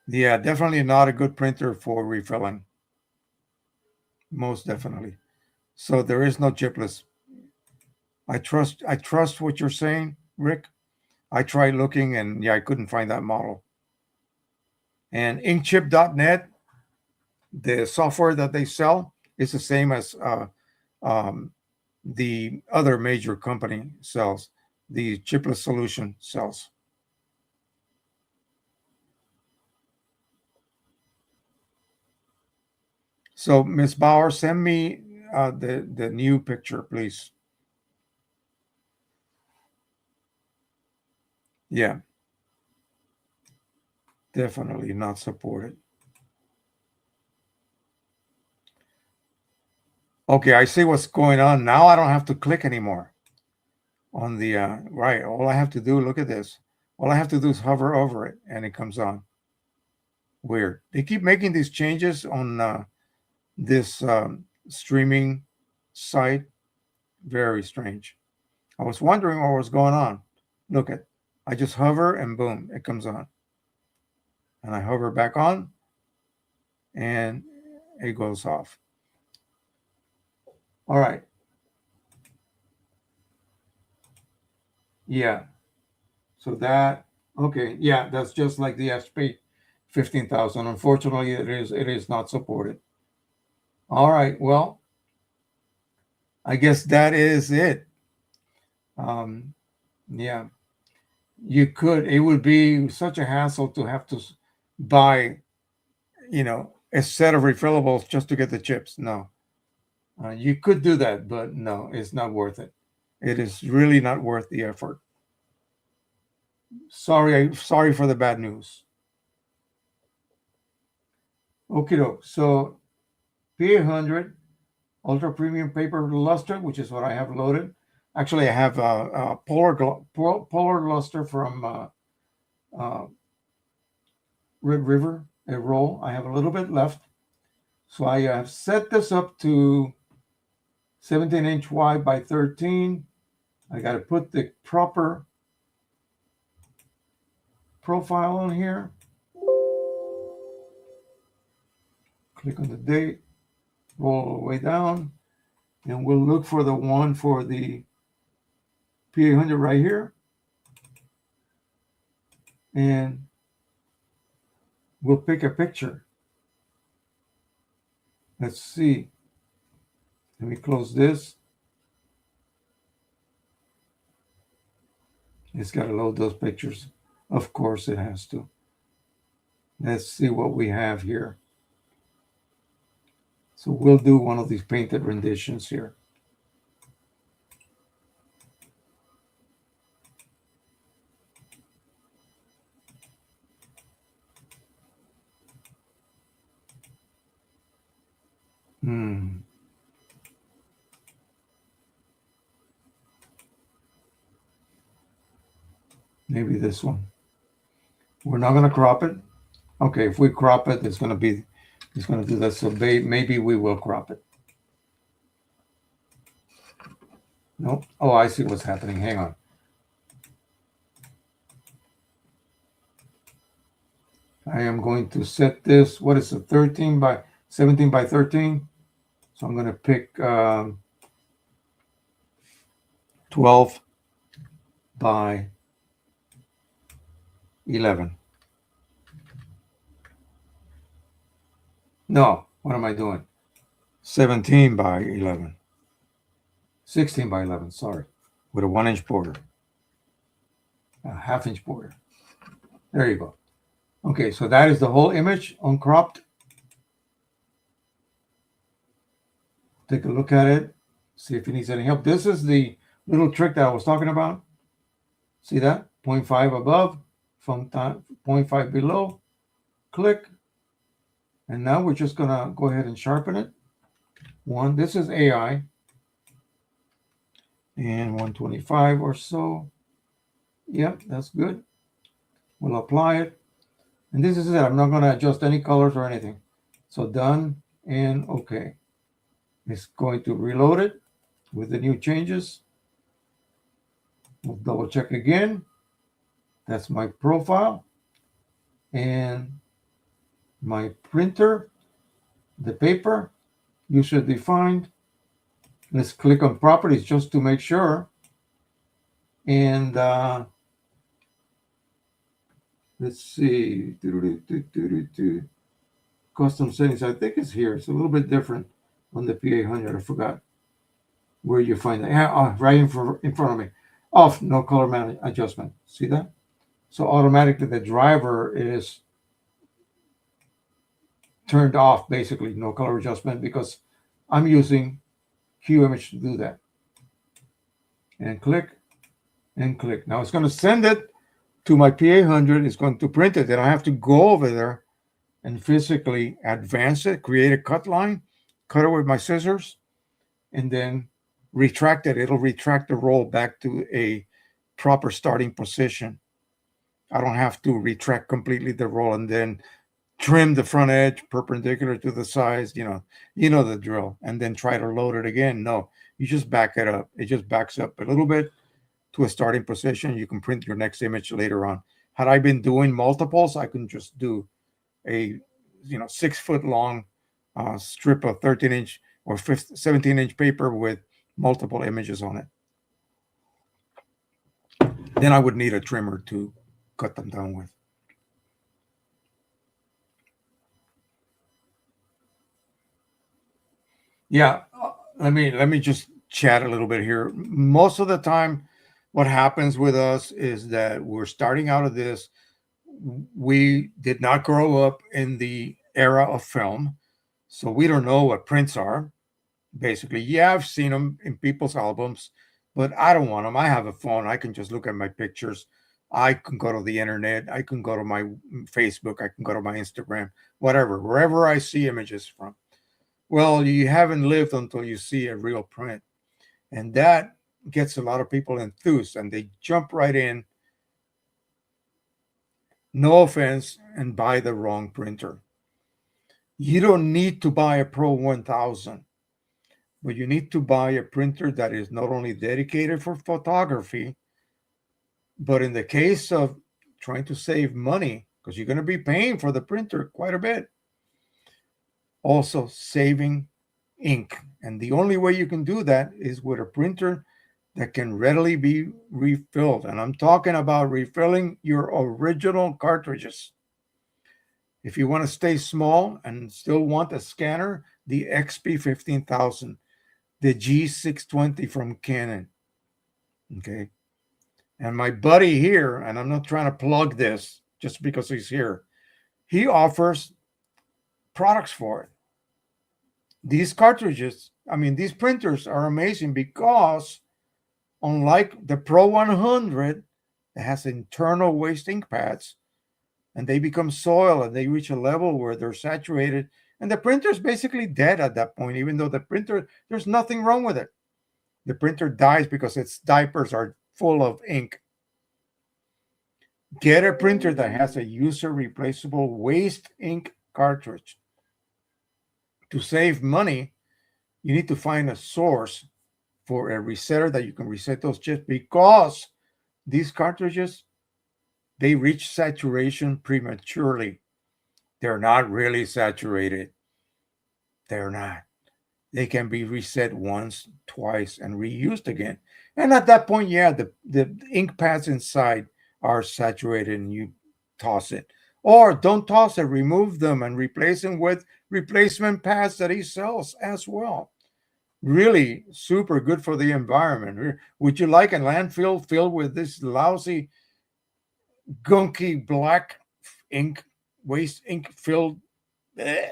Yeah, definitely not a good printer for refilling. Most definitely. So there is no chipless. I trust what you're saying, Rick. I tried looking and yeah, I couldn't find that model. And inkchip.net, the software that they sell is the same as um, the other major company sells, the chipless solution sells. So, Miss Bauer, send me the new picture, please. Yeah, definitely not supported. Okay, I see what's going on. Now I don't have to click anymore on the right. All I have to do, look at this. All I have to do is hover over it and it comes on. Weird. They keep making these changes on this streaming site. Very strange. I was wondering what was going on. Look at, I just hover and boom, it comes on. And I hover back on and it goes off. All right. Yeah. So that okay. Yeah, that's just like the SP 15,000. Unfortunately, it is not supported. All right. Well, I guess that is it. Um, yeah, you could. It would be such a hassle to have to buy, a set of refillables just to get the chips. No, you could do that, but no, it's not worth it. It is really not worth the effort. Sorry for the bad news. Okay, so P800 ultra premium paper luster, which is what I have loaded. Actually, I have a polar luster from uh, Red River, a roll. I have a little bit left. So I have set this up to 17-inch wide by 13. I got to put the proper profile on here. Click on the date, roll all the way down, and we'll look for the one for the P800 right here. And we'll pick a picture. Let's see. Let me close this. It's got to load those pictures. Of course it has to. Let's see what we have here. So we'll do one of these painted renditions here. Maybe this one. We're not going to crop it. Okay, if we crop it, it's going to do that. So maybe we will crop it. Nope. Oh, I see what's happening. Hang on. I am going to set this, what is it, 17 by 13. So I'm going to pick 12 by 11. No, what am I doing? 17 by 11. 16 by 11, sorry. With a 1-inch border. A 1/2-inch border. There you go. Okay, so that is the whole image uncropped. Take a look at it. See if it needs any help. This is the little trick that I was talking about. See that? 0.5 above, from 0.5 below. Click. And now we're just going to go ahead and sharpen it. This is AI. And 125 or so. Yep, that's good. We'll apply it. And this is it. I'm not going to adjust any colors or anything. So done and okay. It's going to reload it with the new changes. We'll double check again. That's my profile. And my printer, the paper, user defined. Let's click on properties just to make sure. And let's see. Custom settings, I think it's here. It's a little bit different on the P800. I forgot where you find that. Yeah, right in front of me. Off, no color adjustment. See that? So automatically the driver is turned off, basically, no color adjustment, because I'm using QImage to do that. And click, and click. Now it's going to send it to my P800. It's going to print it. Then I have to go over there and physically advance it, create a cut line, cut it with my scissors, and then retract it. It'll retract the roll back to a proper starting position. I don't have to retract completely the roll and then trim the front edge perpendicular to the sides, you know the drill, and then try to load it again. No, you just back it up. It just backs up a little bit to a starting position. You can print your next image later on. Had I been doing multiples, I can just do a 6-foot long strip of 13-inch or 17-inch paper with multiple images on it. Then I would need a trimmer to cut them down with. Yeah, let me just chat a little bit here. Most of the time, what happens with us is that we're starting out of this. We did not grow up in the era of film, so we don't know what prints are. Basically, yeah, I've seen them in people's albums, but I don't want them. I have a phone. I can just look at my pictures. I can go to the internet. I can go to my Facebook. I can go to my Instagram, whatever, wherever I see images from. Well, you haven't lived until you see a real print. And that gets a lot of people enthused and they jump right in, no offense, and buy the wrong printer. You don't need to buy a Pro 1000, but you need to buy a printer that is not only dedicated for photography, but in the case of trying to save money, because you're going to be paying for the printer quite a bit, also saving ink. And the only way you can do that is with a printer that can readily be refilled. And I'm talking about refilling your original cartridges. If you want to stay small and still want a scanner, the XP 15000, the G620 from Canon. Okay. And my buddy here, and I'm not trying to plug this just because he's here, he offers products for it. These cartridges, I mean, these printers are amazing because unlike the Pro 100 that has internal waste ink pads, and they become soil and they reach a level where they're saturated, and the printer is basically dead at that point, even though the printer, there's nothing wrong with it. The printer dies because its diapers are full of ink. Get a printer that has a user replaceable waste ink cartridge. To save money, you need to find a source for a resetter that you can reset those chips, because these cartridges, they reach saturation prematurely. They're not really saturated. They're not. They can be reset once, twice, and reused again. And at that point, yeah, the ink pads inside are saturated and you toss it. Or don't toss it, remove them and replace them with replacement pads that he sells as well. Really super good for the environment. Would you like a landfill filled with this lousy, gunky black ink, waste ink filled? Bleh.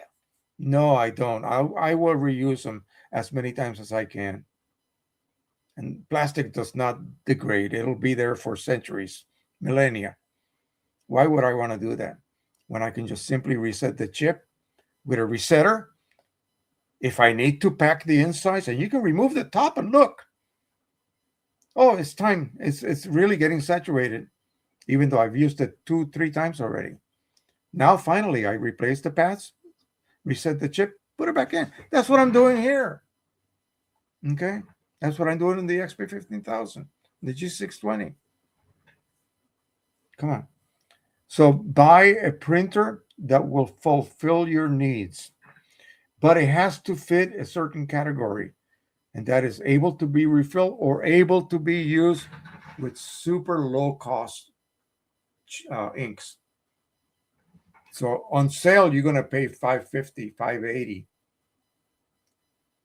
No, I don't. I will reuse them as many times as I can. And plastic does not degrade, it'll be there for centuries, millennia. Why would I want to do that when I can just simply reset the chip with a resetter? If I need to pack the insides, and you can remove the top and look. Oh, it's time. It's really getting saturated, even though I've used it 2-3 times already. Now, finally, I replace the pads, reset the chip, put it back in. That's what I'm doing here. Okay? That's what I'm doing in the XP 15000, the G620. Come on. So buy a printer that will fulfill your needs, but it has to fit a certain category, and that is able to be refilled or able to be used with super low cost inks. So on sale, you're going to pay $550, $580.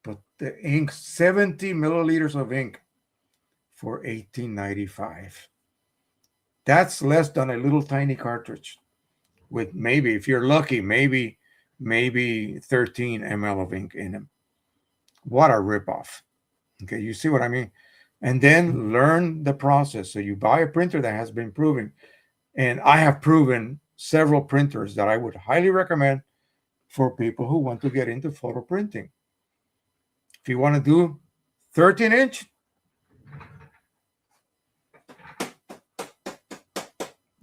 But the ink, 70 milliliters of ink for $18.95. That's less than a little tiny cartridge with maybe, if you're lucky, maybe 13 ml of ink in them. What a ripoff. Okay, you see what I mean? And then learn the process. So you buy a printer that has been proven. And I have proven several printers that I would highly recommend for people who want to get into photo printing. If you want to do 13-inch,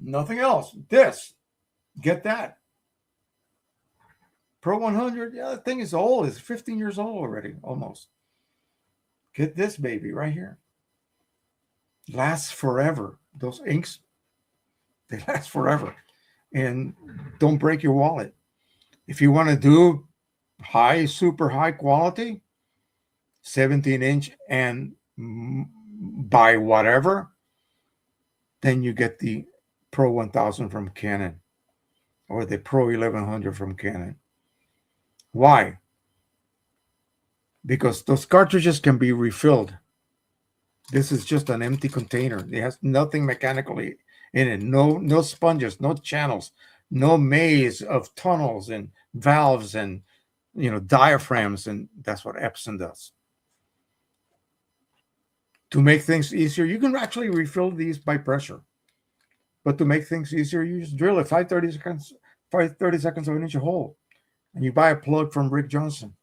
nothing else. This, get that. Pro 100, yeah, the thing is old. It's 15 years old already, almost. Get this baby right here. Lasts forever. Those inks, they last forever. And don't break your wallet. If you want to do super high quality, 17-inch and buy whatever, then you get the Pro 1000 from Canon or the Pro 1100 from Canon. Why? Because those cartridges can be refilled. This is just an empty container. It has nothing mechanically in it. No sponges, no channels, no maze of tunnels and valves and diaphragms, and that's what Epson does. To make things easier, you can actually refill these by pressure. But to make things easier, you just drill it 5 30 seconds of an inch hole. And you buy a plug from Rick Johnson.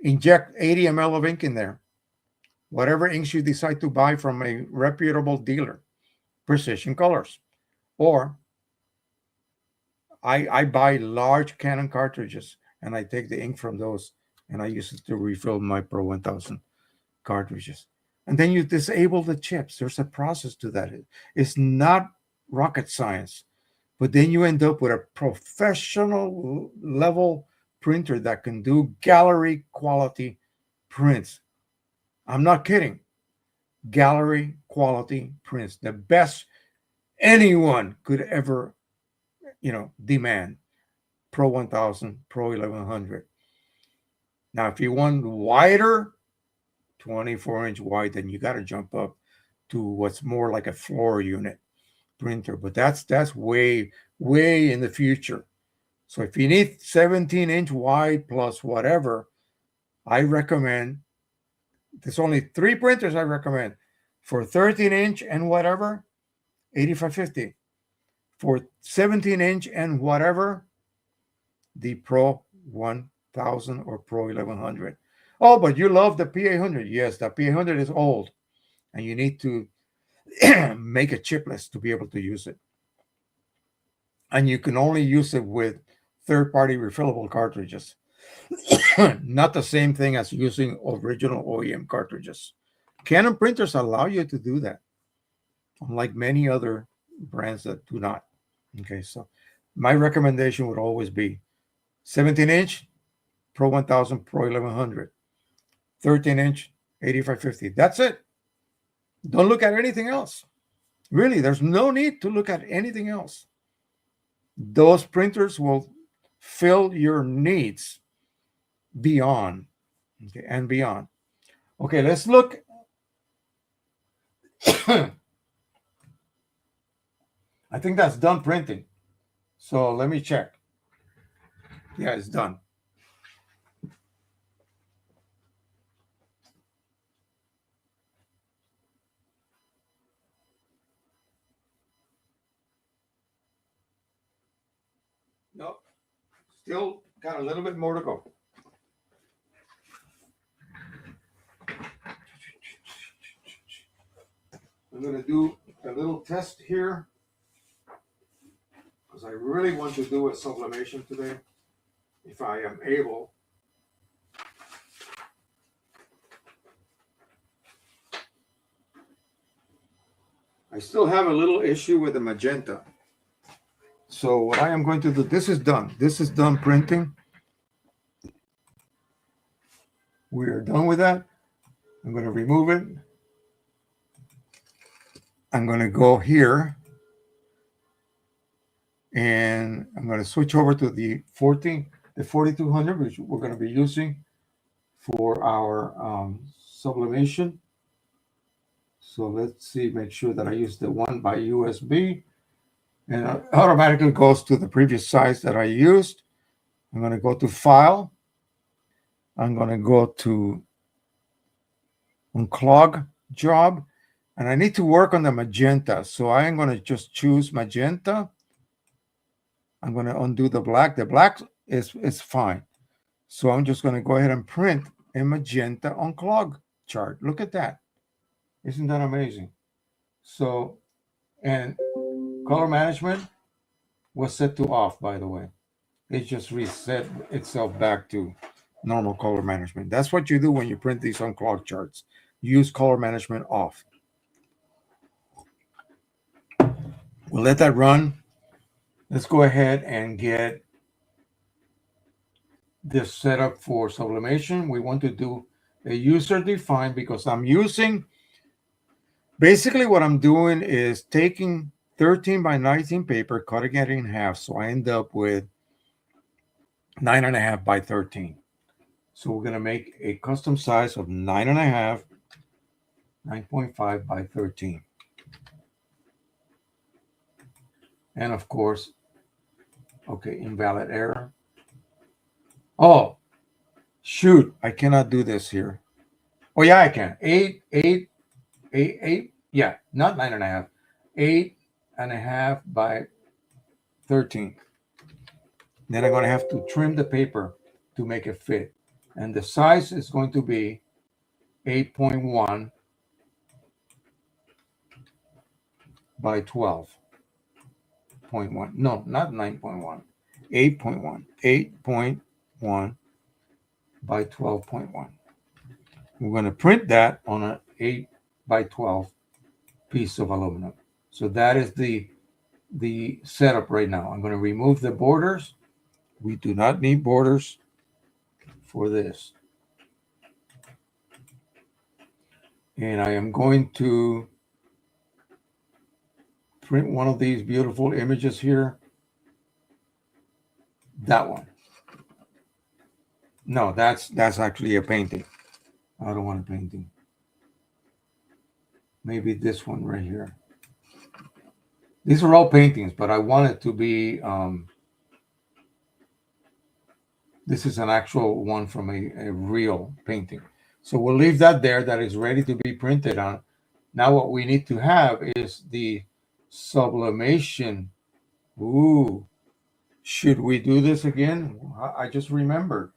Inject 80 ml of ink in there. whatever inks you decide to buy from a reputable dealer, Precision Colors. Or I buy large Canon cartridges and I take the ink from those and I use it to refill my Pro 1000 cartridges. And then you disable the chips. There's a process to that. It's not rocket science, but then you end up with a professional level printer that can do gallery quality prints. I'm not kidding. Gallery quality prints, the best anyone could ever, demand. Pro 1000, Pro 1100. Now, if you want wider, 24-inch wide, then you got to jump up to what's more like a floor unit printer. But that's way in the future. So if you need 17-inch wide plus whatever, I recommend. There's only 3 printers I recommend. For 13-inch and whatever, 8550. For 17-inch and whatever, the Pro 1000 or Pro 1100. Oh, but you love the P800. Yes, the P800 is old, and you need to make a chipless to be able to use it. And you can only use it with third-party refillable cartridges. Not the same thing as using original OEM cartridges. Canon printers allow you to do that, unlike many other brands that do not. Okay, so my recommendation would always be 17-inch, Pro 1000, Pro 1100. 13-inch, 8550. That's it. Don't look at anything else. Really, there's no need to look at anything else. Those printers will fill your needs beyond, okay, and beyond. Okay, let's look. I think that's done printing. So let me check. Yeah, it's done. Nope. Still got a little bit more to go. I'm going to do a little test here because I really want to do a sublimation today, if I am able. I still have a little issue with the magenta. So what I am going to do, this is done. This is done printing. We are done with that. I'm going to remove it. I'm going to go here. And I'm going to switch over to the 4200, which we're going to be using for our sublimation. So let's see, make sure that I use the one by USB. And it automatically goes to the previous size that I used. I'm going to go to File. I'm going to go to Unclog Job. And I need to work on the magenta. So I am going to just choose magenta. I'm going to undo the black. The black is fine. So I'm just going to go ahead and print a magenta unclog chart. Look at that. Isn't that amazing? So, and color management was set to off, by the way. It just reset itself back to normal color management. That's what you do when you print these unclog charts. Use color management off. We'll let that run. Let's go ahead and get this set up for sublimation. We want to do a user defined because I'm using, basically what I'm doing is taking 13 by 19 paper, cutting it in half. So I end up with 9.5 by 13. So we're going to make a custom size of 9.5, 9.5 by 13. And of course, okay, invalid error. Oh, shoot, I cannot do this here. Oh, yeah, I can. 8, yeah, not 9.5, 8.5 by 13. Then I'm going to have to trim the paper to make it fit. And the size is going to be 8.1 by 12.1. No, not 9.1. 8.1. 8.1 by 12.1. We're going to print that on an 8 by 12 piece of aluminum. So that is the setup right now. I'm going to remove the borders. We do not need borders for this. And I am going to print one of these beautiful images here. That one. No, that's actually a painting. I don't want a painting. Maybe this one right here. These are all paintings, but I want it to be, this is an actual one from a real painting. So we'll leave that there. That is ready to be printed on. Now what we need to have is the sublimation. Ooh, should we do this again? I just remembered.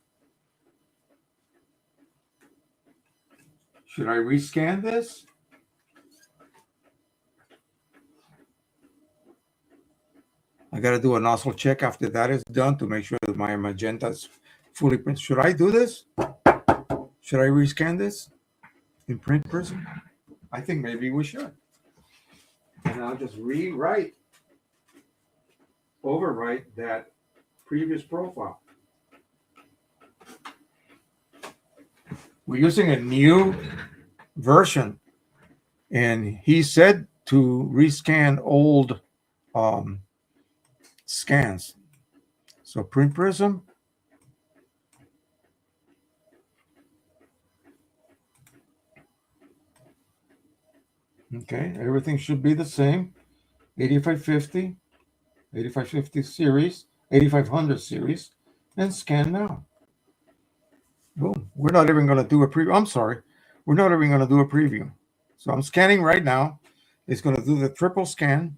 Should I rescan this? I got to do a nozzle check after that is done to make sure that my magenta is fully printed. Should I do this? Should I rescan this in Print Prism? I think maybe we should. And I'll just overwrite that previous profile. We're using a new version, and he said to rescan old scans. So Print Prism. Okay, everything should be the same. 8550, 8550 series, 8500 series, and scan now. Boom. We're not even going to do a preview. I'm sorry. We're not even going to do a preview. So I'm scanning right now. It's going to do the triple scan.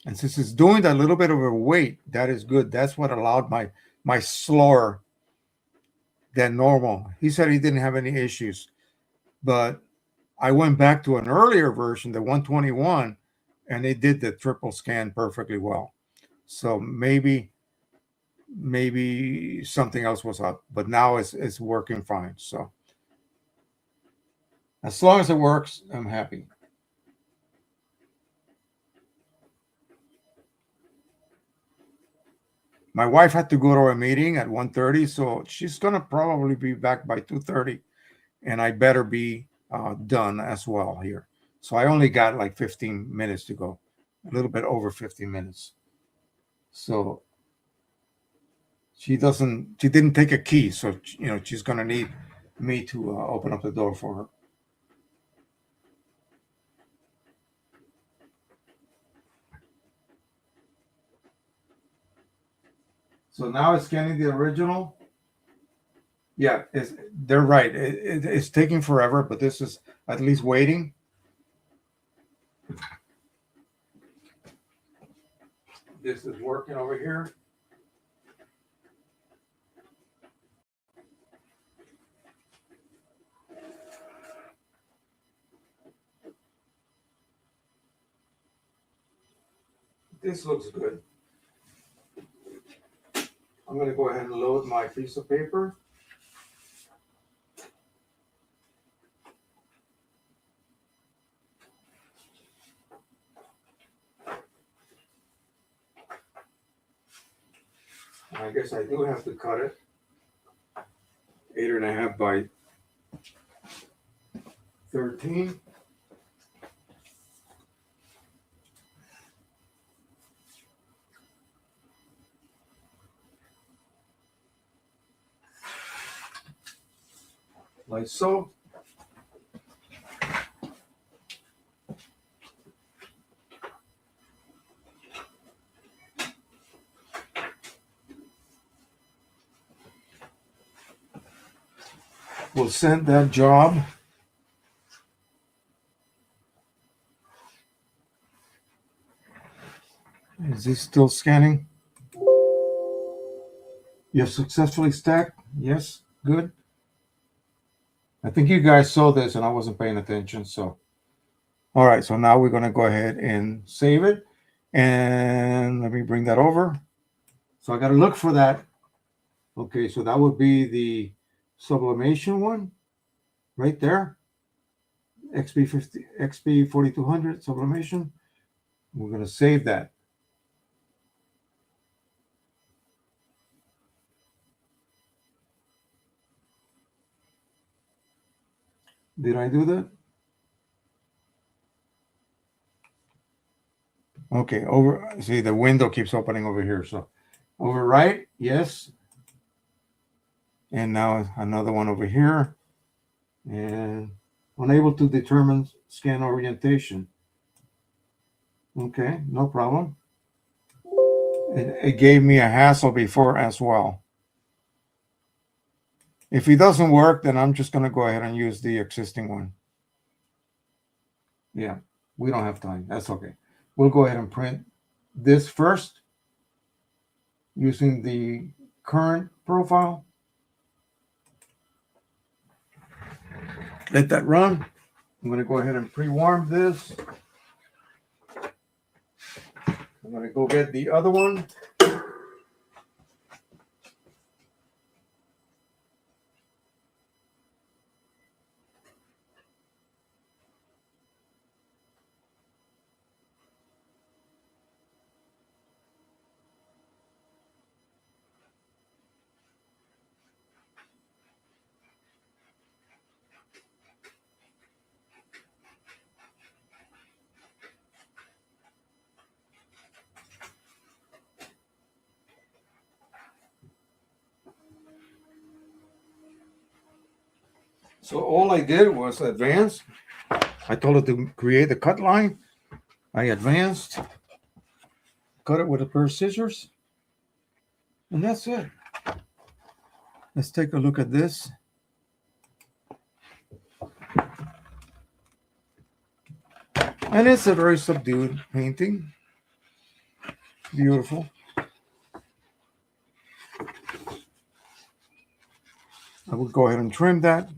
And since it's doing that little bit of a wait, that is good. That's what allowed my slower than normal. He said he didn't have any issues. But I went back to an earlier version, the 121, and it did the triple scan perfectly well. So maybe something else was up, but now it's working fine. So as long as it works, I'm happy. My wife had to go to a meeting at 1:30, so she's gonna probably be back by 2:30, and I better be done as well here. So I only got like 15 minutes to go, a little bit over 15 minutes. So she didn't take a key, so she's gonna need me to open up the door for her. So now it's scanning the original. Yeah, they're right. It's taking forever, but this is at least waiting. This is working over here. This looks good. I'm going to go ahead and load my piece of paper. I guess I do have to cut it 8.5 by 13. Like so. We'll send that job. Is this still scanning? You have successfully stacked? Yes, good. I think you guys saw this and I wasn't paying attention. So, all right. So now we're going to go ahead and save it. And let me bring that over. So I got to look for that. Okay. So that would be the sublimation one right there. XP 4200 sublimation. We're going to save that. Did I do that? Okay, over. See, the window keeps opening over here. So overwrite, yes. And now another one over here. And unable to determine scan orientation. Okay, no problem. It gave me a hassle before as well. If it doesn't work, then I'm just going to go ahead and use the existing one. Yeah, we don't have time. That's okay. We'll go ahead and print this first using the current profile. Let that run. I'm going to go ahead and pre-warm this. I'm going to go get the other one. So all I did was advance. I told it to create the cut line. I advanced, cut it with a pair of scissors, and that's it. Let's take a look at this. And it's a very subdued painting. Beautiful. I will go ahead and trim that.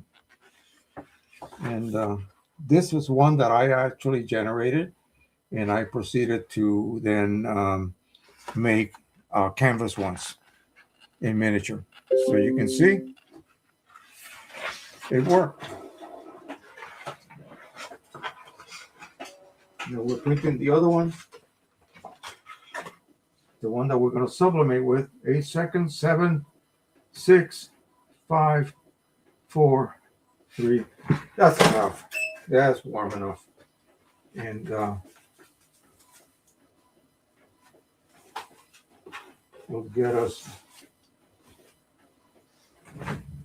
And this is one that I actually generated. And I proceeded to then make canvas ones in miniature. So you can see it worked. Now we're printing the other one. The one that we're going to sublimate with. 8 seconds. 7, 6, 5, 4, 3. That's enough. That's warm enough. And we'll get us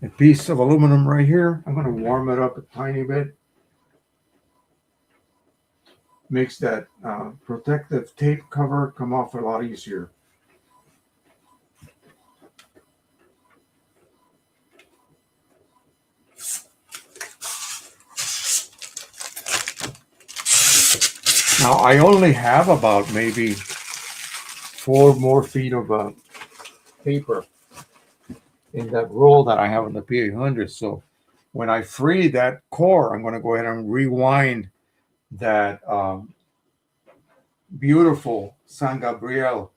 a piece of aluminum right here. I'm going to warm it up a tiny bit. Makes that protective tape cover come off a lot easier. Now I only have about maybe 4 more feet of paper in that roll that I have on the P800. So when I free that core, I'm going to go ahead and rewind that beautiful San Gabriel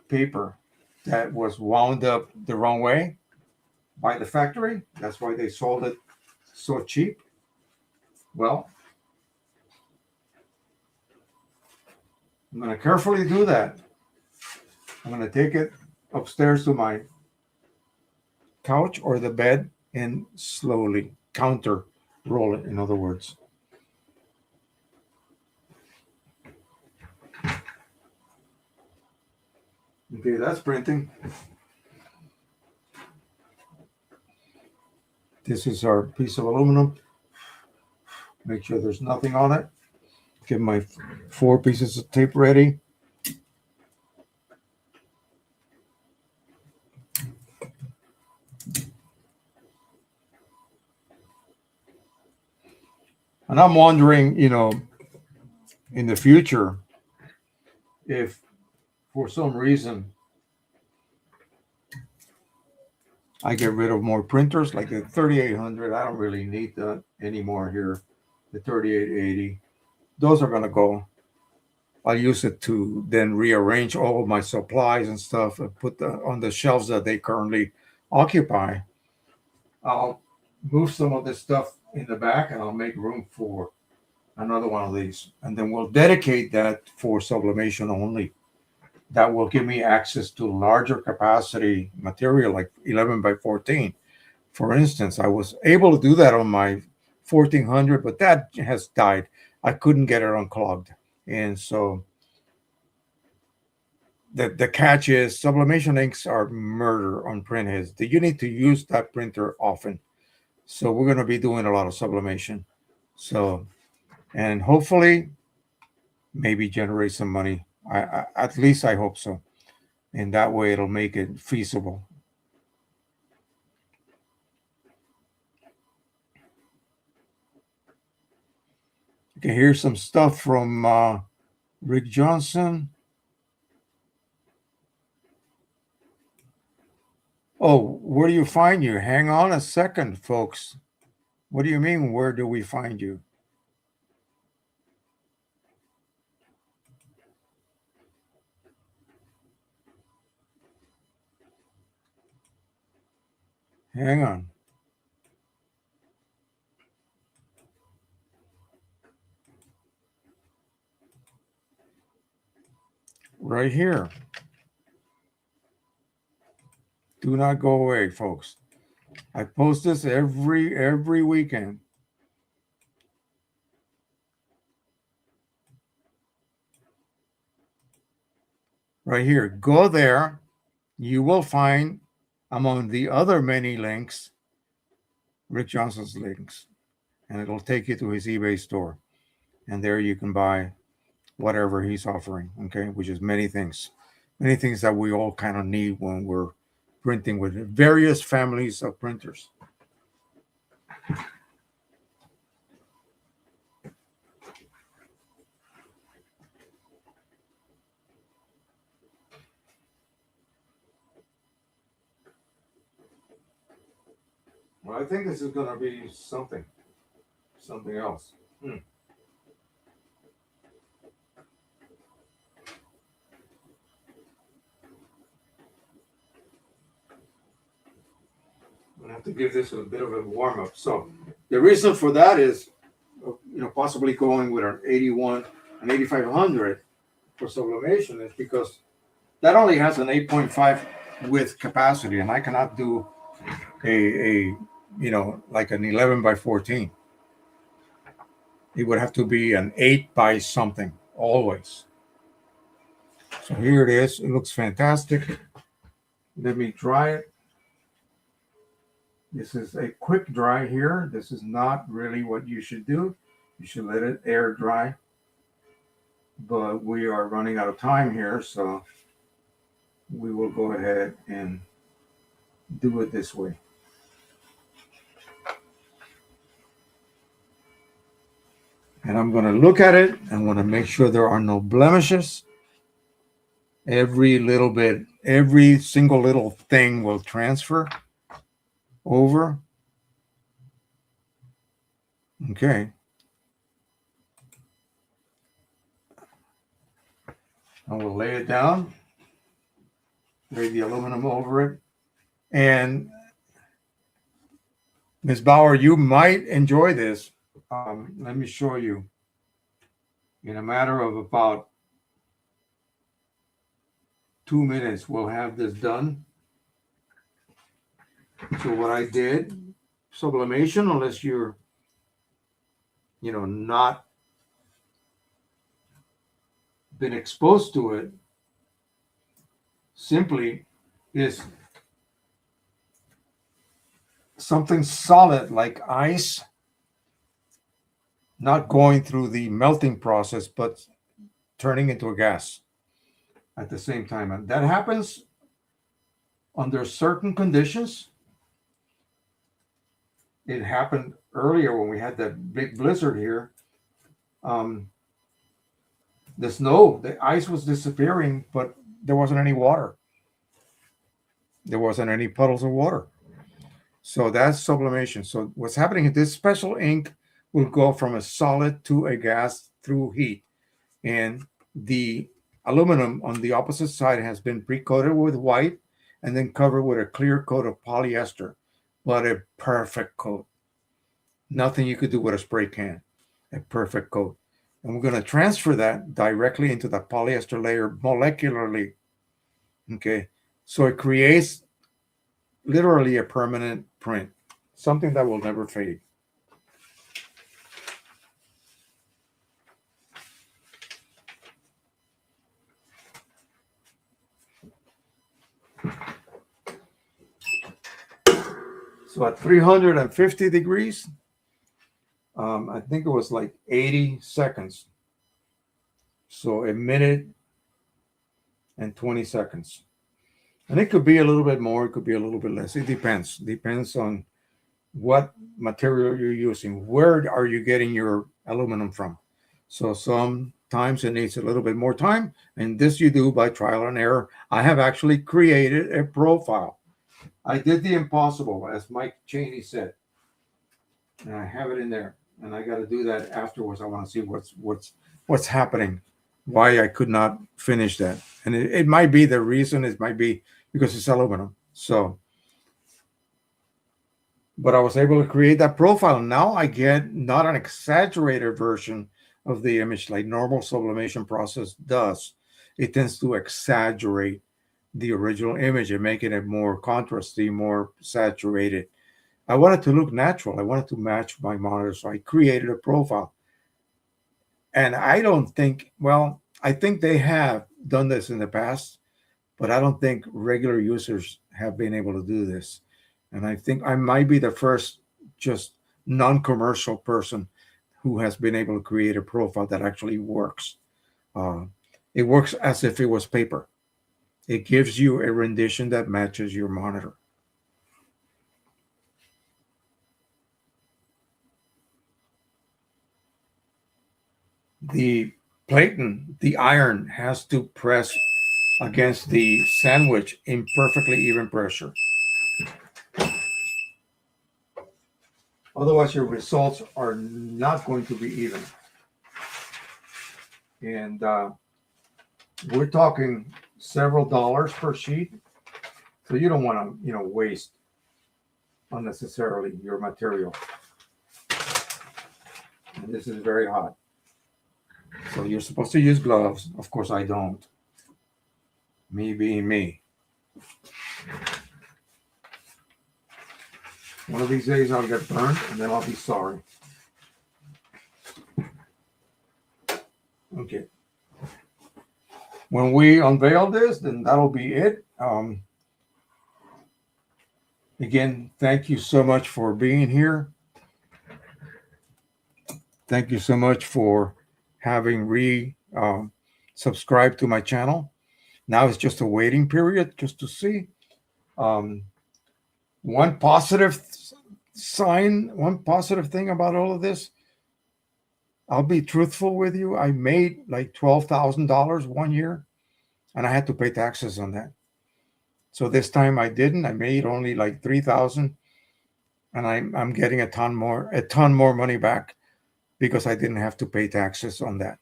paper that was wound up the wrong way by the factory. That's why they sold it so cheap. Well, I'm going to carefully do that. I'm going to take it upstairs to my couch or the bed and slowly counter roll it, in other words. Okay, that's printing. This is our piece of aluminum. Make sure there's nothing on it. Get my 4 pieces of tape ready. And I'm wondering, in the future, if for some reason I get rid of more printers like the 3800. I don't really need that anymore here. The 3880. Those are going to go. I use it to then rearrange all of my supplies and stuff and put on the shelves that they currently occupy. I'll move some of this stuff in the back and I'll make room for another one of these. And then we'll dedicate that for sublimation only. That will give me access to larger capacity material like 11 by 14. For instance, I was able to do that on my 1400, but that has died. I couldn't get it unclogged. And so the catch is sublimation inks are murder on printheads. You need to use that printer often. So we're going to be doing a lot of sublimation. So, and hopefully maybe generate some money. At least I hope so. And that way it'll make it feasible. Okay, here's some stuff from Rick Johnson. Oh, where do you find you? Hang on a second, folks. What do you mean, where do we find you? Hang on. Right here. Do not go away, folks. I post this every weekend. Right here. Go there. You will find among the other many links Rick Johnson's links, and it'll take you to his eBay store. And there you can buy whatever he's offering, okay, which is many things that we all kind of need when we're printing with various families of printers. Well, I think this is going to be something else. I have to give this a bit of a warm up. So the reason for that is, possibly going with an 81, an 8500 for sublimation is because that only has an 8.5 width capacity, and I cannot do a like an 11 by 14. It would have to be an 8 by something always. So here it is. It looks fantastic. Let me dry it. This is a quick dry here. This is not really what you should do. You should let it air dry. But we are running out of time here, so we will go ahead and do it this way. And I'm going to look at it. I want to make sure there are no blemishes. Every little bit, every single little thing will transfer over. Okay. I will lay it down, lay the aluminum over it. And Ms. Bauer, you might enjoy this. Let me show you. In a matter of about 2 minutes, we'll have this done. So what I did, sublimation, unless you're, not been exposed to it, simply is something solid like ice, not going through the melting process, but turning into a gas at the same time. And that happens under certain conditions. It happened earlier when we had that big blizzard here. The snow, the ice was disappearing, but there wasn't any water. There wasn't any puddles of water. So that's sublimation. So what's happening is this special ink will go from a solid to a gas through heat. And the aluminum on the opposite side has been pre-coated with white and then covered with a clear coat of polyester, but a perfect coat. Nothing you could do with a spray can. A perfect coat. And we're going to transfer that directly into the polyester layer molecularly. Okay. So it creates literally a permanent print, something that will never fade. So at 350 degrees, I think it was like 80 seconds. So a minute and 20 seconds. And it could be a little bit more, it could be a little bit less. It depends. Depends on what material you're using. Where are you getting your aluminum from? So sometimes it needs a little bit more time, and this you do by trial and error. I have actually created a profile. I did the impossible, as Mike Cheney said, and I have it in there. And I got to do that afterwards. I want to see what's happening, why I could not finish that, and it might be the reason. It might be because it's aluminum. So, but I was able to create that profile. Now I get not an exaggerated version of the image like normal sublimation process does. It tends to exaggerate the original image and making it more contrasty, more saturated. I wanted to look natural. I wanted to match my monitor. So I created a profile. And I don't think, well, I think they have done this in the past, but I don't think regular users have been able to do this. And I think I might be the first just non-commercial person who has been able to create a profile that actually works. Uh, it works as if it was paper. It gives you a rendition that matches your monitor. The platen, the iron has to press against the sandwich in perfectly even pressure. Otherwise, your results are not going to be even. And we're talking several dollars per sheet, so you don't want to, waste unnecessarily your material. And this is very hot, so you're supposed to use gloves. Of course, I don't. Me being me. One of these days, I'll get burned, and then I'll be sorry. Okay. When we unveil this, then that'll be it. Again, thank you so much for being here. Thank you so much for having subscribed to my channel. Now it's just a waiting period just to see. One positive sign, one positive thing about all of this, I'll be truthful with you. I made like $12,000 one year, and I had to pay taxes on that. So this time I didn't. I made only like 3,000, and I'm getting a ton more money back because I didn't have to pay taxes on that.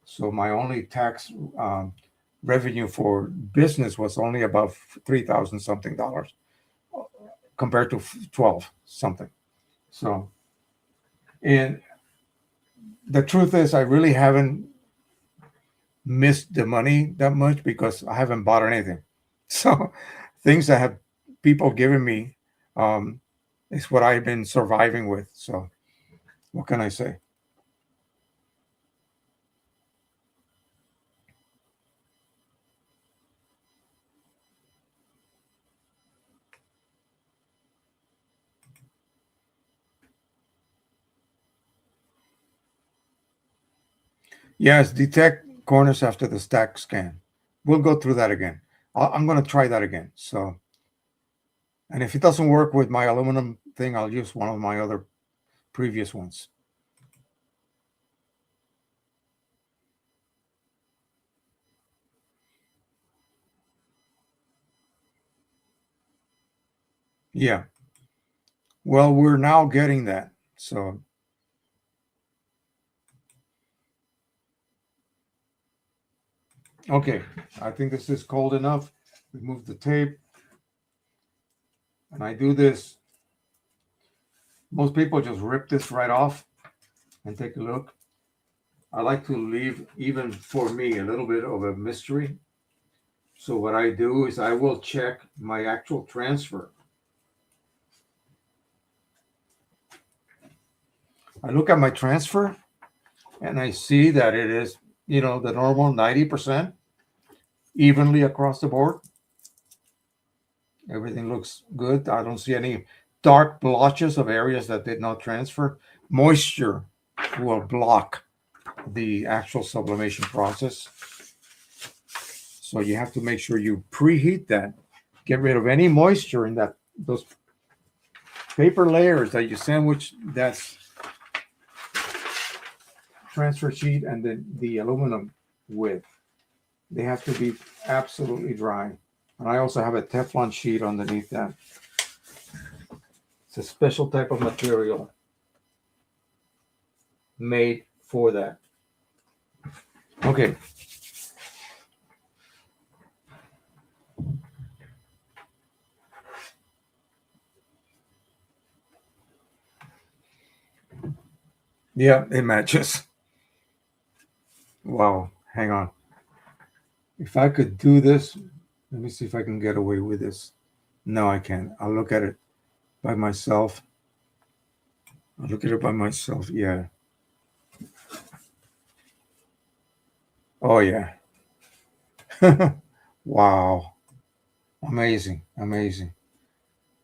So my only tax revenue for business was only about 3,000 something dollars compared to 12 something. So, and the truth is, I really haven't missed the money that much because I haven't bought anything. So, things that have people given me is what I've been surviving with. So, what can I say? Yes, detect corners after the stack scan. We'll go through that again. I'm going to try that again. So, and if it doesn't work with my aluminum thing, I'll use one of my other previous ones. Yeah. Well, we're now getting that. So, okay, I think this is cold enough. Remove the tape, and I do this. Most people just rip this right off and take a look. I like to leave, even for me, a little bit of a mystery. So what I do is I will check my actual transfer. I look at my transfer and I see that it is, the normal 90% evenly across the board. Everything looks good. I don't see any dark blotches of areas that did not transfer. Moisture will block the actual sublimation process. So you have to make sure you preheat that. Get rid of any moisture in those paper layers that you sandwich that transfer sheet and the aluminum with. They have to be absolutely dry. And I also have a Teflon sheet underneath that. It's a special type of material made for that. Okay. Yeah, it matches. Wow. Hang on. If I could do this, let me see if I can get away with this. No, I can't. I'll look at it by myself. I'll look at it by myself. Yeah. Oh, yeah. Wow. Amazing. Amazing.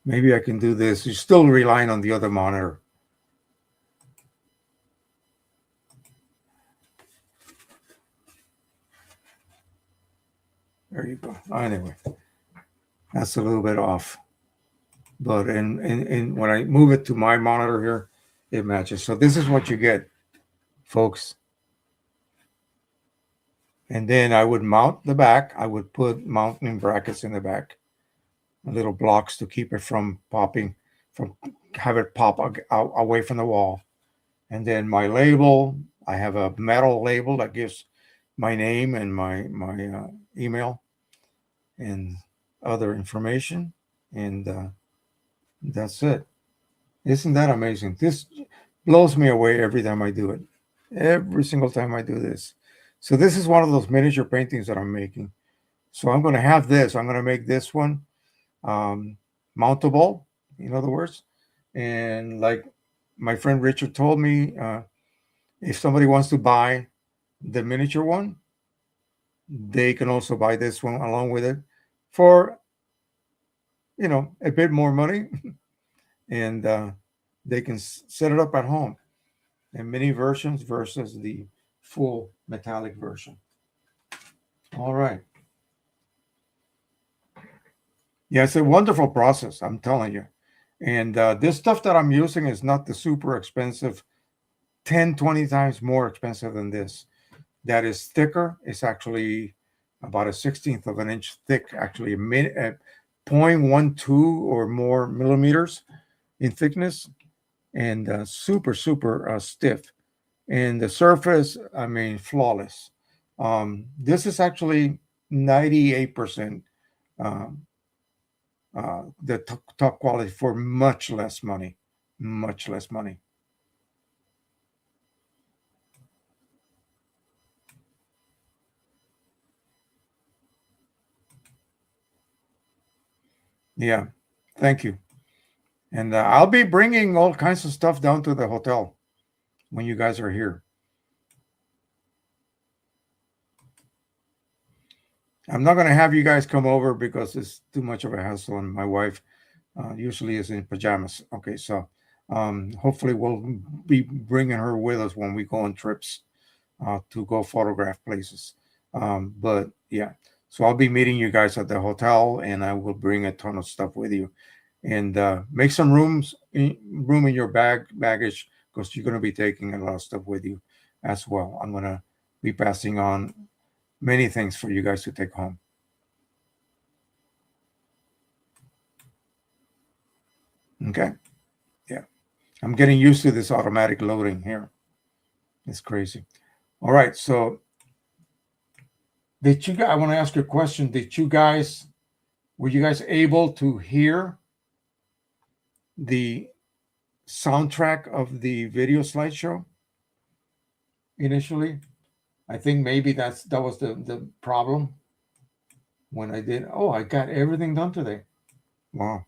Maybe I can do this. You're still relying on the other monitor. There you go. Anyway, that's a little bit off. But in when I move it to my monitor here, it matches. So this is what you get, folks. And then I would mount the back. I would put mounting brackets in the back, little blocks to keep it from popping, from have it pop out away from the wall. And then my label, I have a metal label that gives my name and my email and other information, and that's it. Isn't that amazing? This blows me away every time I do it. Every single time I do this. So this is one of those miniature paintings that I'm making. So I'm going to have this. I'm going to make this one mountable, in other words. And like my friend Richard told me, if somebody wants to buy the miniature one, they can also buy this one along with it for a bit more money, and they can set it up at home. And mini versions versus the full metallic version. All right. Yeah, it's a wonderful process, I'm telling you. And this stuff that I'm using is not the super expensive, 10, 20 times more expensive than this. That is thicker. It's actually about a 16th of an inch thick, actually a 0.12 or more millimeters in thickness, and super, super stiff. And the surface, I mean, flawless. This is actually 98% um, the top quality for much less money. Much less money. Yeah. Thank you. And I'll be bringing all kinds of stuff down to the hotel when you guys are here. I'm not going to have you guys come over because it's too much of a hassle, and my wife usually is in pajamas. Okay, so hopefully we'll be bringing her with us when we go on trips to go photograph places. But yeah, so I'll be meeting you guys at the hotel, and I will bring a ton of stuff with you, and make some room in your baggage because you're going to be taking a lot of stuff with you as well. I'm going to be passing on many things for you guys to take home. Okay. I'm getting used to this automatic loading here. It's crazy. All right. So did you guys, I want to ask you a question. Were you guys able to hear the soundtrack of the video slideshow initially? I think maybe that was the problem when I did. Oh, I got everything done today. Wow.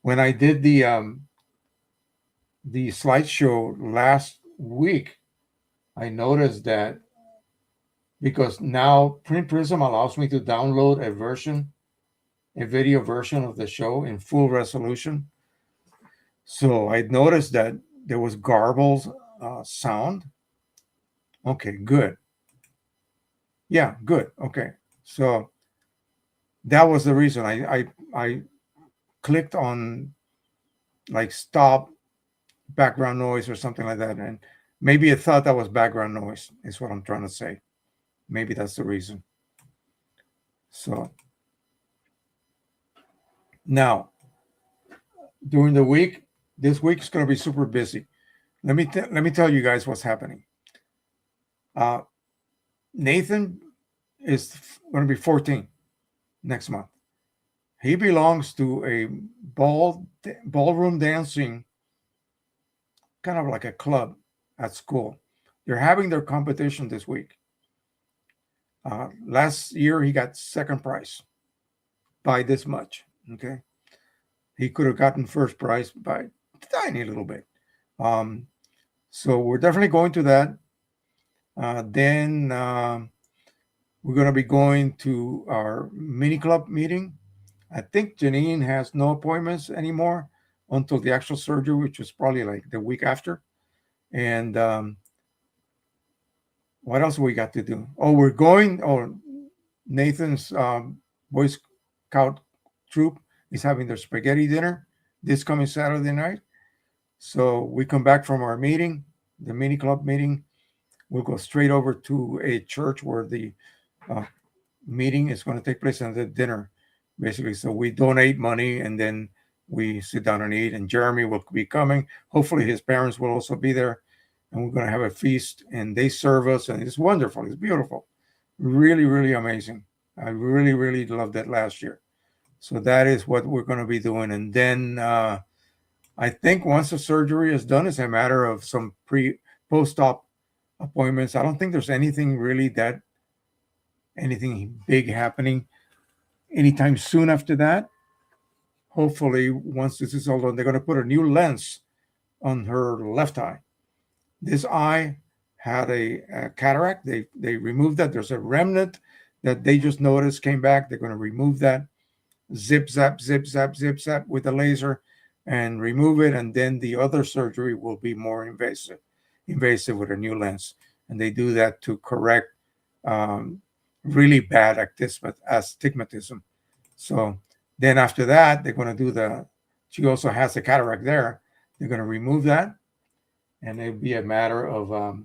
When I did the slideshow last week, I noticed that because now Print Prism allows me to download a video version of the show in full resolution. So I noticed that there was garbled sound. Okay, good. Yeah, good. Okay. So that was the reason I clicked on like stop background noise or something like that, and maybe it thought that was background noise. Is what I'm trying to say. Maybe that's the reason. So now during the week, this week is going to be super busy. Let me tell you guys what's happening. Uh, Nathan is going to be 14 next month. He belongs to a ballroom dancing, kind of like a club at school. They're having their competition this week. Last year he got second prize by this much. Okay, he could have gotten first prize by a tiny little bit. Um, so we're definitely going to that. Then we're going to be going to our mini club meeting. I think Janine has no appointments anymore until the actual surgery, which is probably like the week after. And what else we got to do? Oh, we're going. Oh, Nathan's Boy Scout troop is having their spaghetti dinner this coming Saturday night. So we come back from our meeting, the mini club meeting. We'll go straight over to a church where the uh, meeting is going to take place, and the dinner, basically. So we donate money and then we sit down and eat. And Jeremy will be coming. Hopefully, his parents will also be there, and we're going to have a feast. And they serve us, and it's wonderful. It's beautiful, really, really amazing. I really, really loved it last year. So that is what we're going to be doing. And then I think once the surgery is done, it's a matter of some post-op appointments. I don't think there's anything really that anything big happening anytime soon after that. Hopefully, once this is all done, they're going to put a new lens on her left eye. This eye had a cataract. They removed that. There's a remnant that they just noticed came back. They're going to remove that. Zip zap zip zap zip zap with the laser and remove it, and then the other surgery will be more invasive with a new lens, and they do that to correct um, really bad astigmatism. So then after that, they're going to do she also has a cataract there. They're going to remove that, and it'll be a matter of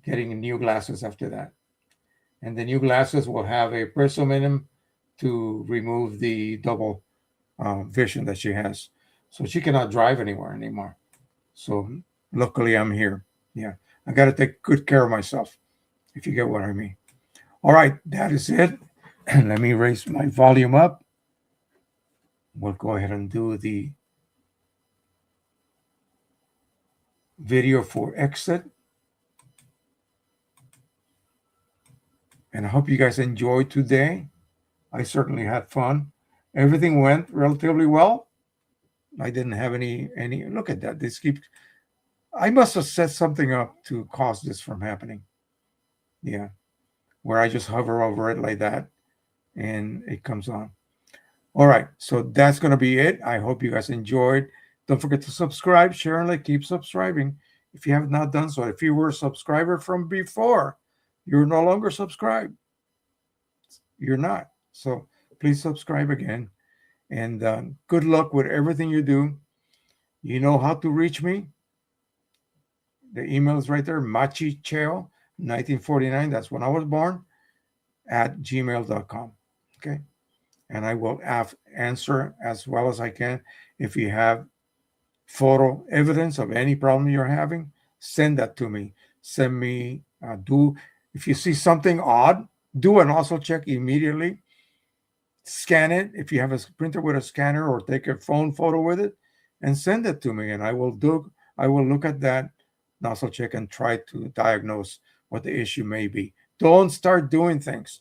getting new glasses after that. And the new glasses will have a prism in them to remove the double vision that she has. So she cannot drive anywhere anymore. So luckily I'm here. Yeah, I got to take good care of myself, if you get what I mean. All right, that is it. Let me raise my volume up. We'll go ahead and do the video for exit. And I hope you guys enjoyed today. I certainly had fun. Everything went relatively well. I didn't have any look at that. This keeps I must have set something up to cause this from happening. Yeah, where I just hover over it like that and it comes on. All right, so that's going to be it. I hope you guys enjoyed. Don't forget to subscribe, share, and like. Keep subscribing if you have not done so. If you were a subscriber from before, you're no longer subscribed. You're not. So please subscribe again. And good luck with everything you do. You know how to reach me. The email is right there, machicheo 1949. That's when I was born, at gmail.com. Okay. And I will answer as well as I can if you have photo evidence of any problem you're having, send that to me. Send me, if you see something odd, do a nozzle check immediately. Scan it if you have a printer with a scanner, or take a phone photo with it and send it to me. And I will look at that nozzle check and try to diagnose what the issue may be. Don't start doing things.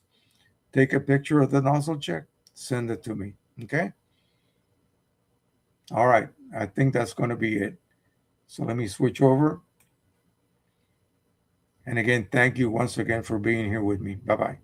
Take a picture of the nozzle check, send it to me. Okay? All right. I think that's going to be it. So let me switch over. And again, thank you once again for being here with me. Bye-bye.